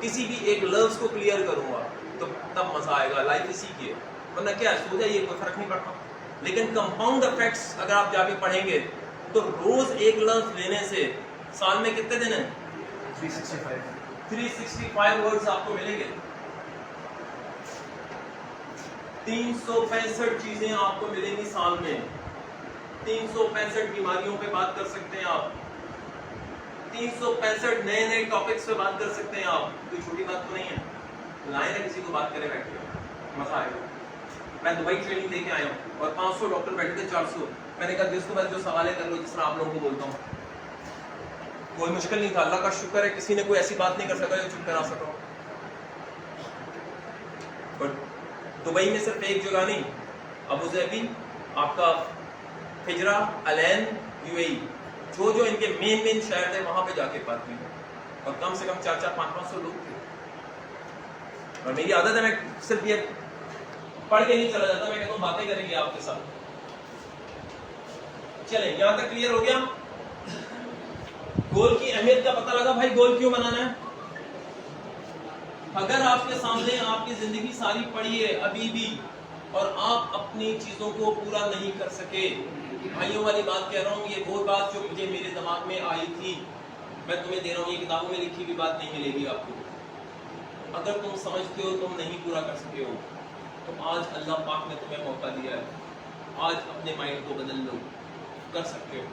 किसी भी एक लफ्ज को क्लियर करूंगा, तो तब मजा आएगा। लाइफ इसी की है, वरना क्या है, सो जाइए, कोई फर्क नहीं पड़ता। लेकिन कंपाउंड इफेक्ट्स अगर आप जाके पढ़ेंगे तो रोज एक लफ्ज लेने से साल में कितने दिन है? 365 वर्ड्स आपको मिलेंगे। 365 चीजें आपको मिलेंगी साल में। 365 बीमारियों पे बात कर सकते हैं आप, 365 नए टॉपिक्स पे बात कर सकते हैं आप, कोई छोटी बात तो नहीं है। लाए ना किसी को बात करे बैठ के, मजा आएगा। मैं दुबई ट्रेनिंग देके आया हूँ और 500 डॉक्टर बैठे थे, 400। मैंने कहा जिसको मैं जो सवाल कर लो, जिस तरह आप लोगों को बोलता हूँ, कोई मुश्किल नहीं था। अल्लाह का शुक्र है किसी ने कोई ऐसी बात नहीं कर सका जो चुप करा सका। बट दुबई में सिर्फ एक जगह नहीं, अबू धाबी, आपका हिजरा, अलैन, यूएई, जो इनके मेन शहर थे वहां पे जाके बात हुई और कम से कम 400-500 लोग थे। और मेरी आदत है, मैं सिर्फ ये पढ़ के नहीं चला जाता, मैं कहता हूँ बातें करेंगे आपके साथ। चले, यहां तक क्लियर हो गया? गोल की अहमियत का पता लगा भाई, गोल क्यों बनाना है। अगर आपके सामने आपकी जिंदगी सारी पड़ी है अभी भी और आप अपनी चीजों को पूरा नहीं कर सके, भाइयों वाली बात कह रहा हूँ, ये वो बात जो मुझे मेरे दिमाग में आई थी, मैं तुम्हें दे रहा हूँ, ये किताबों में लिखी हुई बात नहीं मिलेगी आपको। अगर तुम समझते हो तुम नहीं पूरा कर सके हो, तो आज अल्लाह पाक ने तुम्हें मौका दिया है, आज अपने माइंड को बदल लो, कर सकते हो,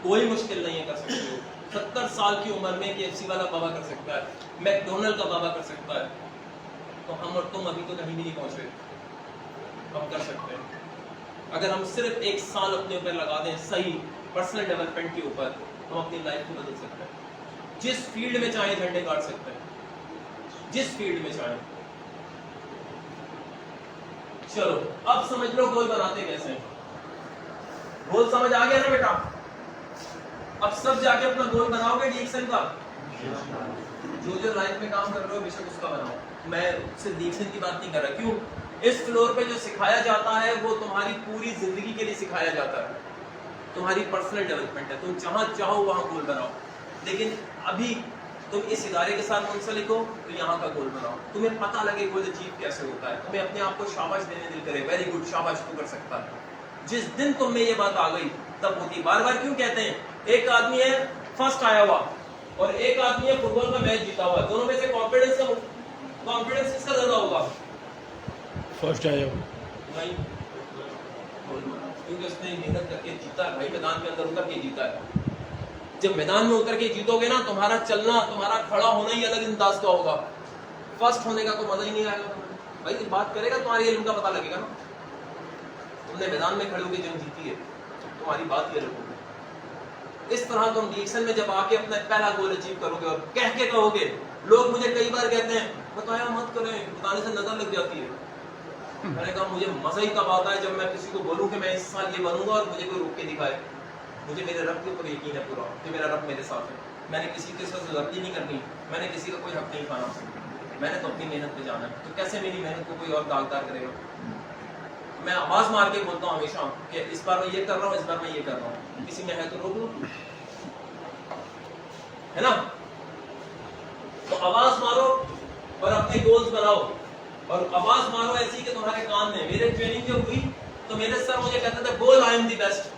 कोई मुश्किल नहीं है, कर सकते हो। 70 साल की उम्र में KFC वाला बाबा कर सकता है, मैकडोनल्ड का बाबा कर सकता है, तो हम और तुम अभी तो कहीं भी नहीं पहुंचे, हम कर सकते हैं। अगर हम सिर्फ 1 साल अपने ऊपर लगा दें सही पर्सनल डेवलपमेंट के ऊपर, हम अपनी लाइफ को बदल सकते हैं। जिस फील्ड में चाहे झंडे काट सकते हैं, जिस फील्ड में चाहे। चलो अब समझ लो गोल बनाते कैसे हैं। गोल समझ आ गया ना बेटा? अब सब जाके अपना गोल बनाओगे डीएक्सन का। जो लाइफ में काम कर रहे हो बेशक उसका बनाओ। मैं सिर्फ डीएक्सन की बात नहीं कर रहा। क्यों? इस फ्लोर पे जो सिखाया जाता है वो तुम्हारी पूरी जिंदगी के लिए सिखाया जाता है, तुम्हारी पर्सनल डेवलपमेंट है। तुम जहां चाहो वहां गोल बनाओ, लेकिन अभी तुम इस इदारे के साथ मुंसलिक हो तो यहाँ का गोल बनाओ। तुम्हें पता लगे गोल अचीव कैसे होता है, तुम्हें अपने आप को शाबाश देने दिल करे, वेरी गुड, शाबाश तू कर सकता है। जिस दिन तुम में ये बात आ गई तब होती। बार बार क्यों कहते हैं, एक आदमी है फर्स्ट आया हुआ और एक आदमी है फुटबॉल का मैच जीता हुआ, दोनों में से कॉन्फिडेंस किसका ज्यादा होगा? फर्स्ट आया हुआ नहीं, क्योंकि उसने मेहनत करके जीता है भाई, मैदान के अंदर उतर के जीता है। जब मैदान में उतर के जीतोगे ना, तुम्हारा चलना, तुम्हारा खड़ा होना ही अलग अंदाज का होगा। फर्स्ट होने का तो मजा ही नहीं आएगा भाई। बात करेगा तुम्हारी इल्म का पता लगेगा ना। तुमने मैदान में खड़े होकर जंग जीती है, तुम्हारी बात ये रखोगे। इस तरह तुम डीएक्सन में जब आके अपना पहला गोल अचीव करोगे और कह के कहोगे, लोग मुझे कई बार कहते हैं बताया मत करें, बताने से नजर लग जाती है। मैंने कहा मुझे मजा ही तब आता है जब मैं किसी को बोलूं कि मैं इस साल ये बनूंगा और मुझे कोई रोक के दिखाए। मुझे मेरे रब के ऊपर यकीन है पूरा कि मेरा रब मेरे साथ है। मैंने किसी के साथ जरूरत नहीं करनी, मैंने किसी का कोई हक नहीं खाना, मैंने तो अपनी मेहनत पे जाना है। तो कैसे मेरी मेहनत को कोई और दागदार करेगा? मैं आवाज मार के बोलता हूँ हमेशा कि इस बार मैं ये कर रहा हूँ, इस बार मैं ये कर रहा हूँ। किसी में है तो रोक लो, है ना? तो आवाज मारो और अपने गोल्स बनाओ, और आवाज मारो ऐसी कि तुम्हारे कान में। मेरे ट्रेनिंग जब हुई तो मेरे सर मुझे कहते थे बोल I am the best,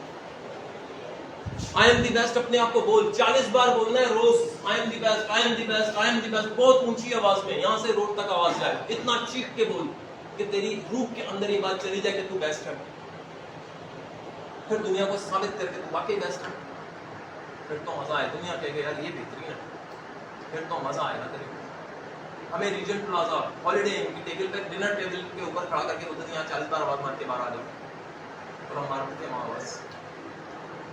I am the best. अपने आप को बोल, 40 बार बोलना है रोज, I am the best, I am the best, I am the best. बहुत ऊंची आवाज में, यहां से रोड तक आवाज जाए, इतना चीख के बोल कि तेरी रूह के अंदर ये बात चली जाए कि तू बेस्ट है। फिर दुनिया को साबित करके तू वाकई बेस्ट है, फिर तो मजा आए। दुनिया कहेगी यार ये बेहतरीन है, फिर तो मजा आएगा तेरे को। हमें रीजेंट प्लाजा हॉलिडे की टेबल पे, डिनर टेबल के ऊपर खड़ा करके उधर यहाँ 40 बार आवाज मार के बाहर आ जाओ और हम मारते थे वहां। बस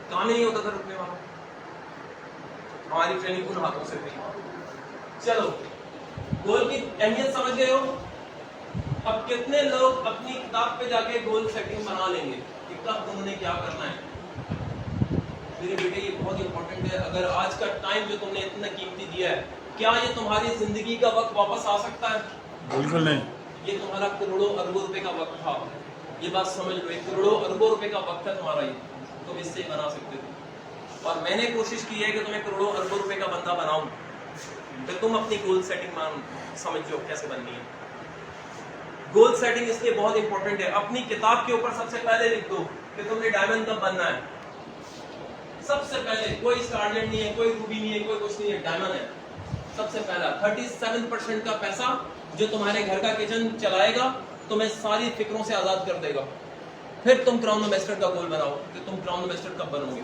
काम ही नहीं होता था रुकने वाला। हमारी ट्रेनिंग उन हाथों से हुई। चलो गोल की अहमियत समझ गए हो? अब कितने लोग अपनी किताब पे जाके गोल सेटिंग बना लेंगे कि कब तुमने क्या करना है? मेरे बेटे ये बहुत इंपॉर्टेंट है। अगर आज का टाइम जो तुमने इतना कीमती दिया है, क्या ये तुम्हारी जिंदगी का वक्त वापस आ सकता है? बिल्कुल नहीं। ये तुम्हारा करोड़ों अरबों रुपए का वक्त था, ये बात समझ लो। करोड़ों अरबों रुपए का वक्त है तुम्हारा, ये तुम इससे बना सकते थे। और मैंने कोशिश की है कि तुम्हें करोड़ों अरबों रुपए का बंदा बनाऊं, तो तुम अपनी गोल सेटिंग समझ लो कैसे बननी है। गोल सेटिंग इसलिए बहुत इंपॉर्टेंट है। अपनी किताब के ऊपर सबसे पहले लिख दो कि तुमने डायमंड कब बनना है। सबसे पहले, कोई स्टारलेट नहीं है, कोई रूबी नहीं है, कोई कुछ नहीं है, डायमंड है सबसे पहला। 37% का पैसा जो तुम्हारे घर का किचन चलाएगा तुम्हें सारी फिक्रों से आजाद कर देगा। फिर तुम क्राउन मास्टर का गोल बनाओ कि तुम क्राउन मास्टर कब बनोगे।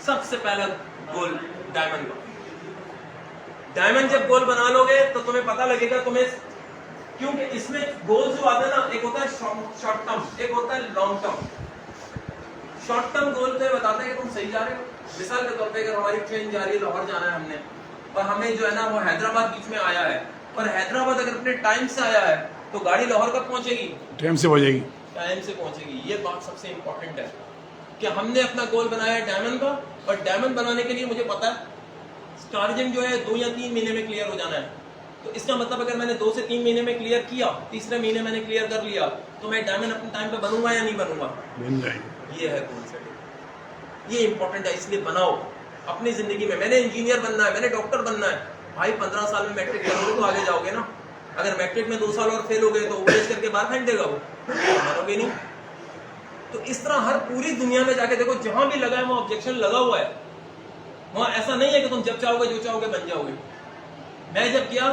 सबसे पहला गोल डायमंड का। डायमंड जब गोल बना लोगे तो तुम्हें पता लगेगा तुम्हें, क्योंकि इसमें गोल जो आते हैं ना, एक होता है शॉर्ट टर्म, एक होता है long term. Short term goal तो बताते हैं कि तुम सही जा रहे हो। मिसाल के तौर पे अगर हमारी ट्रेन जा रही है, लाहौर जाना है हमने, और हमें जो है ना वो हैदराबाद बीच में आया है, और हैदराबाद अगर अपने टाइम से आया है तो गाड़ी लाहौर कब पहुंचेगी? टाइम से हो जाएगी, टाइम से पहुंचेगी। ये बात सबसे इंपॉर्टेंट है कि हमने अपना गोल बनाया है डायमंड का, और डायमंड बनाने के लिए मुझे पता है चार्जिंग जो है 2 या 3 महीने में क्लियर हो जाना है। तो इसका मतलब अगर मैंने 2 से 3 महीने में क्लियर किया, तीसरे महीने मैंने क्लियर कर लिया, तो मैं डायमंड अपने टाइम पे बनूंगा या नहीं बनूंगा? बन जाएगी। ये है गोल सेटिंग, ये इंपॉर्टेंट है, इसलिए बनाओ अपनी जिंदगी में। मैंने इंजीनियर बनना है, मैंने डॉक्टर बनना है, भाई 15 साल में मैट्रिक करोगे तो आगे जाओगे ना। अगर मैट्रिक में 2 साल और फेल हो गए तो ओवरेज करके बाहर फेंक देगा वो, मानोगे नहीं। तो इस तरह हर पूरी दुनिया में जाके देखो, जहां भी लगा है वहां ऑब्जेक्शन लगा हुआ है। वहां ऐसा नहीं है कि तुम जब चाहोगे जो चाहोगे बन जाओगे। मैं जब गया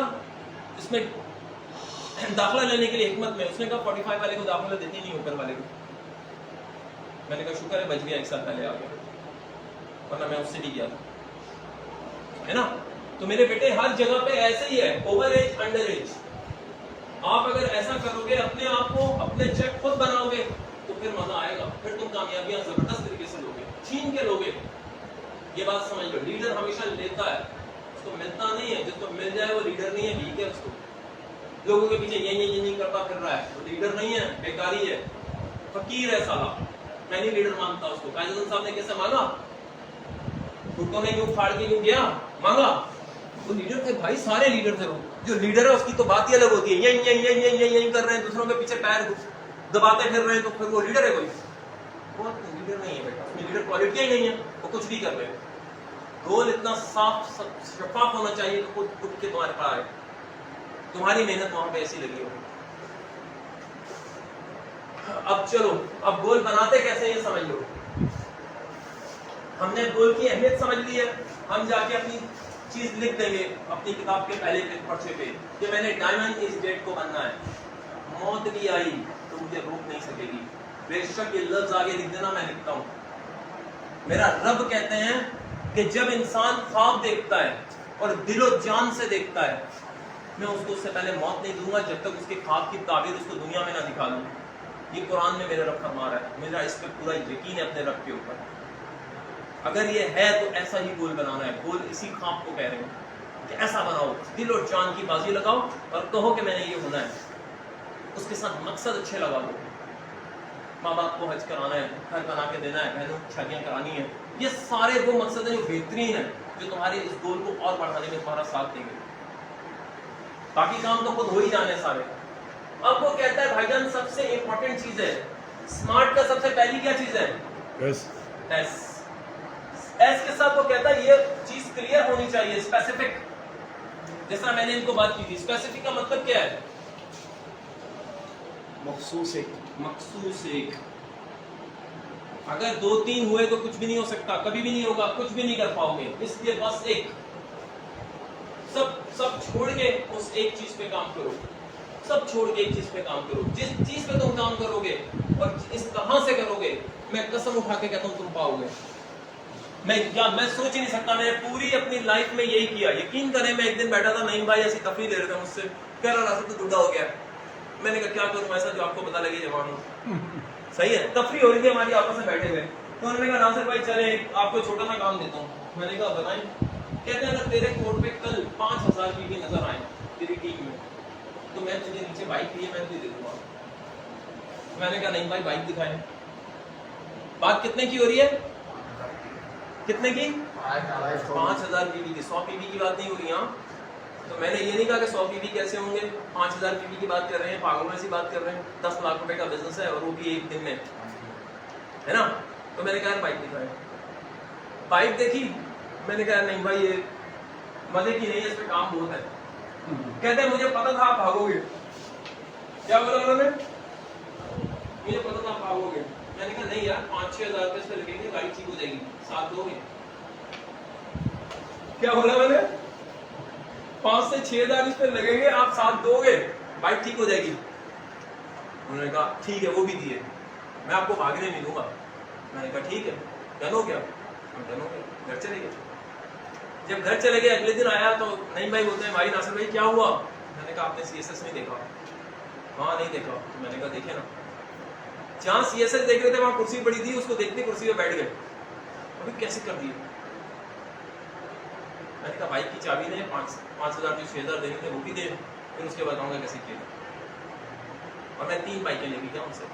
इसमें दाखिला लेने के लिए हिकमत में, उसने कहा 45 वाले को दाखिला देते नहीं, ऊपर वाले को। मैंने कहा शुक्र है बच गया, 1 साल पहले आ गया, वरना मैं उससे भी गया था, है ना। तो मेरे बेटे हर जगह पे ऐसे ही है, ओवर एज अंडर एज। आप अगर ऐसा करोगे, अपने आप को अपने चेक खुद बनाओगे, तो फिर मजा आएगा, फिर तुम कामयाबियां जबरदस्त तरीके से लोगे, छीन के लोगे। ये बात समझ लो, लीडर हमेशा लेता है, उसको मिलता नहीं है। जिसको मिल जाए वो लीडर नहीं है, ठीक है। उसको लोगों के पीछे ये करता फिर रहा है, वो लीडर नहीं है, बेकारी है, फकीर है साला। मैं नहीं लीडर मानता उसको। कायदे साहब ने कैसे मांगा? घुटनों ने यूं फाड़ के यूं गया, मांगा। वो लीडर थे भाई, सारे लीडर थे वो। जो लीडर है उसकी तो बात ही अलग होती है, यही कर रहे हैं, दूसरों के पीछे पैर दबाते फिर रहे हैं, तो फिर वो लीडर है कोई? वो लीडर नहीं है बेटा, उसमें लीडर क्वालिटी ही नहीं है, वो कुछ भी कर रहे हैं। गोल इतना साफ शफाफ होना चाहिए कि खुद उठ के तुम्हारे पास आए, तुम्हारी मेहनत वहां पे ऐसी लगी हो। अब चलो, अब गोल बनाते कैसे ये समझ लो। हमने गोल की अहमियत समझ ली है, हम जाके अपनी चीज लिख देंगे अपनी किताब के पहले पर्चे पे कि मैंने डायमंड इस डेट को बनना है। मौत भी आई तो मुझे रोक नहीं सकेगी, बेशक ये लफ्ज आगे लिख देना, मैं लिखता हूं। मेरा रब कहते हैं कि जब इंसान ख्वाब देखता है और दिलो जान से देखता है, मैं उसको उससे पहले मौत नहीं दूंगा जब तक उसके ख्वाब की ताबीर उसको दुनिया में ना दिखा दूं। ये कुरान में मेरे रब फरमा रहा है, मेरा इस पर पूरा यकीन है अपने रब के ऊपर। अगर ये है तो ऐसा ही गोल बनाना है। गोल इसी ख्वाब को कह रहे हैं कि ऐसा बनाओ, दिल और जान की बाजी लगाओ और कहो कि मैंने ये होना है। उसके साथ मकसद अच्छे लगा दो। माँ बाप को हज कराना है, घर बना के देना है, बहनों की शादियां करानी है, ये सारे वो मकसद है जो बेहतरीन है, जो तुम्हारे इस गोल को और बढ़ाने में तुम्हारा साथ देंगे। बाकी काम तो खुद हो ही जाने सारे। अब वो कहता है भाईजान सबसे इंपॉर्टेंट चीज है स्मार्ट का, सबसे पहली क्या चीज है? एस। एस के साथ वो कहता है ये चीज क्लियर होनी चाहिए, स्पेसिफिक। जैसा मैंने इनको बात की थी, स्पेसिफिक का मतलब क्या है? मखसूस एक। मखसूस एक। अगर 2-3 हुए तो कुछ भी नहीं हो सकता, कभी भी नहीं होगा, कुछ भी नहीं कर पाओगे। इसलिए बस एक, सब छोड़ के उस एक चीज पे काम करो। सब छोड़ के एक चीज पे काम करो। जिस चीज पे तुम काम करोगे और इस तरह से करोगे, मैं कसम उठा के कहता हूं तुम पाओगे। मैं सोच ही नहीं सकता, मैंने पूरी अपनी लाइफ में यही किया। यकीन करें, मैं एक दिन बैठा था, नईम भाई ऐसी तफरीह ले रहे थे मुझसे, कह रहा था तो दूल्हा हो गया। मैंने कहा क्या करूं ऐसा जो आपको पता लगे जवान हो। सही है, तफरीह हो रही थी हमारी, आपस में बैठे हुए। तो उन्होंने कहा नासिर भाई चले आपको छोटा सा काम देता हूँ। मैंने कहा बताएं। कहते हैं अगर तेरे कोर्ट पे कल 5000 बीवी नजर आए तेरी टीम में, तो मैं तुझे नीचे बाइक दी है, मैं तुझे दे दूंगा। मैंने कहा नहीं भाई बाइक दिखाएं। बात कितने की हो रही है? कितने की? 5000 बीवी की। 100 बीवी की बात नहीं हो रही। यहाँ तो मैंने ये नहीं कहा कि 100 बीवी कैसे होंगे, 5000 बीवी की बात कर रहे हैं, पागलों में सी बात कर रहे हैं। 10 लाख रुपए का बिजनेस है और वो भी एक दिन में, है ना। तो मैंने कहा बाइक दिखाएं। बाइक देखी, मैंने कहा नहीं भाई ये मजे की नहीं है, इस पे काम बहुत है। कहते हैं मुझे पता था आप भागोगे। क्या बोला उन्होंने? मुझे पता था आप भागोगे। मैंने कहा नहीं यार 5-6 हजार रुपए इस पे लगेंगे, गाड़ी ठीक हो जाएगी, साथ दोगे? क्या बोला मैंने? 5 से 6 हजार इस पे लगेंगे, आप साथ दोगे, बाइक ठीक हो जाएगी। उन्होंने कहा ठीक है, वो भी दिए, मैं आपको भागने नहीं दूंगा। मैंने कहा ठीक है, चलो क्या। हम डन हो गए, घर चले गए। जब घर चले गए अगले दिन आया तो नहीं भाई बोलते हैं भाई नासिर भाई क्या हुआ? मैंने कहा आपने CSS नहीं देखा? हाँ नहीं देखा। तो मैंने कहा देखे ना, जहाँ CSS देख रहे थे वहां कुर्सी पड़ी थी, उसको देखते कुर्सी पे बैठ गए। अभी कैसे कर दिए? मैंने कहा बाइक की चाबी ने 5,000 जो 6,000 देने थे वो भी दे, फिर उसके बताऊंगा कैसे किया। और मैं 3 बाइकें लेके गया उनसे।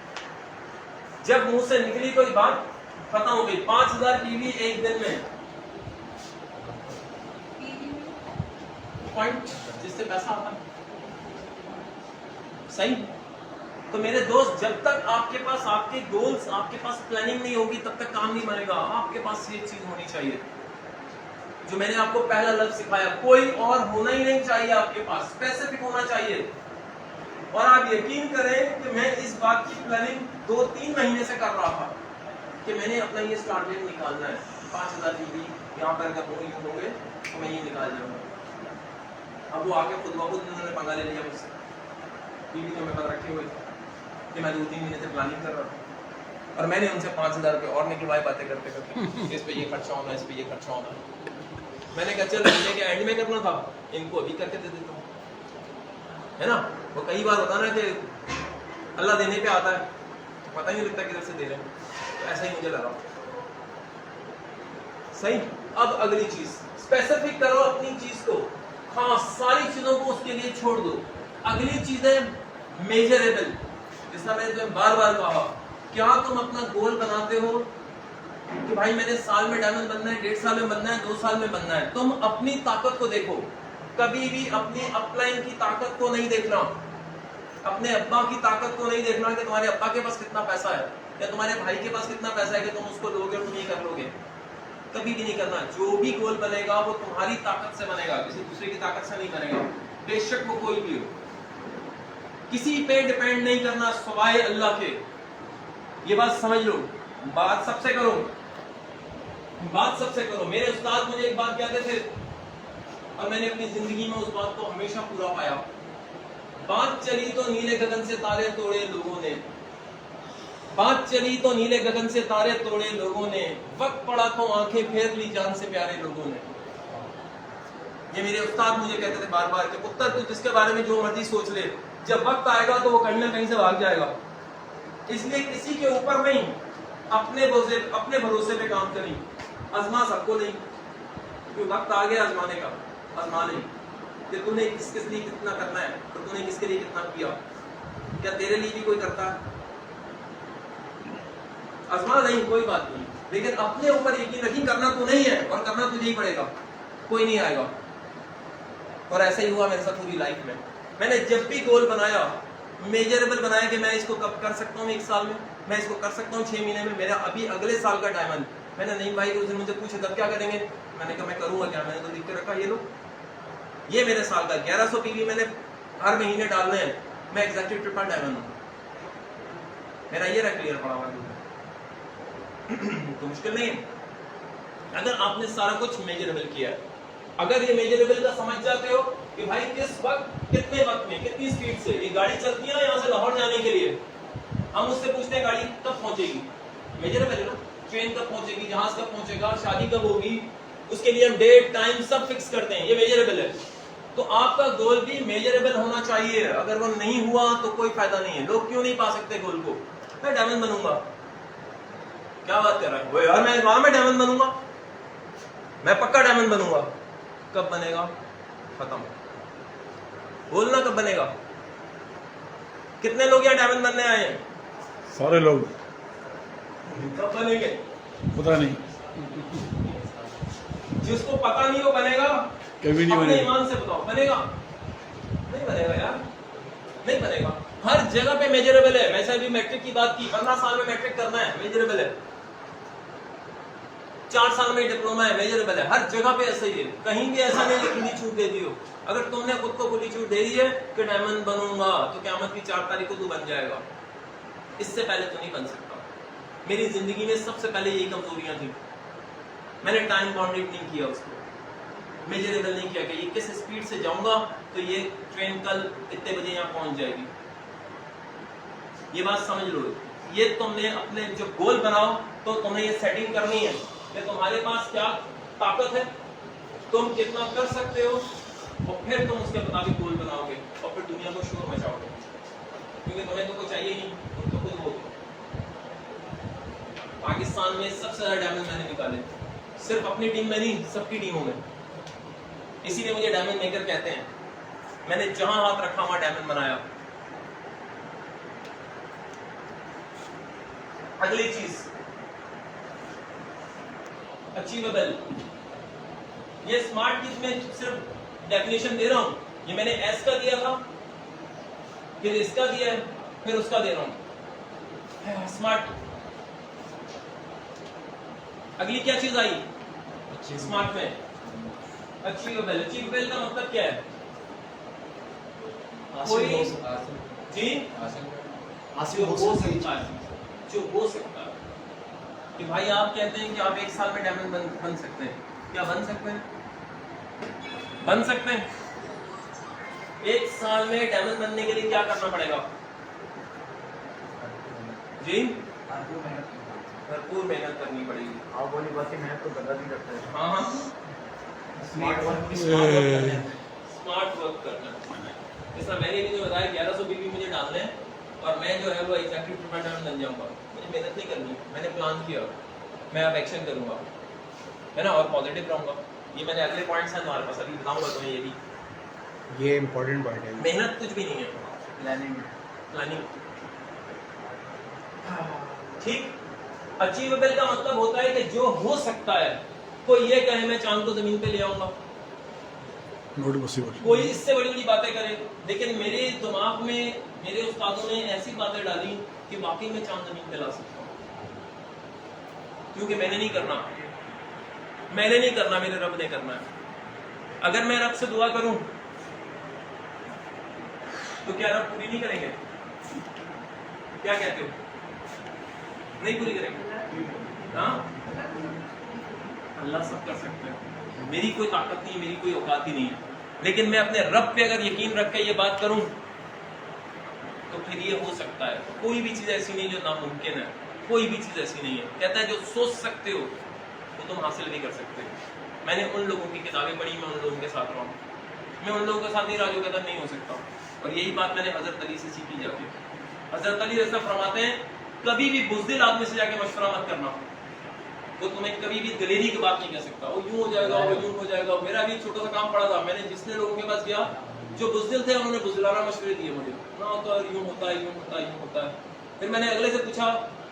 जब मुंह से निकली कोई बात खत्म हो गई। 5,000 टीवी एक दिन में, पॉइंट जिससे पैसा आता है। सही। तो मेरे दोस्त, जब तक आपके पास आपके गोल्स, आपके पास प्लानिंग नहीं होगी तब तक काम नहीं बनेगा। आपके पास ये चीज होनी चाहिए जो मैंने आपको पहला लफ्ज सिखाया, कोई और होना ही नहीं चाहिए आपके पास, स्पेसिफिक होना चाहिए। और आप यकीन करें कि मैं इस बात की प्लानिंग 2-3 महीने से कर रहा था कि मैंने अपना ये स्टार्ट डेट निकालना है। 5,000 टीवी यहाँ पर अगर होंगे तो मैं ये निकाल जाऊंगा। अब वो आके खुद ब खुद उन्होंने पंगा ले लिया मुझसे। टीवी तो मेरे पास रखे हुए थे कि मैं 2-3 महीने से प्लानिंग कर रहा था, और मैंने उनसे 5,000 रुपये और निकलवाए बातें करते करते। इस पे ये खर्चा होना, इस पे ये खर्चा होना। मैंने कहा चल महीने के एंड में करना था, इनको अभी करके दे देता हूँ, है ना। वो कई बार होता ना कि अल्लाह देने पे आता है तो पता नहीं लगता किधर से दे रहे हैं, तो ऐसा ही मुझे लगा। सही। अब अगली चीज, स्पेसिफिक करो अपनी चीज को। हाँ, सारी चीजों को उसके लिए छोड़ दो। अगली चीज है मेजरेबल। जैसा मैंने तुम्हें बार बार कहा, क्या तुम अपना गोल बनाते हो कि भाई मैंने साल में डायमंड बनना है, 1.5 साल में बनना है, 2 साल में बनना है? तुम अपनी ताकत को देखो, कभी भी अपनी अपलाइन की ताकत को नहीं देखना, अपने अब्बा की ताकत को नहीं देखना कि तुम्हारे अब्बा के पास कितना पैसा है या तुम्हारे भाई के पास कितना पैसा है कि तुम उसको लोगे और तुम ये कर लोगे। कभी भी नहीं करना। जो भी गोल बनेगा वो तुम्हारी ताकत से बनेगा, किसी दूसरे की ताकत से नहीं बनेगा, बेशक वो कोई भी हो। किसी पे डिपेंड नहीं करना सिवाय अल्लाह के। ये बात समझ लो। बात सबसे करो, बात सबसे करो। मेरे उस्ताद मुझे एक बात कहते थे और मैंने अपनी जिंदगी में उस बात को हमेशा पूरा पाया। बात चली तो नीले गगन से तारे तोड़े लोगों ने, बात चली तो नीले गगन से तारे तोड़े लोगों ने, वक्त पड़ा तो आंखें फेर ली जान से प्यारे लोगों ने। ये मेरे उस्ताद मुझे कहते थे बार बार कि पुत्र तू जिसके बारे में जो मर्जी सोच ले, जब वक्त आएगा तो वो कहीं ना कहीं से भाग जाएगा। इसलिए किसी के ऊपर नहीं, अपने भरोसे पे काम करी। आजमा सबको नहीं, क्योंकि वक्त आ गया आजमाने का। आजमा नहीं कि तूने किस लिए कितना करना है, तो तूने किसके लिए कितना किया, क्या तेरे लिए भी कोई करता है? आजमा नहीं, कोई बात नहीं, लेकिन अपने ऊपर यकीन रखी, करना तो नहीं है और करना तुझे ही पड़ेगा, कोई नहीं आएगा। और ऐसा ही हुआ मेरे साथ पूरी लाइफ में। मैंने जब भी गोल बनाया, मेजरेबल बनाया कि मैं इसको कब कर सकता हूँ 1 साल में, मैं इसको कर सकता हूँ 6 महीने में, मेरा अभी अगले साल का डायमंड। मैंने नहीं भाई उस दिन मुझे पूछा तब क्या करेंगे, मैंने कहा मैं करूंगा क्या, मैंने तो लिख के रखा, ये लो, ये मेरे साल का 1100 पीवी मैंने हर महीने डालने हैं, मैं एग्जैक्टली ट्रिपल डायमंड हूँ, मेरा ये रहा क्लियर पड़ा हुआ। तो मुश्किल नहीं है अगर आपने सारा कुछ मेजरेबल किया। अगर ये मेजरेबल का समझ जाते हो कि भाई किस वक्त, कितने वक्त में, कितनी स्पीड से ये गाड़ी चलती है ना यहाँ से लाहौर जाने के लिए, हम उससे पूछते हैं गाड़ी कब पहुंचेगी, मेजरेबल है ना, ट्रेन कब पहुंचेगी, जहाज कब पहुंचेगा, शादी कब होगी, उसके लिए हम डेट टाइम सब फिक्स करते हैं, ये मेजरेबल है। तो आपका गोल भी मेजरेबल होना चाहिए। अगर वो नहीं हुआ तो कोई फायदा नहीं है। लोग क्यों नहीं पा सकते गोल को? मैं डायमंड बनूंगा, क्या बात कर रहा है वो यार, मैं वहां में डायमंड बनूंगा, मैं पक्का डायमंड बनूंगा। कब बनेगा? खत्म। बोलना कब बनेगा? कितने लोग यहाँ डायमंड बनने आए हैं? सारे लोग। कब बनेंगे? पता नहीं, जिसको पता नहीं वो बनेगा? कभी नहीं अपने बनेगा। ईमान से बताओ, बनेगा? नहीं बनेगा यार, नहीं बनेगा। हर जगह पे मेजरेबल है। वैसे भी मैट्रिक की बात की, 15 साल में मैट्रिक करना है, मेजरेबल है। 4 साल में डिप्लोमा है, मेजरेबल है। हर जगह पे ऐसा ही है, कहीं भी ऐसा नहीं है खुली छूट दे दी हो। अगर तुमने खुद को खुली छूट दे दी है कि डायमंड बनूंगा, तो क़यामत की 4 तारीख को तू बन जाएगा, इससे पहले तो नहीं बन सकता। मेरी जिंदगी में सबसे पहले यही कमजोरियां थी, मैंने टाइम बाउंडेड नहीं किया, उसको मेजरेबल नहीं किया कि ये किस स्पीड से जाऊंगा तो ये ट्रेन कल इतने बजे यहाँ पहुंच जाएगी। ये बात समझ लो। ये तुमने अपने जो गोल बनाओ तो तुम्हें ये सेटिंग करनी है कि तुम्हारे पास क्या ताकत है, तुम कितना कर सकते हो, और फिर तुम उसके मुताबिक गोल बनाओगे और फिर दुनिया को शोर मचाओगे, क्योंकि तुम्हें तो कोई चाहिए ही नहीं, तुम तो खुद हो। पाकिस्तान में सबसे ज्यादा डायमंड मैंने निकाले, सिर्फ अपनी टीम में नहीं, सबकी टीमों में। इसीलिए मुझे डायमंड मेकर कहते हैं। मैंने जहां हाथ रखा वहां डायमंड बनाया। अगली चीज अचीवेबल। ये स्मार्ट चीज में सिर्फ डेफिनेशन दे रहा हूं, ये मैंने एस का दिया था, फिर इसका दिया है, फिर उसका दे रहा हूं। स्मार्ट। अगली क्या चीज आई स्मार्ट में? अचीवेबल। अचीवेबल का मतलब क्या है? कोई जी जो हो सकता है, जो हो सकता है। कि भाई आप कहते हैं कि आप 1 साल में डायमंड बन सकते हैं, क्या बन सकते हैं? बन सकते हैं। 1 साल में डायमंड बनने के लिए क्या करना पड़ेगा जी? भरपूर मेहनत करनी पड़ेगी। आप बोली बात मेहनत तो गधा भी करते हैं। हाँ हाँ, स्मार्ट वर्क स्मार्ट वर्क करना। जैसा मैंने भी जो बताया 1100 बीबी मुझे डालने हैं, और मैं जो है वो एग्जैक्टली प्रोफेशनल बन जाऊंगा। मुझे मेहनत नहीं करनी, मैंने प्लान किया, मैं अब एक्शन करूंगा, है ना, और पॉजिटिव रहूंगा। ये मैंने अगले पॉइंट्स हैं तुम्हारे पास, अभी बताऊंगा तुम्हें। ये भी ये इम्पोर्टेंट पॉइंट है। मेहनत कुछ भी नहीं है, प्लानिंग। ठीक। अचीवेबल का मतलब होता है कि जो हो सकता है। कोई ये कहे मैं चांद को जमीन पे ले आऊंगा, नॉट पॉसिबल। कोई इससे बड़ी बड़ी बातें करे, लेकिन मेरे दिमाग में मेरे उस्तादों ने ऐसी बातें डाली कि वाकई में चांद जमीन पे ला सकता हूं। क्योंकि मैंने नहीं करना, मेरे रब ने करना है। अगर मैं रब से दुआ करूं तो क्या रब पूरी नहीं करेंगे? क्या कहते हो? नहीं पूरी करेंगे? हाँ, अल्लाह सब कर सकते हैं। मेरी कोई ताकत नहीं, मेरी कोई औकात ही नहीं है, लेकिन मैं अपने रब पे अगर यकीन रख के ये बात करूं तो फिर ये हो सकता है। कोई भी चीज ऐसी नहीं जो नामुमकिन है, कोई भी चीज ऐसी नहीं है। कहता है जो सोच सकते हो वो तुम हासिल नहीं कर सकते। मैंने उन लोगों की किताबें पढ़ी, मैं उन लोगों के साथ रहा हूँ, मैं उन लोगों के साथ नहीं रहा जो कहता नहीं हो सकता। और यही बात मैंने हजरत अली से सीखी जाती है। हजरत अली ऐसा फरमाते हैं, कभी भी बुज़दिल आदमी से जाके मशवरा मत करना, वो तुम्हें कभी भी दलेरी की बात नहीं कह सकता। वो यूं हो जाएगा, वो यूं हो जाएगा। मेरा भी छोटा सा काम पड़ा था, मैंने जितने लोगों के पास गया जो बुज़दिल थे उन्होंने बुज़दिलाना मशवरे दिए मुझे, ना होता है, यूं होता है, यूं होता है, यूं होता है। फिर मैंने अगले से पूछा,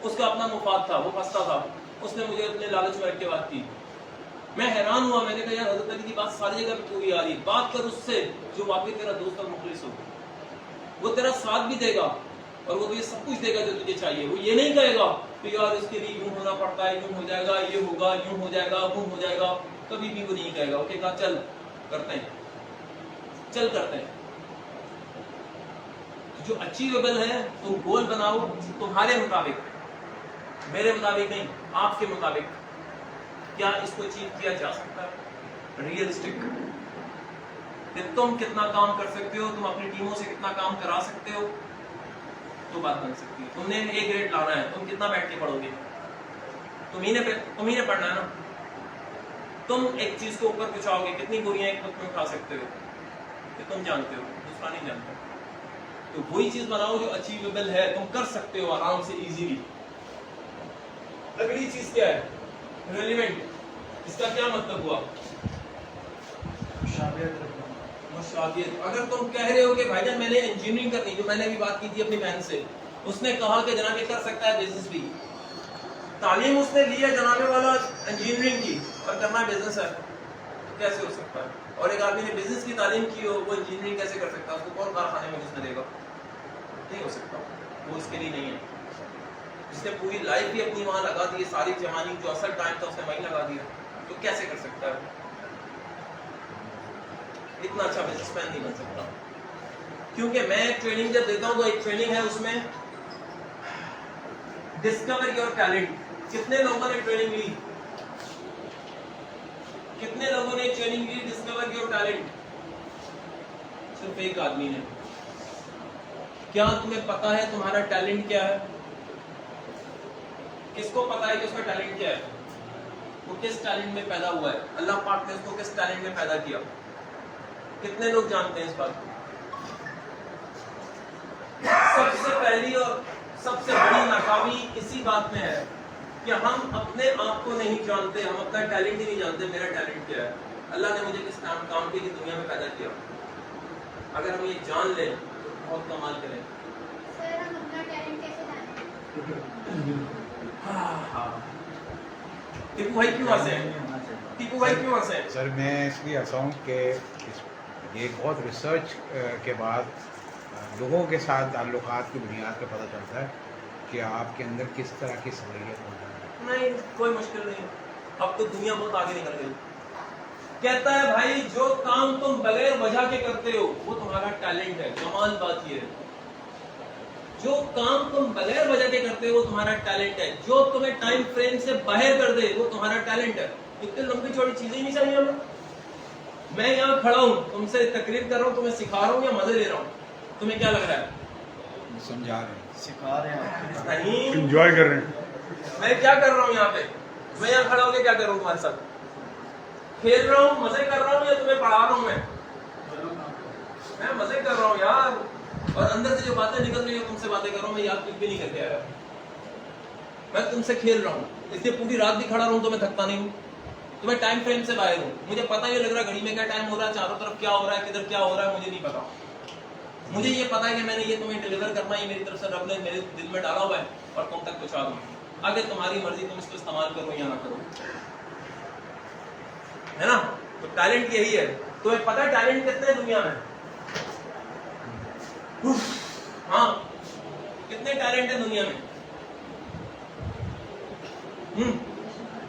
उसका अपना मुफाद था, वो फंसता था, उसने मुझे अपने लालच में रख के बात की। मैं हैरान हुआ, मैंने कहा यार हज़रत अली की बात सारी जगह पे पूरी आ रही, बात कर उससे जो वाकई तेरा दोस्त और मुखलिस हो। वो तेरा साथ भी देगा और वो तुझे सब कुछ देगा जो तुझे चाहिए। वो ये नहीं कहेगा कि यार इसके लिए यूं होना पड़ता है, यूं हो जाएगा, ये होगा, यूं हो जाएगा, वो हो जाएगा, कभी भी वो नहीं कहेगा। ओके कहा चल करते हैं, चल करते हैं। जो अचीवेबल है तुम गोल बनाओ तुम्हारे मुताबिक, मेरे मुताबिक नहीं, आपके मुताबिक। क्या इसको अचीव किया जा सकता है? रियलिस्टिक कि तुम कितना काम कर सकते हो, तुम अपनी टीमों से कितना काम करा सकते हो, तो बात बन सकती है। तुमने A ग्रेड लाना है, तुम कितना बैठ के पढ़ोगे? तुम ही ने पढ़ना है ना। तुम एक चीज को ऊपर पहुंचाओगे, कितनी बोरियां एक वक्त में उठा सकते हो, कि तुम जानते हो, दूसरा नहीं जानता। तो वही चीज बनाओ जो अचीवेबल है, तुम कर सकते हो आराम से, इजीली। अगली चीज क्या है? रेलिवेंट। इसका क्या मतलब हुआ? मुशाबियत। अगर तुम कह रहे हो कि भाईजान मैंने इंजीनियरिंग करनी, जो मैंने अभी बात की थी अपनी बहन से, उसने कहा कि जनाब ये कर सकता है बिजनेस भी। तालीम उसने ली है जनाबे वाला इंजीनियरिंग की, और करना बिजनेस है, कैसे हो सकता है? और एक आदमी ने बिजनेस की तालीम की हो, वो इंजीनियरिंग कैसे कर सकता है? उसको कौन कारखाने में घुसने देगा? नहीं हो सकता, वो इसके लिए नहीं है। जिसने पूरी लाइफ भी अपनी वहां लगा दी है, सारी जवानी जो असल टाइम था उसने वहीं लगा दिया, तो कैसे कर सकता है? इतना अच्छा बिजनेसमैन नहीं बन सकता। क्योंकि मैं ट्रेनिंग जब देता हूं तो एक ट्रेनिंग है, उसमें डिस्कवर योर टैलेंट। कितने लोगों ने ट्रेनिंग ली? कितने लोगों ने ट्रेनिंग ली डिस्कवर योर टैलेंट? सिर्फ एक आदमी ने। क्या तुम्हें पता है तुम्हारा टैलेंट क्या है? किसको पता है कि उसका टैलेंट क्या है? वो किस टैलेंट में पैदा हुआ है, अल्लाह पाक ने उसको किस टैलेंट में पैदा किया? कितने लोग जानते हैं इस बात को? सबसे पहली और सबसे बड़ी नाकामी इसी बात में है कि हम अपने आप को नहीं जानते, हम अपना टैलेंट ही नहीं जानते। मेरा टैलेंट क्या है, अल्लाह ने मुझे किस काम के लिए दुनिया में पैदा किया। अगर हम ये जान लें तो बहुत कमाल करें। सर हम अपना टैलेंट कैसे जानें? टीपू भाई क्यों हंसे हैं? टीपू भाई क्यों हंसे हैं? सर मैं इसलिए हंसा हूँ कि ये बहुत रिसर्च के बाद लोगों के साथ ताल्लुकात की बुनियाद पर पता चलता है कि आपके अंदर किस तरह की सलाहियत होती है। नहीं, कोई मुश्किल नहीं। अब तो दुनिया बहुत आगे निकल गई। कहता है भाई जो काम तुम बगैर वजह के करते हो वो तुम्हारा टैलेंट है। कमाल बात ये है, जो काम तुम बगैर वजह के करते हो वो तुम्हारा टैलेंट है। जो तुम्हें टाइम फ्रेम से बाहर कर दे वो तुम्हारा टैलेंट है। इतनी लंबी चौड़ी चीजें ही नहीं चाहिए हमें। मैं यहाँ खड़ा हूँ, तुमसे तकरीर कर रहा हूँ, तुम्हें सिखा रहा हूँ या मजे ले रहा हूँ? तुम्हें क्या लग रहा है? समझा रहे हैं, सिखा रहे हैं, नहीं, एंजॉय कर रहे हैं। मैं क्या कर रहा हूँ यहाँ पे? मैं यहाँ खड़ा होकर क्या कर रहा हूँ तुम्हारे साथ? खेल रहा हूँ, मजे कर रहा हूँ या तुम्हें पढ़ा रहा हूँ? मैं मजे कर रहा हूँ यार। और अंदर से जो बातें निकल रही है तुमसे बातें कर रहा हूँ, मैं याद कुछ भी नहीं करके आया। मैं तुमसे खेल रहा हूँ, इसलिए पूरी रात भी खड़ा रहूँ तो मैं थकता नहीं हूँ। तुम्हें टाइम फ्रेम से बाहर हूँ, मुझे पता नहीं लग रहा घड़ी में क्या टाइम हो रहा है, चारों तरफ क्या हो रहा है, किधर क्या हो रहा है, मुझे नहीं पता। मुझे ये पता है कि मैंने ये तुम्हें डिलीवर करना है, मेरी तरफ से रब ने मेरे दिल में डाला हुआ है और तुम तक पहुंचा दूं। आगे तुम्हारी मर्जी, तुम इसको इस्तेमाल करो या ना करो, है ना? तो टैलेंट यही है। तुम्हें पता है टैलेंट कितने हैं दुनिया में? हाँ, कितने टैलेंट है दुनिया में?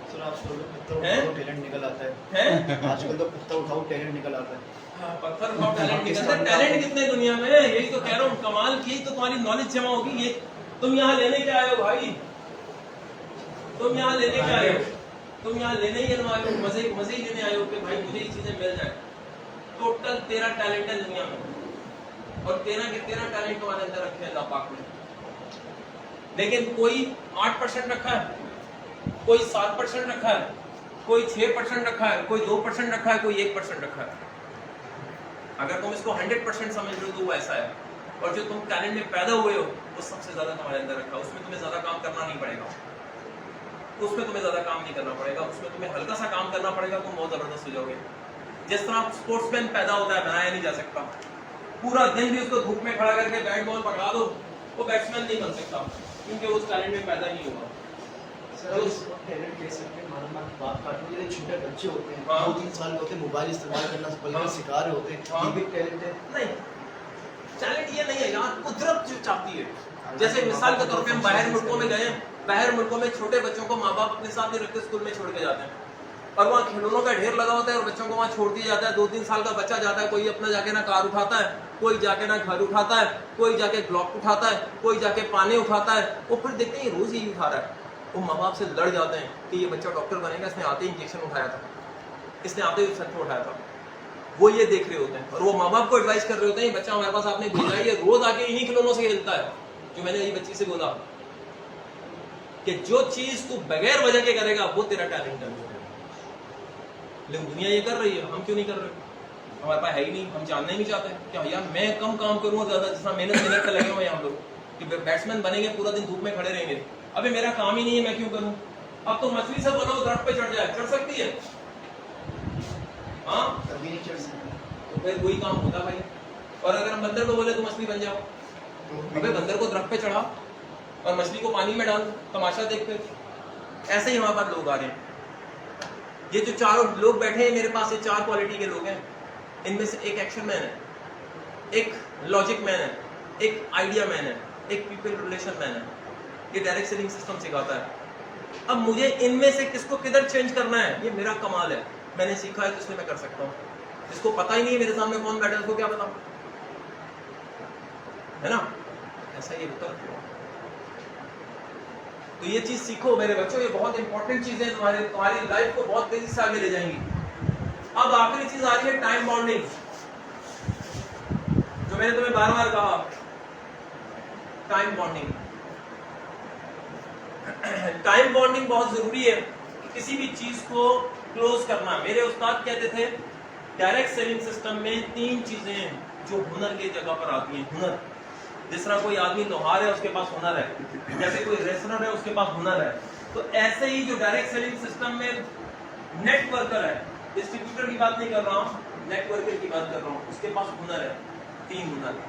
सर आजकल तो पत्थर उठाओ टैलेंट निकल आता है। आजकल तो पत्थर उठाओ टैलेंट निकल आता है। पत्थर उठाओ टैलेंट निकलता है। टैलेंट कितने दुनिया में? यही तो कह रहा हूँ, कमाल की तो तुम्हारी नॉलेज जमा होगी। ये तुम यहाँ लेने क्या आए हो भाई? तुम यहाँ लेने क्या आए हो? तुम यहाँ लेने ही आए हो, मजे ही लेने आए हो कि भाई मुझे ये चीजें मिल जाए। टोटल 13 टैलेंट है दुनिया में और 13 के 13 टैलेंट तुम्हारे अंदर रखे हैं अल्लाह पाक ने। लेकिन कोई 8% रखा है, कोई 7% रखा है, कोई 6% रखा है, कोई 2% रखा है, कोई 1% रखा है। अगर तुम इसको 100% समझ लो तो वो ऐसा है। और जो तुम टैलेंट में पैदा हुए हो वो सबसे ज्यादा तुम्हारे अंदर रखा, उसमें तुम्हें ज्यादा काम करना नहीं पड़ेगा, उसमें तुम्हें ज्यादा काम नहीं करना पड़ेगा, उसमें तुम्हें हल्का सा काम करना पड़ेगा, तुम बहुत जबरदस्त हो जाओगे। जिस तरह स्पोर्ट्समैन पैदा होता है, बनाया नहीं जा सकता। पूरा दिन भी उसको धूप में खड़ा करके बैट बॉल पकड़ा दो, वो बैट्समैन नहीं बन सकता क्योंकि वो उस टैलेंट में पैदा नहीं हुआ। सर उसको टैलेंट कह सकते हैं। हमारा बात काटने के लिए छोटे बच्चे होते हैं, हाँ। 2-3 साल के होते हैं, मोबाइल इस्तेमाल करना बल्कि सिखा रहे होते हैं, हाँ। ये भी टैलेंट है। नहीं, टैलेंट ये नहीं है यार, कुदरत जो चाहती है। जैसे मिसाल के तौर पे हम बाहर मुल्कों में गए, बाहर मुल्कों में छोटे बच्चों को माँ बाप अपने साथ नहीं रखते, स्कूल में छोड़ के जाते हैं और वहाँ खिलौनों का ढेर लगा होता है और बच्चों को वहाँ छोड़ दिया जाता है। 2-3 साल का बच्चा जाता है, कोई अपना जाके ना कार उठाता है, कोई जाके ना घर उठाता है, कोई जाके ब्लॉक उठाता है, कोई जाके पानी उठाता है। वो फिर देखते हैं रोज यही उठा रहा है। वो माँ बाप से लड़ जाते हैं कि ये बच्चा डॉक्टर बनेगा, इसने आते ही इंजेक्शन उठाया था, इसने आते ही सच उठाया था। वो ये देख रहे होते हैं और वो माँ बाप को एडवाइस कर रहे होते हैं, बच्चा हमारे पास आपने भेजा है, ये रोज आके इन्हीं खिलौनों से खेलता है। जो मैंने ये बच्ची से बोला कि जो चीज तू बगैर वजह के करेगा वो तेरा टैलेंट है। लेकिन दुनिया ये कर रही है, हम क्यों नहीं कर रहे? हमारे पास है ही नहीं, हम जानना ही नहीं चाहते। क्या यार मैं कम काम करूंगा ज्यादा, जितना मेहनत पे लगे हुए हम लोग कि बैट्समैन बनेंगे, पूरा दिन धूप में खड़े रहेंगे। अबे मेरा काम ही नहीं है, मैं क्यों करूं? अब तो मछली से बोलो दरख्त पे चढ़ जाए, चढ़ सकती है? हाँ, कभी नहीं चढ़ सकते। तो फिर वही काम होता भाई। और अगर हम बंदर को बोले तो मछली बन जाओ, अबे बंदर को दरख्त पे चढ़ा और मछली को पानी में डाल, तमाशा देखते। ऐसे ही हमारे पास लोग आ रहे हैं। ये जो चारों लोग बैठे हैं मेरे पास, ये 4 क्वालिटी के लोग हैं। इनमें से एक एक्शन मैन है, एक लॉजिक मैन है, एक आइडिया मैन है, एक पीपल रिलेशन मैन है। ये डायरेक्ट सेलिंग सिस्टम सिखाता है। अब मुझे इनमें से किसको किधर चेंज करना है, ये मेरा कमाल है। मैंने सीखा है तो इसलिए मैं कर सकता हूँ। जिसको पता ही नहीं है मेरे सामने कौन बैठा है, उसको क्या पता, है ना? ऐसा ये होता है। तो ये चीज सीखो मेरे बच्चों, ये बहुत इंपॉर्टेंट चीजें तुम्हारी लाइफ को बहुत तेजी से आगे ले जाएंगी। अब आखिरी चीज आ रही है टाइम बॉन्डिंग, जो मैंने तुम्हें बार-बार कहा, टाइम बॉन्डिंग। टाइम बॉन्डिंग बहुत जरूरी है किसी भी चीज को क्लोज करना। मेरे उस्ताद कहते थे डायरेक्ट सेलिंग सिस्टम में 3 चीजें हैं जो हुनर की जगह पर आती हैं। हुनर, जिस तरह कोई आदमी लोहार है उसके पास हुनर है, जैसे कोई रेस्टोरेंट है उसके पास हुनर है, तो ऐसे ही जो डायरेक्ट सेलिंग सिस्टम में नेटवर्कर है, डिस्ट्रीब्यूटर की बात नहीं कर रहा हूँ, नेटवर्कर की बात कर रहा हूँ, उसके पास हुनर है, 3 हुनर।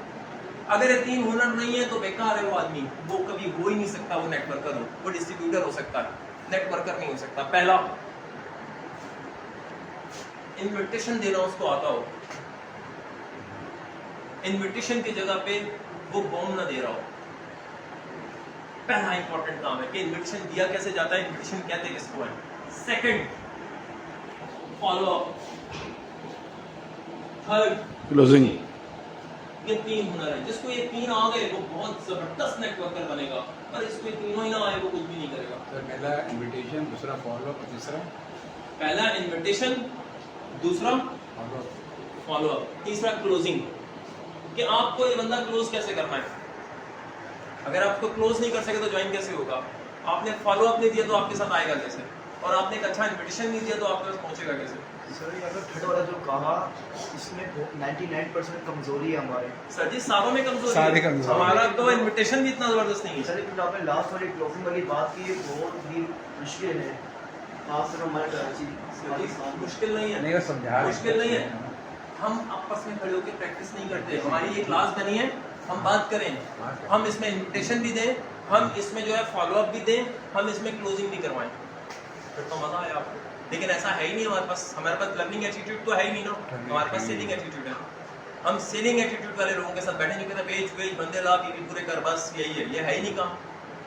अगर ये 3 हुनर नहीं है तो बेकार है वो आदमी, वो कभी हो ही नहीं सकता वो नेटवर्कर हो, वो डिस्ट्रीब्यूटर हो सकता है, नेटवर्कर नहीं हो सकता। पहला, इन्विटेशन देना उसको आता हो, इन्विटेशन की जगह पे वो बॉम्ब ना दे रहा हो। पहला इंपॉर्टेंट काम है कि इन्विटेशन दिया कैसे जाता है, इन्विटेशन कहते किसको है। Second, follow up. Third, closing. ये 3 हुनर है। जिसको ये 3 आ गए वो बहुत जबरदस्त नेटवर्कर बनेगा, और इसको ये तीनों ही ना आए वो कुछ भी नहीं करेगा। सर पहला इनविटेशन, दूसरा फॉलो अप, तीसरा पहला इन्विटेशन, दूसरा फॉलो फॉलो अप, तीसरा क्लोजिंग। कि आपको ये बंदा क्लोज कैसे करना है। अगर आपको क्लोज नहीं कर सके तो ज्वाइन कैसे होगा। आपने फॉलो अप नहीं दिया तो आपके साथ आएगा कैसे, और आपने एक अच्छा इन्विटेशन नहीं दिया तो आपके पास पहुंचेगा कैसे। सर ये अगर थर्ड वाला जो कहा, इसमें 99% कमजोरी है हमारी। सर जी सारों में कमजोरी सारी है, कमजोरी। हमारा तो इन्विटेशन भी इतना जबरदस्त नहीं है। सर लेकिन आपने लास्ट वाली क्लोजिंग वाली बात की, ये बहुत ही मुश्किल है। आप सिर्फ हमारे कराची मुश्किल नहीं है, नहीं, वो समझा रहे हैं। मुश्किल नहीं है। हम आपस में खड़े होकर प्रैक्टिस नहीं करते। हमारी ये क्लास बनी है, हम बात करें, हम इसमें इन्विटेशन भी दें, हम इसमें जो है फॉलो अप भी दें, हम इसमें क्लोजिंग भी करवाएं, फिर तो मजा आया आपको। लेकिन ऐसा है ही नहीं हमारे पास लर्निंग एटीट्यूड तो है ही नहीं ना, हमारे पास सेलिंग एटीट्यूड है। हम सेलिंग एटीट्यूड वाले लोगों के साथ बैठे नहीं, कहते पेज पेज बंदे ला बीवी पूरे कर, बस यही है। ये है ही नहीं काम।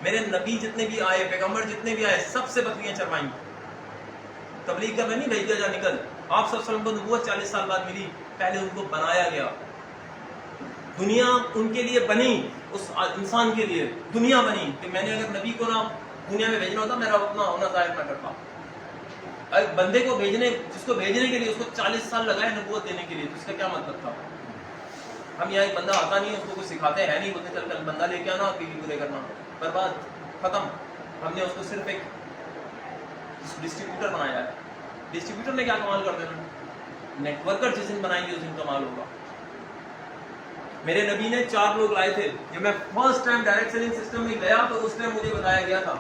मेरे नबी जितने भी आए, पैगंबर जितने भी आए, सबसे बकरियां चरवाई। तबलीग का मैं नहीं भेज दिया जा निकल। आप सब वसल्लम को नबूवत 40 साल बाद मिली, पहले उनको बनाया गया। दुनिया उनके लिए बनी, उस इंसान के लिए दुनिया बनी कि मैंने अगर नबी को ना दुनिया में भेजना होता, मेरा उतना होना जाहिर ना करता। एक बंदे को भेजने, जिसको भेजने के लिए उसको 40 साल लगाए नबूवत देने के लिए, तो इसका क्या मतलब था। हम यहाँ एक बंदा आता नहीं है, उसको कुछ सिखाते हैं नहीं, बोलते चल कल बंदा लेके आना, बीवी पूरे करना, बर्बाद, खत्म। हमने उसको सिर्फ एक डिस्ट्रीब्यूटर बनाया है। डिस्ट्रीब्यूटर ने क्या कमाल कर देना, नेटवर्कर जिस दिन बनाएंगे उस दिन कमाल होगा। मेरे नबी ने 4 लोग लाए थे। जब मैं first time direct selling system में गया तो उस टाइम मुझे बताया गया था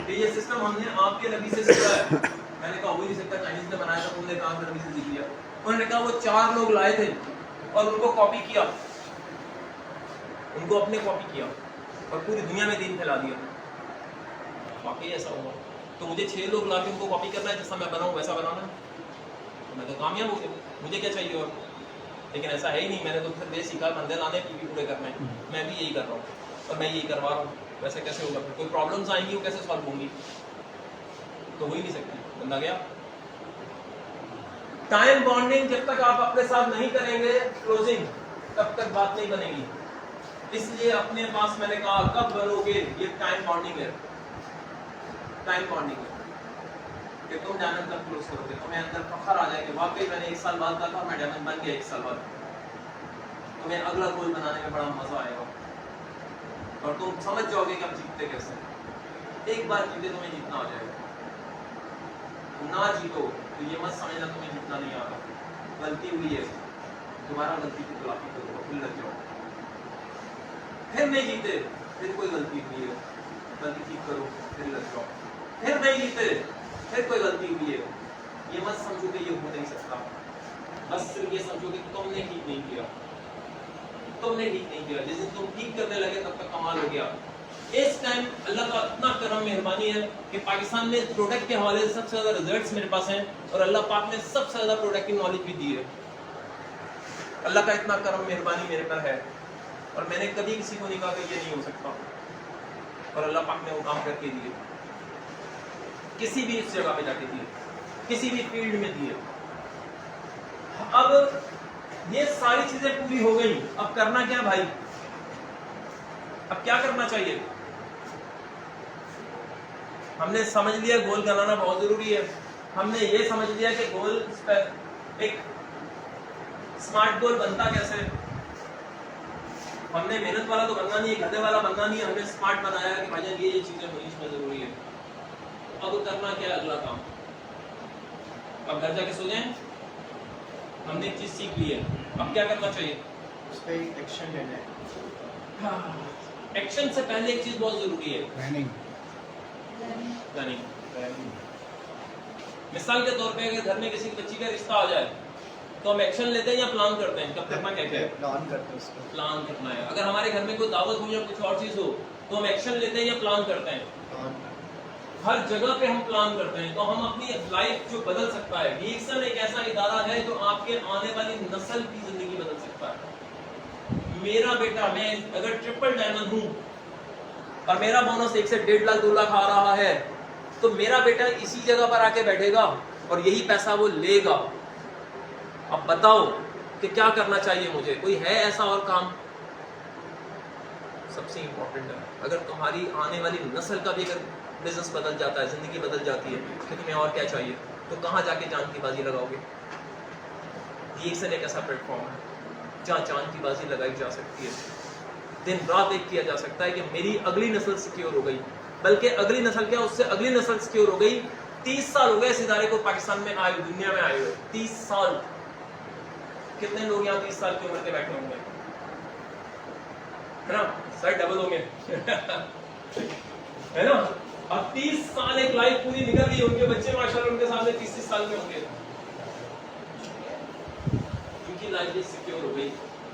कि ये सिस्टम हमने आपके नबी से सीखा है। मैंने कहा हो ही नहीं सकता, चाइनीज ने बनाया था, तुमने कहा नबी से सीख लिया। उन्होंने कहा वो 4 लोग लाए थे और उनको कॉपी किया, उनको अपने कॉपी किया और पूरी दुनिया में दीन फैला दिया। वाकई ऐसा हुआ। तो मुझे 6 लोग ला के उनको कॉपी करना है, जैसा मैं बनाऊँ वैसा बनाना है, तो मैं तो कामयाब हो गया। मुझे क्या चाहिए और। लेकिन ऐसा है ही नहीं। मैंने तो फिर ये सीखा बंदे लाने, पीवी पूरे करने। मैं भी यही कर रहा हूँ और मैं यही करवा रहा हूँ। वैसे कैसे होगा, फिर कोई प्रॉब्लम्स आएंगी वो कैसे सॉल्व होंगी, तो हो ही नहीं सकती। बंदा गया। टाइम बॉन्डिंग जब तक आप अपने साथ नहीं करेंगे क्लोजिंग, तब तक बात नहीं बनेगी। इसलिए अपने पास मैंने कहा कब बनोगे, ये टाइम बॉन्डिंग है। टाइम बॉन्डिंग है कि तुम डायमंड कब क्लोज करोगे, तुम्हें अंदर फखर आ जाए कि वाकई मैंने 1 साल बाद कहा मैं डायमंड बन गया 1 साल बाद। तुम्हें अगला गोल बनाने में बड़ा मजा आएगा और तुम समझ जाओगे कि हम जीतते कैसे। एक बार जीते तुम्हें जीतना आ जाएगा, ना जीतो तो ये मत समझना तुम्हें जीतना नहीं आ रहा। गलती हुई है, दोबारा गलती की तलाफी करो, फिर लग जाओ। फिर नहीं जीते, फिर कोई गलती हुई है, गलती ठीक करो, फिर लग जाओ। फिर नहीं जीते, फिर कोई गलती हुई है, ये मत समझो कि ये हो नहीं सकता। बस सिर्फ ये समझो कि तुमने ठीक नहीं किया, तुमने ठीक नहीं किया। जिस दिन तुम ठीक करने लगे तब तक कमाल हो गया। इस टाइम अल्लाह का इतना करम मेहरबानी है कि पाकिस्तान में प्रोडक्ट के हवाले से सबसे ज्यादा रिजल्ट्स मेरे पास हैं और अल्लाह पाक ने सबसे ज्यादा प्रोडक्ट की नॉलेज भी दी है। अल्लाह का इतना करम मेहरबानी मेरे पर है और मैंने कभी किसी को नहीं कहा कि ये नहीं हो सकता, और अल्लाह पाक ने वो काम करके दिए। किसी भी इस जगह पे जाके दिए, किसी भी फील्ड में दिए। अब ये सारी चीजें पूरी हो गई, अब करना क्या भाई, अब क्या करना चाहिए। हमने समझ लिया गोल बनाना बहुत जरूरी है। हमने ये समझ लिया कि गोल एक स्मार्ट गोल बनता कैसे। हमने मेहनत वाला तो बनना नहीं है, गधे वाला बनना नहीं है, हमने स्मार्ट बनाया कि भाई ये चीजें होनी इसमें जरूरी है। अब करना क्या है अगला काम? अब घर जाके सो जाएं? हमने एक चीज सीख ली है, अब क्या करना चाहिए? उस पर एक्शन लेना है। एक्शन से पहले एक चीज बहुत जरूरी है, प्लानिंग। प्लानिंग। मिसाल के तौर पे अगर घर में किसी बच्ची का रिश्ता आ जाए तो हम एक्शन लेते हैं या प्लान करते हैं? कब करना क्या है? प्लान करते हैं उसको। प्लान करना है। अगर हमारे घर में कोई दावत हो या कुछ और चीज हो तो हम एक्शन लेते हैं या प्लान करते हैं? प्लान हर जगह पे हम प्लान करते हैं। तो हम अपनी लाइफ जो बदल सकता है, डीएक्सन एक ऐसा इदारा है जो आपके आने वाली नस्ल की जिंदगी बदल सकता है। मेरा बेटा, मैं अगर ट्रिपल डायमंड हूं और मेरा बोनस 1 से 1.5 लाख 2 लाख आ रहा है तो मेरा बेटा इसी जगह पर आके बैठेगा और यही पैसा वो लेगा। अब बताओ कि क्या करना चाहिए मुझे? कोई है ऐसा और काम? सबसे इंपॉर्टेंट है, अगर तुम्हारी आने वाली नस्ल का भी अगर बिजनेस बदल जाता है, जिंदगी बदल जाती है, तो तुम्हें और क्या चाहिए? तो कहाँ जाके जान की बाजी लगाओगे? डीएक्सन एक ऐसा प्लेटफॉर्म है जहाँ जान की बाजी लगाई जा सकती है। दिन रात एक किया जा सकता है कि मेरी अगली नस्ल सिक्योर हो गई, बल्कि अगली नस्ल क्या, उससे अगली नस्ल सिक्योर हो गई। 30 साल हो गए इस इदारे को पाकिस्तान में आए, दुनिया में आए हुए 30 साल। कितने लोग यहाँ 30 साल की उम्र के बैठे होंगे, है ना? सर डबल होंगे है ना? अब 30 साल एक लाइफ पूरी निकल गई, उनके बच्चे माशाल्लाह उनके सामने 30 साल के होंगे, क्योंकि लाइफ सिक्योर हो गई।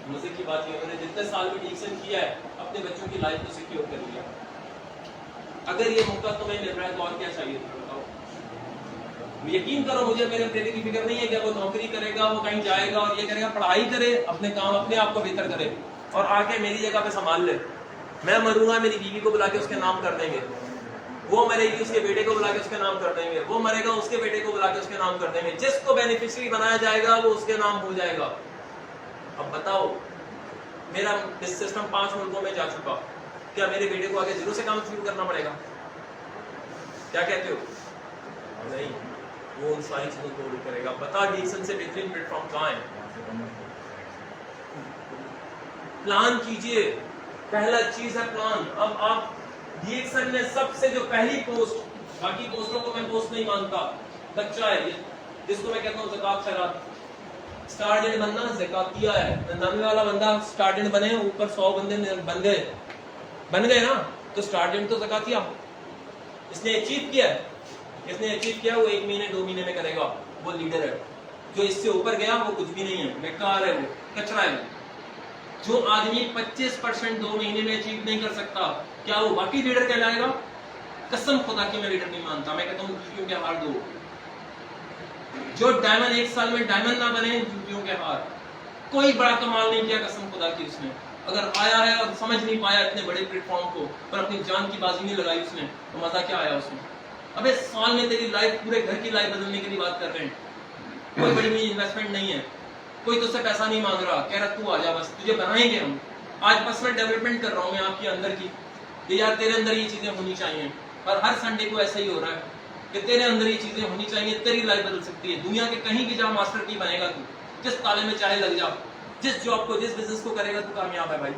मजे की बात ये, उन्होंने जितने साल में डीएक्सन किया है अपने बच्चों की लाइफ को सिक्योर कर लिया। अगर ये मौका तुम्हें मिल रहा है तो और क्या चाहिए तुम्हें बताओ? यकीन करो मुझे, मेरे बेटे की फिक्र नहीं है कि वो नौकरी करेगा, वो कहीं जाएगा और ये करेगा। पढ़ाई करे, अपने काम अपने आप को बेहतर करे और आके मेरी जगह पे संभाल ले। मैं मरूंगा, मेरी बीवी को बुला के उसके नाम कर देंगे, वो मरेगी उसके बेटे को बुला के उसके नाम कर देंगे, वो मरेगा उसके बेटे को बुला के उसके नाम कर देंगे। जिसको बेनिफिशियरी बनाया जाएगा वो उसके नाम हो जाएगा। अब बताओ, मेरा इस सिस्टम 5 मुल्कों में जा चुका, क्या मेरे बेटे को आगे जीरो से काम शुरू करना पड़ेगा? क्या कहते हो? नहीं, वो उन सारी चीजों को दूर करेगा। बता डीएक्सन से बेहतरीन प्लेटफॉर्म कहाँ है? प्लान कीजिए, पहला चीज है प्लान। अब आप डीएक्सन में सबसे जो पहली पोस्ट, बाकी पोस्टों को मैं पोस्ट नहीं मानता, बच्चा है जिसको मैं कहता हूँ ज़कात खैरात। स्टार्टेड बनना ज़कातिया है। 99 वाला बंदा स्टार्टेड बने, ऊपर 100 बंदे बन गए ना, तो स्टार्टेड तो ज़कातिया। इसने अचीव किया है, इसने अचीव किया, वो 1 महीने 2 महीने में करेगा, वो लीडर है। जो इससे ऊपर गया वो कुछ भी नहीं है, बेकार है, वो कचरा है। जो आदमी 25% 2 महीने में अचीव नहीं कर सकता, क्या वो बाकी लीडर कहलाएगा? कसम खुदा की मैं लीडर नहीं मानता। मैं कहता हूँ जूतियों के हार दो। जो डायमंड 1 साल में डायमंड ना बने, जूतियों के हार। कोई बड़ा कमाल नहीं किया कसम खुदा की उसने। अगर आया है और समझ नहीं पाया इतने बड़े प्लेटफॉर्म को, पर अपनी जान की बाजी नहीं लगाई उसने, तो मजा क्या आया उसमें? अबे साल में तेरी लाइफ, पूरे घर की लाइफ बदलने की बात कर रहे हैं। कोई बड़ी बड़ी इन्वेस्टमेंट नहीं है, कोई तुझसे पैसा नहीं मांग रहा, कह रहा तू आ जा, बस तुझे बनाएंगे हम। आज पर्सनल डेवलपमेंट कर रहा हूँ मैं आपके अंदर की, कि यार तेरे अंदर ये चीजें होनी चाहिए। और हर संडे को ऐसा ही हो रहा है कि तेरे अंदर ये चीजें होनी चाहिए, तेरी लाइफ बदल सकती है। दुनिया के कहीं भी जा मास्टर की बनेगा तू, जिस ताले में चाहे लग जा, जिस जॉब को, जिस बिजनेस को करेगा तू कामयाब है भाई।